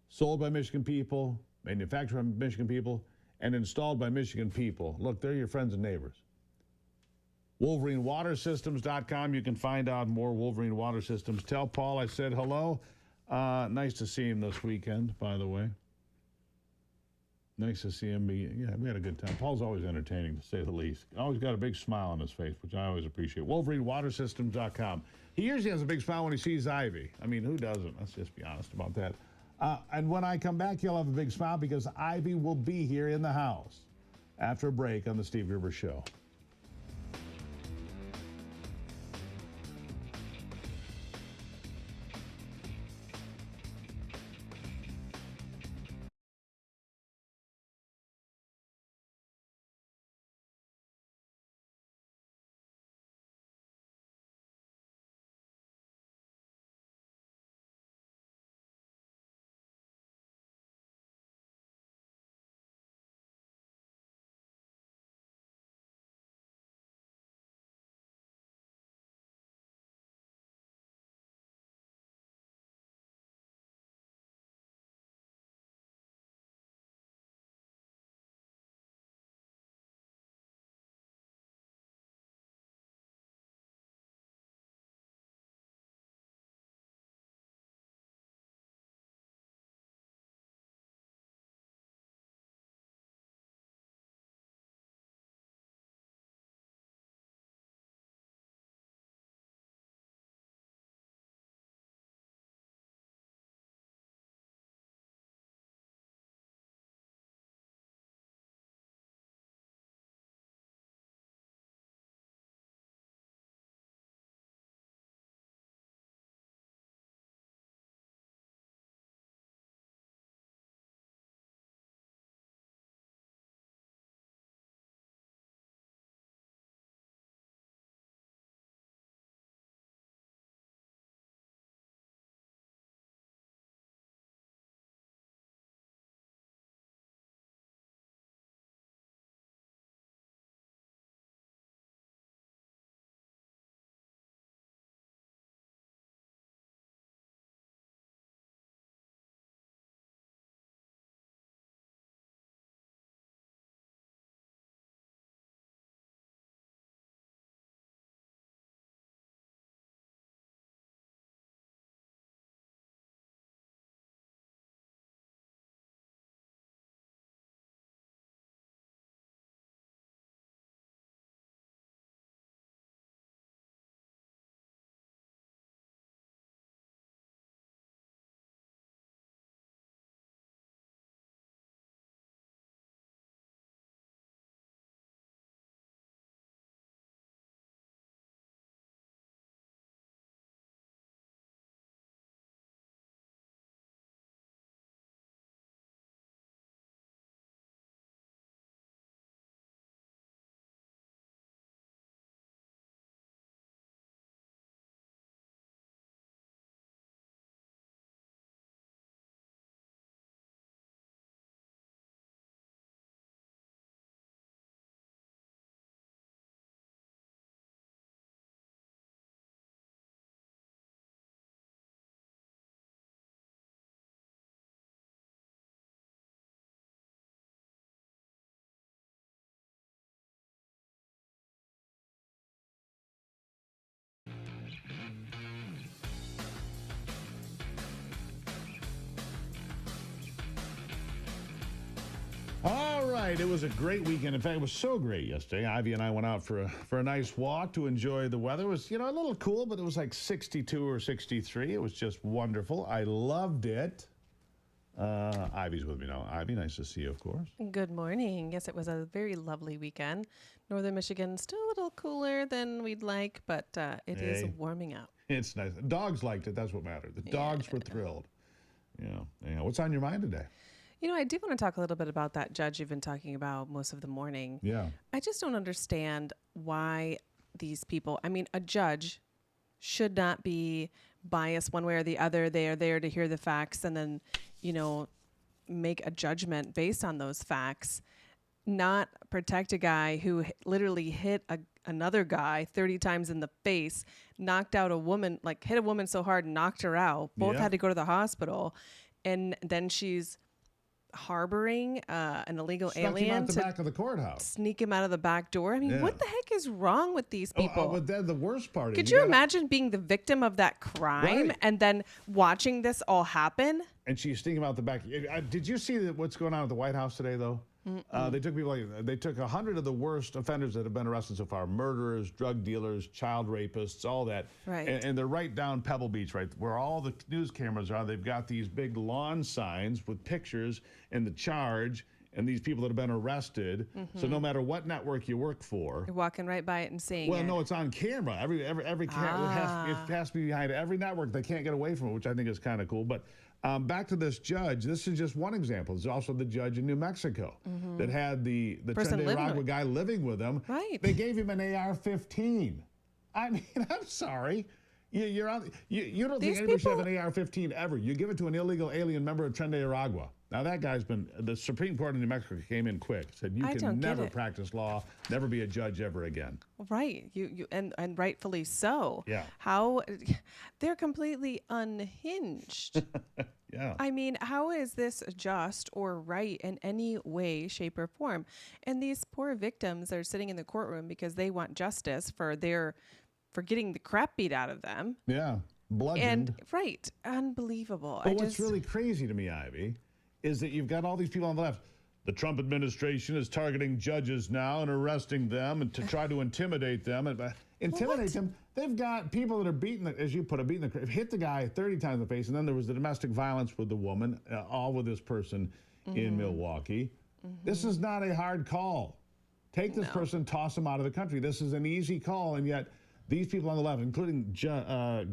sold by Michigan people, manufactured by Michigan people, and installed by Michigan people. Look, they're your friends and neighbors. WolverineWaterSystems.com. You can find out more. Wolverine Water Systems. Tell Paul I said hello. Nice to see him this weekend, by the way. Nice to see him. Yeah, we had a good time. Paul's always entertaining, to say the least. Always got a big smile on his face, which I always appreciate. WolverineWaterSystems.com. He usually has a big smile when he sees Ivy. I mean, who doesn't? Let's just be honest about that. And when I come back, he'll have a big smile because Ivy will be here in the house after a break on the Steve Gruber Show. right, it was a great weekend. In fact, it was so great yesterday. Ivy and I went out for a nice walk to enjoy the weather. It was, a little cool, but it was like 62 or 63. It was just wonderful. I loved it. Ivy's with me now. Ivy, nice to see you, of course. Good morning. Yes, it was a very lovely weekend. Northern Michigan still a little cooler than we'd like, but it is warming up. It's nice. The dogs liked it. That's what mattered. The dogs were thrilled. Yeah. What's on your mind today? I do want to talk a little bit about that judge you've been talking about most of the morning. Yeah. I just don't understand why these people, a judge should not be biased one way or the other. They are there to hear the facts and then, make a judgment based on those facts, not protect a guy who literally hit another guy 30 times in the face, knocked out a woman, hit a woman so hard, knocked her out. Both had to go to the hospital. And then she's harboring an illegal alien him out the back of the courthouse. Sneak him out of the back door. What the heck is wrong with these people? But then the worst part is... Could you imagine being the victim of that crime and then watching this all happen? And she's sneaking him out the back. Did you see what's going on at the White House today, though? They took people they took 100 of the worst offenders that have been arrested so far: murderers, drug dealers, child rapists, all that. Right. And they're right down Pebble Beach, right where all the news cameras are. They've got these big lawn signs with pictures and the charge and these people that have been arrested. So no matter what network you work for, you're walking right by it and seeing it. Well, no, it's on camera. Every camera it has to be behind every network. They can't get away from it, which I think is kind of cool. But back to this judge. This is just one example. There's also the judge in New Mexico that had the Trinidad guy living with him. Right. They gave him an AR-15. I'm sorry. You don't think anybody should have an AR-15 ever. You give it to an illegal alien member of Trinidad. Now that guy's the Supreme Court in New Mexico came in quick, said you can never practice law, never be a judge ever again. Right. And rightfully so. Yeah. How they're completely unhinged. Yeah. How is this just or right in any way, shape, or form? And these poor victims are sitting in the courtroom because they want justice for getting the crap beat out of them. Yeah. Bludgeoned. And unbelievable. But what's really crazy to me, Ivy, is that you've got all these people on the left. The Trump administration is targeting judges now and arresting them and to try to intimidate them. Intimidate them. They've got people that are as you put it, hit the guy 30 times in the face, and then there was the domestic violence with the woman, all with this person in Milwaukee. This is not a hard call. Take this person, toss him out of the country. This is an easy call, and yet these people on the left, including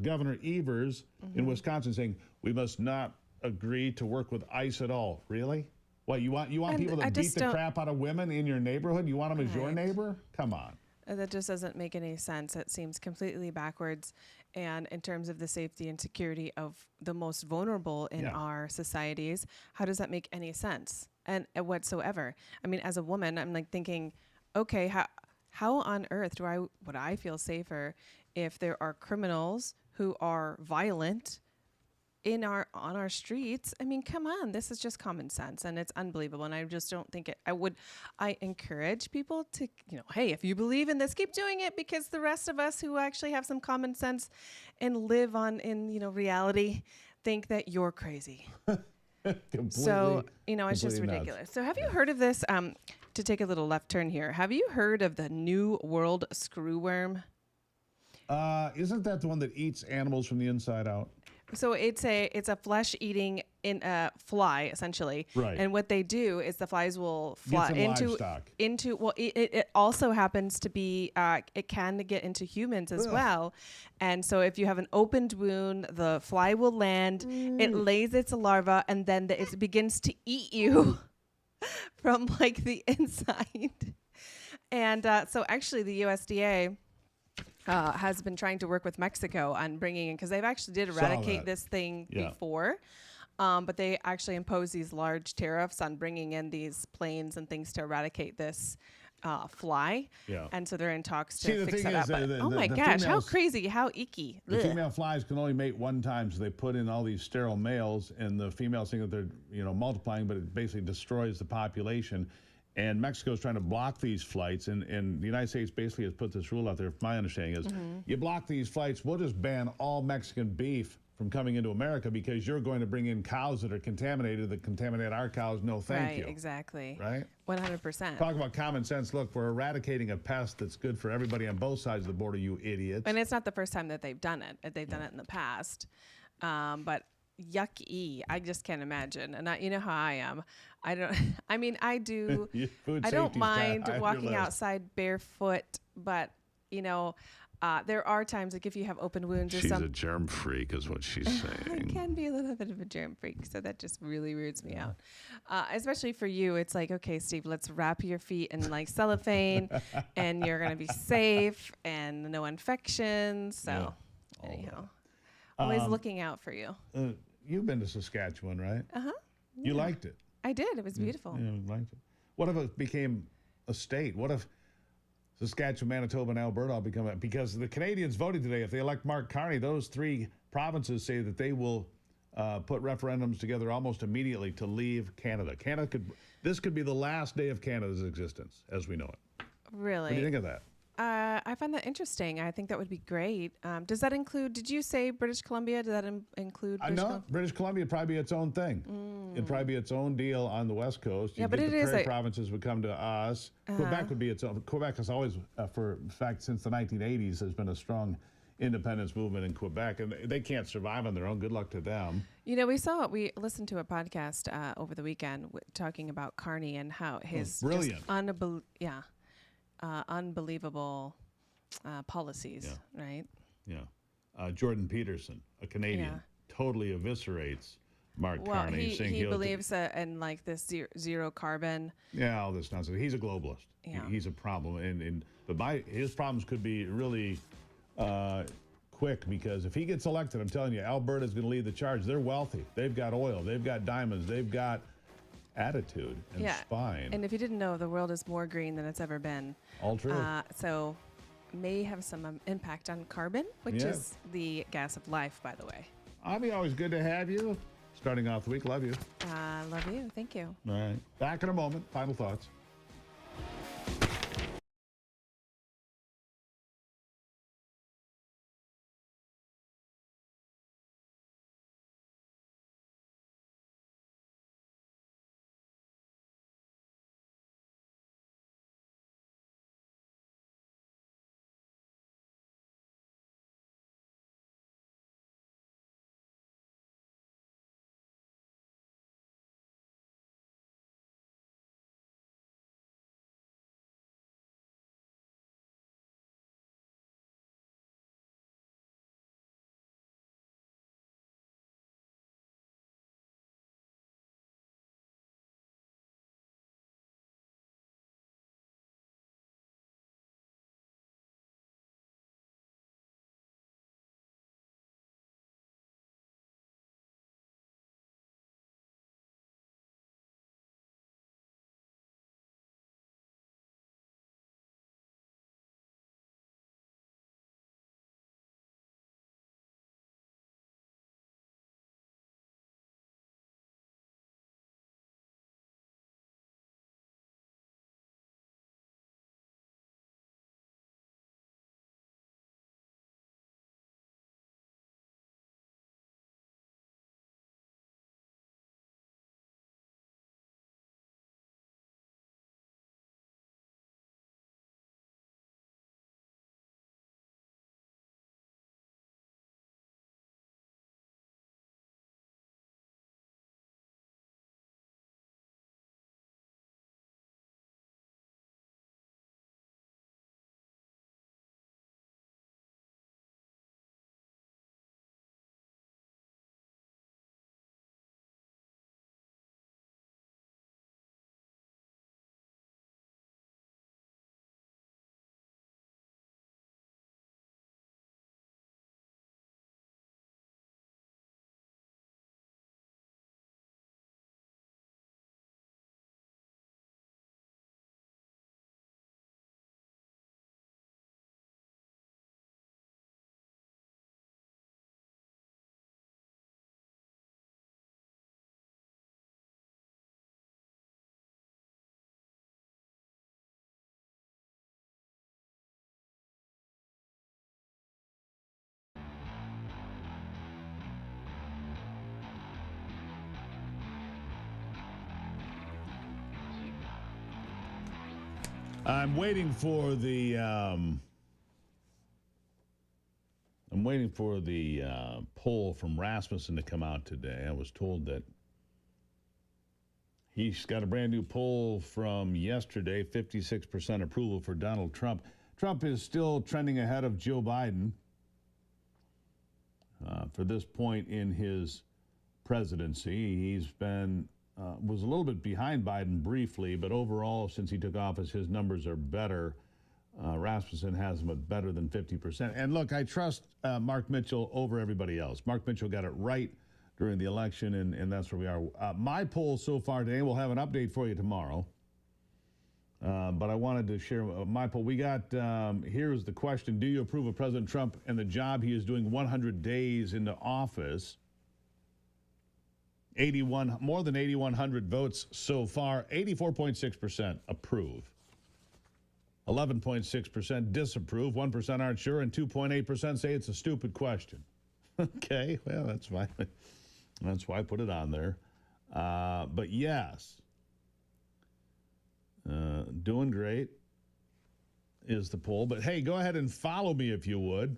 Governor Evers in Wisconsin, saying we must not agree to work with ICE at all. Really? What, you want people to beat the crap out of women in your neighborhood? You want them as your neighbor? Come on. That just doesn't make any sense. It seems completely backwards. And in terms of the safety and security of the most vulnerable in our societies, how does that make any sense and whatsoever? As a woman, I'm thinking, okay, how on earth would I feel safer if there are criminals who are violent on our streets? Come on, this is just common sense, and it's unbelievable. And I just don't think I encourage people to, hey, if you believe in this, keep doing it, because the rest of us who actually have some common sense and live in reality think that you're crazy. So, it's just ridiculous. Nuts. So have you heard of this, to take a little left turn here, have you heard of the New World screwworm? Isn't that the one that eats animals from the inside out? So it's a flesh-eating fly, essentially. Right. And what they do is the flies will fly into. Well, it also happens to be. It can get into humans as well. And so if you have an opened wound, the fly will land. It lays its larva, and then it begins to eat you from the inside. And so actually, the USDA has been trying to work with Mexico on bringing in, because they've actually did eradicate this thing before, but they actually impose these large tariffs on bringing in these planes and things to eradicate this fly. Yeah. And so they're in talks to fix that up. But, oh my gosh, how crazy, how icky. The female flies can only mate one time, so they put in all these sterile males, and the females think that they're multiplying, but it basically destroys the population. And Mexico is trying to block these flights, and the United States basically has put this rule out there, my understanding is, you block these flights, we'll just ban all Mexican beef from coming into America because you're going to bring in cows that are contaminated that contaminate our cows. No, thank you. Right, exactly. Right? 100%. Talk about common sense. Look, we're eradicating a pest that's good for everybody on both sides of the border, you idiots. And it's not the first time that they've done it. They've done it in the past. But yucky. I just can't imagine. And you know how I am. I don't, I mean, I do, I don't mind walking outside barefoot, but, you know, there are times, like if you have open wounds or something. She's a germ freak is what she's saying. I can be a little bit of a germ freak, so that just really weirds me out. Especially for you, it's like, okay, Steve, let's wrap your feet in like cellophane, and you're going to be safe and no infections. So anyhow, always looking out for you. You've been to Saskatchewan, right? Uh-huh. You liked it. I did. It was beautiful. Yeah, I liked it. What if it became a state? What if Saskatchewan, Manitoba, and Alberta all become because the Canadians voted today. If they elect Mark Carney, those three provinces say that they will put referendums together almost immediately to leave Canada. This could be the last day of Canada's existence as we know it. Really? What do you think of that? I find that interesting. I think that would be great. Does that include, did you say British Columbia? Does that include British Columbia? British Columbia would probably be its own thing. It'd probably be its own deal on the West Coast. Yeah, but it is Prairie provinces would come to us. Quebec would be its own. Quebec has always, for fact, since the 1980s, there's been a strong independence movement in Quebec, and they can't survive on their own. Good luck to them. You know, we listened to a podcast over the weekend talking about Carney and how his brilliant, unbelievable policies, right? Yeah. Jordan Peterson, a Canadian, totally eviscerates Mark Carney. He believes in like this zero carbon. Yeah, all this nonsense. He's a globalist. Yeah. He's a problem. But his problems could be really quick because if he gets elected, I'm telling you, Alberta's going to lead the charge. They're wealthy. They've got oil. They've got diamonds. They've got attitude and spine. And if you didn't know, the world is more green than it's ever been. All true. So may have some impact on carbon, which is the gas of life, by the way. Avi, always good to have you. Starting off the week, love you. Love you. Thank you. All right. Back in a moment. Final thoughts. I'm waiting for the poll from Rasmussen to come out today. I was told that he's got a brand new poll from yesterday, 56% approval for Donald Trump. Trump is still trending ahead of Joe Biden for this point in his presidency. He's been was a little bit behind Biden briefly, but overall, since he took office, his numbers are better. Rasmussen has him at better than 50%. And look, I trust Mark Mitchell over everybody else. Mark Mitchell got it right during the election, and that's where we are. My poll so far today, we'll have an update for you tomorrow. But I wanted to share my poll. We got, here's the question. Do you approve of President Trump and the job he is doing 100 days into office? More than 8,100 votes so far. 84.6% approve. 11.6% disapprove. 1% aren't sure, and 2.8% say it's a stupid question. Okay, well, that's why I put it on there. But yes, doing great is the poll. But hey, go ahead and follow me if you would.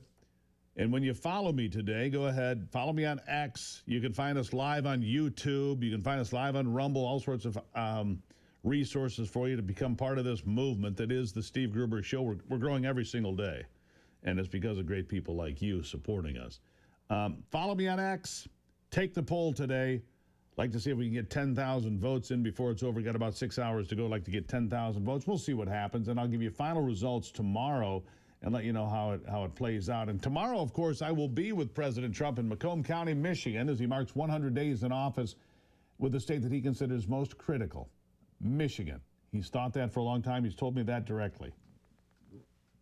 And when you follow me today, go ahead, follow me on X. You can find us live on YouTube. You can find us live on Rumble, all sorts of resources for you to become part of this movement that is the Steve Gruber Show. We're growing every single day, and it's because of great people like you supporting us. Follow me on X. Take the poll today. Like to see if we can get 10,000 votes in before it's over. We got about 6 hours to go. Like to get 10,000 votes. We'll see what happens, and I'll give you final results tomorrow and let you know how it plays out. And tomorrow, of course, I will be with President Trump in Macomb County, Michigan, as he marks 100 days in office with the state that he considers most critical, Michigan. He's thought that for a long time. He's told me that directly.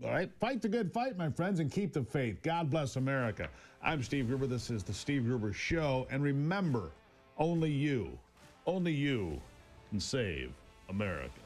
All right, fight the good fight, my friends, and keep the faith. God bless America. I'm Steve Gruber. This is the Steve Gruber Show. And remember, only you can save America.